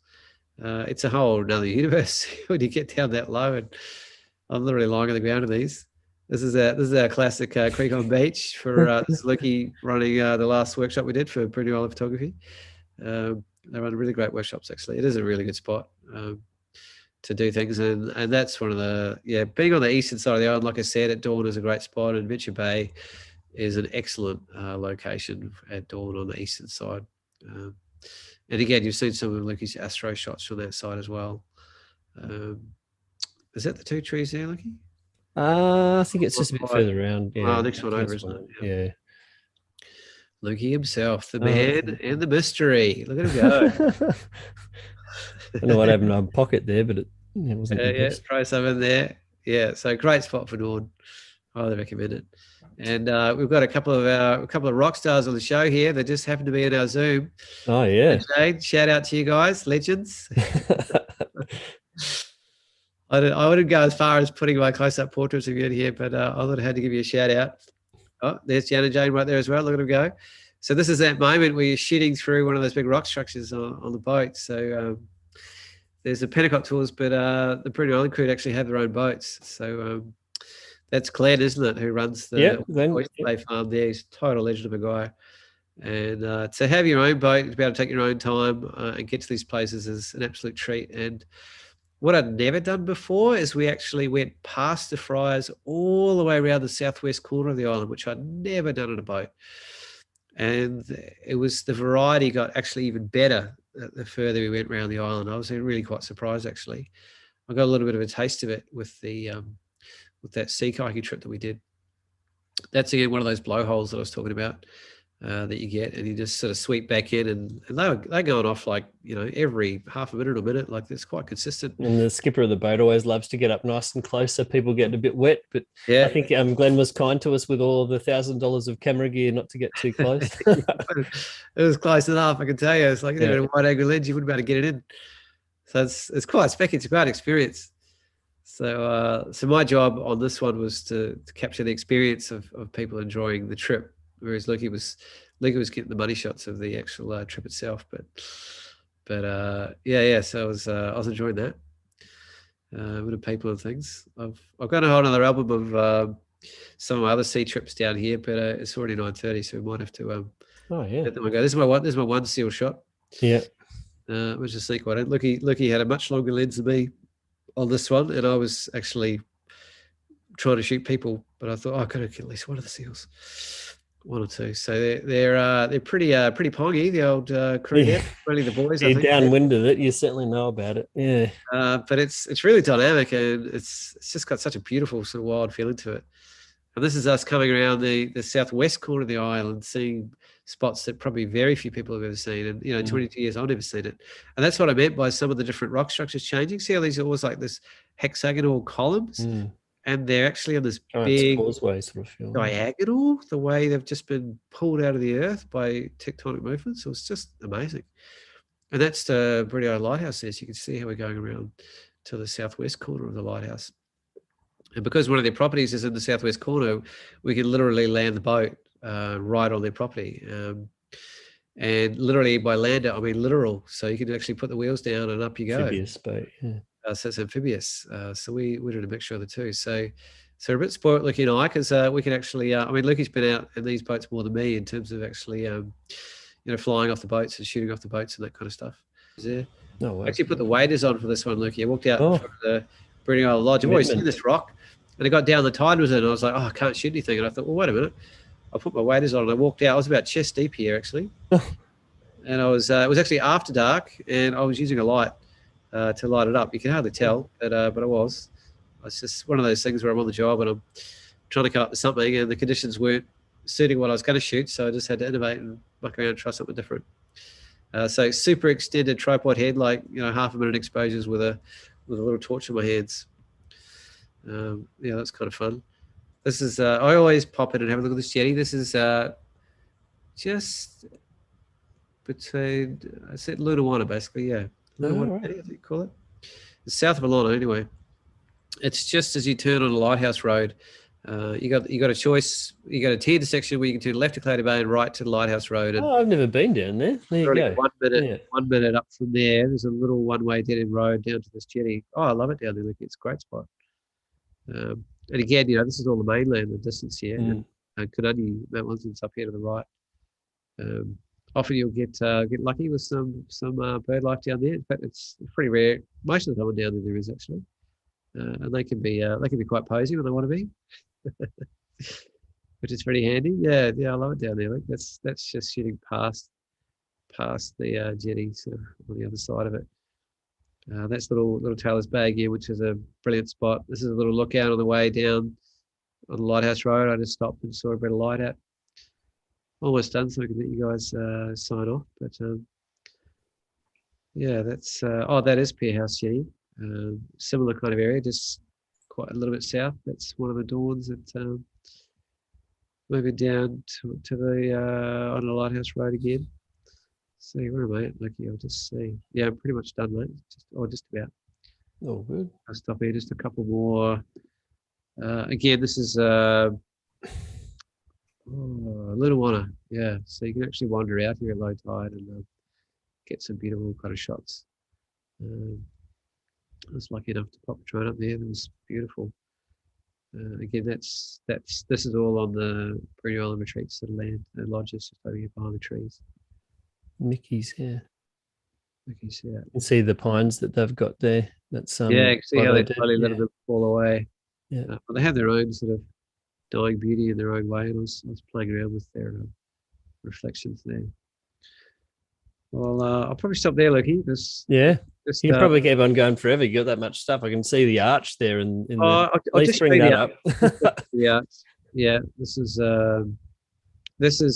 It's a whole another universe when you get down that low. And I'm literally lying on the ground in these. This is our classic Creek on Beach for this is Lucky running the last workshop we did for Bruny Island photography. They run really great workshops, actually. It is a really good spot to do things. And that's one of the, being on the eastern side of the island, like I said, at dawn is a great spot. And Adventure Bay is an excellent location at dawn on the eastern side. And again, you've seen some of Lucky's Astro shots from that side as well. Is that the 2 trees there, Lucky? I think it's just a bit further around. Yeah. Next one over, isn't it? Yeah. Lukey himself, the man and the mystery. Look at him go. I don't know what happened to my pocket there, but it wasn't. Throw some in there. Yeah, so great spot for dawn. Highly recommend it. And we've got a couple of rock stars on the show here that just happen to be in our Zoom. Oh yeah, and Jade, shout out to you guys, legends. I wouldn't go as far as putting my close-up portraits of you in here, but I thought I had to give you a shout out. Oh, there's Jan and Jane right there as well. Look at them go. So this is that moment where you're shooting through one of those big rock structures on the boat. So there's the Pentecost tours, but the Bruny Island crew actually have their own boats. So that's Glenn, isn't it, who runs the Oyster Bay farm there. He's a total legend of a guy. And to have your own boat, to be able to take your own time and get to these places is an absolute treat. And what I'd never done before is we actually went past the Friars all the way around the southwest corner of the island, which I'd never done on a boat. And it was the variety got actually even better the further we went around the island. I was really quite surprised, actually. I got a little bit of a taste of it with that sea kayaking trip that we did. That's again one of those blowholes that I was talking about. That you get, and you just sort of sweep back in, and they're going off like every half a minute or minute, like it's quite consistent. And the skipper of the boat always loves to get up nice and close, so people get a bit wet. But I think Glenn was kind to us with all of the $1,000 of camera gear not to get too close. It was close enough, I can tell you. It's like a wide angle lens, you wouldn't be able to get it in. So it's quite speccy. It's a great experience. So my job on this one was to capture the experience of people enjoying the trip. Whereas Lukey was getting the money shots of the actual trip itself, but so I was enjoying that with the people and things. I've got a whole other album of some of my other sea trips down here, but it's already 9:30, so we might have to let them go. This is my one seal shot. Yeah, which is sneak one. Lukey had a much longer lens than me on this one, and I was actually trying to shoot people, but I thought I could have get at least one of the seals. 1 or 2, so they're pretty pongy. The old crew, only the boys. You're downwind of it. You certainly know about it. Yeah, but it's really dynamic, and it's just got such a beautiful sort of wild feeling to it. And this is us coming around the southwest corner of the island, seeing spots that probably very few people have ever seen. And 22 years I've never seen it. And that's what I meant by some of the different rock structures changing. See how these are always like this hexagonal columns. And they're actually on this big causeway sort of feel. Diagonal, the way they've just been pulled out of the earth by tectonic movements. So it's just amazing. And that's the Bruny Island lighthouse there. So you can see how we're going around to the southwest corner of the lighthouse. And because one of their properties is in the southwest corner, we can literally land the boat right on their property. And literally by land it, I mean literal. So you can actually put the wheels down and up you go. Amphibious boat, yeah. So it's amphibious. So we did a mixture of the two. So we're a bit spoiled, Lukey and I, because we can actually, Lukey's been out in these boats more than me in terms of actually, flying off the boats and shooting off the boats and that kind of stuff. No way. I actually put the waders on for this one, Lukey. I walked out from the Bruny Island Lodge. I've always seen this rock, and I got down, the tide was in, and I was like, I can't shoot anything. And I thought, well, wait a minute. I put my waders on and I walked out. I was about chest deep here, actually. and I was it was actually after dark, and I was using a light to light it up. You can hardly tell, but it was. It's just one of those things where I'm on the job and I'm trying to come up with something, and the conditions weren't suiting what I was going to shoot, so I just had to innovate and muck around and try something different. So super extended tripod head, like half a minute exposures with a little torch in my hands. Yeah, that's kind of fun. This is I always pop in and have a look at this jetty. This is just between I said Lunawana, basically, yeah. Lunawana, I think you call it. It's south of Alana, anyway. It's just as you turn on a lighthouse road. You got a choice. You got a tiered section where you can turn left to Cloudy Bay and right to the Lighthouse Road. And I've never been down there. There you go. 1 minute up from there. There's a little one-way dead-end road down to this jetty. Oh, I love it down there. Look, it's a great spot. And again, this is all the mainland, the distance here. And Kunungi, Mount Winston's up here to the right. Often you'll get lucky with some bird life down there. In fact, it's pretty rare. Most of the time down there is actually. And they can be quite posy when they want to be, which is pretty handy. Yeah, I love it down there. Look, that's just shooting past the jetty, so on the other side of it. That's little Taylor's Bag here, which is a brilliant spot. This is a little lookout on the way down on the Lighthouse Road. I just stopped and saw a bit of light out. Almost done, so I can let you guys sign off. But yeah, that's that is Pier House Jetty. Similar kind of area, just quite a little bit south. That's one of the dawns that moving down to the on the Lighthouse Road again. See, where am I at? Lucky, I'll just see. Yeah, I'm pretty much done, mate. Just about. Oh, good. I'll stop here. Just a couple more. Again, this is Lunawana. Yeah, so you can actually wander out here at low tide and get some beautiful kind of shots. I was lucky enough to pop a drone up there. It was beautiful. Again, this is all on the Bruny Island retreat sort of land. The lodge is just over here behind the trees. Mickey's here. Mickey's here. You can see the pines that they've got there. That's yeah, you can see how they slowly let them fall away. Yeah, but they have their own sort of dying beauty in their own way, and I was playing around with their reflections there. Well, I'll probably stop there, Loki. You probably keep on going forever. You got that much stuff. I can see the arch there. I'll just bring that up. Yeah, This is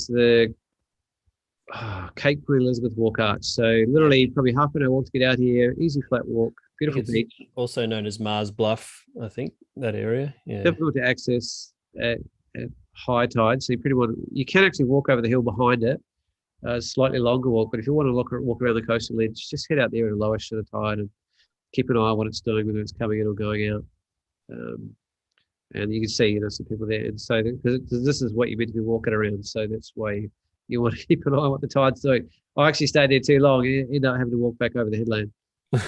the Cape Queen Elizabeth Walk Arch. So literally, probably half an hour walk to get out here. Easy flat walk. Beautiful beach. Also known as Mars Bluff, I think that area. Yeah. Difficult to access at high tide. So you can actually walk over the hill behind it. Slightly longer walk, but if you want to walk around the coastal edge, just head out there at a lowish sort of tide and keep an eye on what it's doing, whether it's coming in or going out. And you can see, some people there. And so, because this is what you're meant to be walking around, so that's why you want to keep an eye on what the tide's doing. I actually stayed there too long and ended up having to walk back over the headland. But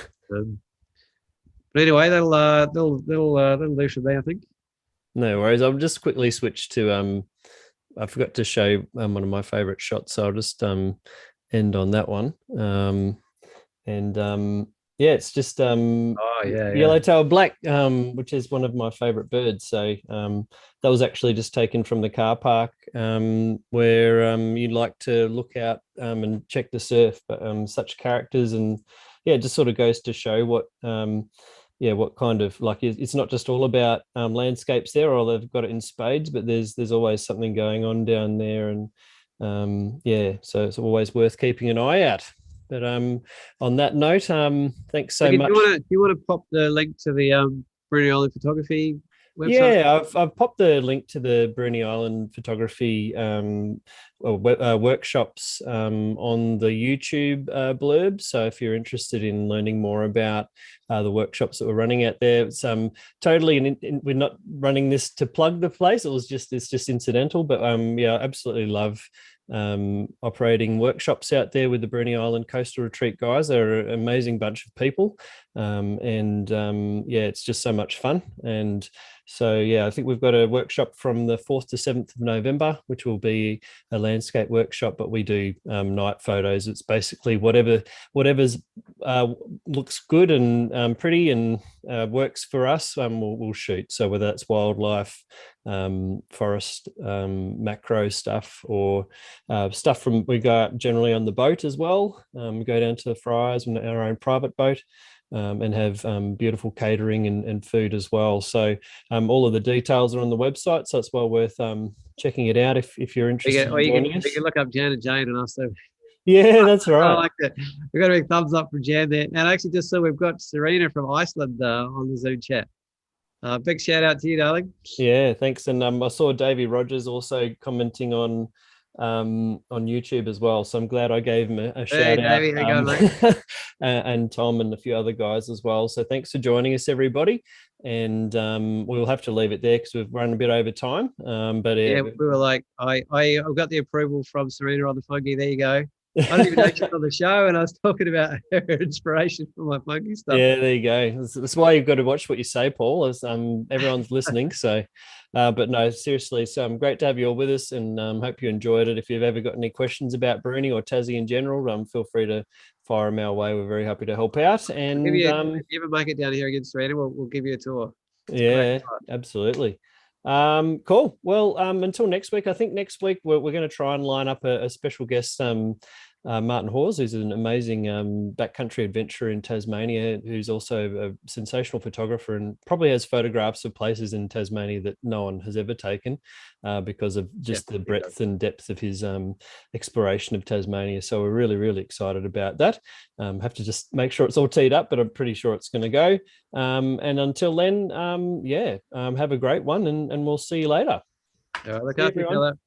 anyway, that'll do for me, I think. No worries. I'll just quickly switch to I forgot to show one of my favorite shots, so I'll just end on that one. It's just yellow-tailed black, which is one of my favorite birds. So that was actually just taken from the car park where you'd like to look out and check the surf. But such characters, and it just sort of goes to show what what kind of, like, it's not just all about landscapes there, or they've got it in spades, but there's always something going on down there, and so it's always worth keeping an eye out. But on that note, thanks so much. Do you want to pop the link to the Bruny Island Photography website? Yeah, I've popped the link to the Bruny Island Photography workshops on the YouTube blurb. So if you're interested in learning more about the workshops that we're running out there, it's totally, we're not running this to plug the place. It's just incidental, but I absolutely love operating workshops out there with the Bruny Island Coastal Retreat guys. They're an amazing bunch of people, it's just so much fun. And So yeah, I think we've got a workshop from the 4th to 7th of November, which will be a landscape workshop, but we do night photos. It's basically whatever's looks good and pretty and works for us, we'll shoot. So whether that's wildlife, forest, macro stuff, or stuff from, we go out generally on the boat as well. We go down to the Friars in our own private boat. And have beautiful catering and food as well. So all of the details are on the website, so it's well worth checking it out if you're interested in joining us. You can look up Jan and Jane and us. Yeah, that's right. I like that. We've got a big thumbs up from Jan there. And I actually just saw we've got Serena from Iceland on the Zoom chat. Big shout out to you, darling. Yeah, thanks. And I saw Davey Rogers also commenting on YouTube as well. So I'm glad I gave him a shout Davey, out. And Tom and a few other guys as well. So thanks for joining us, everybody. And we'll have to leave it there because we've run a bit over time. But yeah, we were like, I got the approval from Serena on the fungi. There you go. I didn't even know she was on the show, and I was talking about her inspiration for my funky stuff. Yeah, there you go. That's why you've got to watch what you say, Paul, as everyone's listening. So, but no, seriously, so great to have you all with us, and hope you enjoyed it. If you've ever got any questions about Bruny or Tassie in general, feel free to fire them our way. We're very happy to help out. And if you ever make it down here again, Serena, we'll give you a tour. Yeah, absolutely. Cool. Well, until next week, I think next week we're going to try and line up a special guest, Martin Hawes, who's an amazing backcountry adventurer in Tasmania, who's also a sensational photographer and probably has photographs of places in Tasmania that no one has ever taken because of just the breadth and depth of his exploration of Tasmania. So we're really, really excited about that. Have to just make sure it's all teed up, but I'm pretty sure it's going to go. And until then, have a great one, and we'll see you later. Look after each other.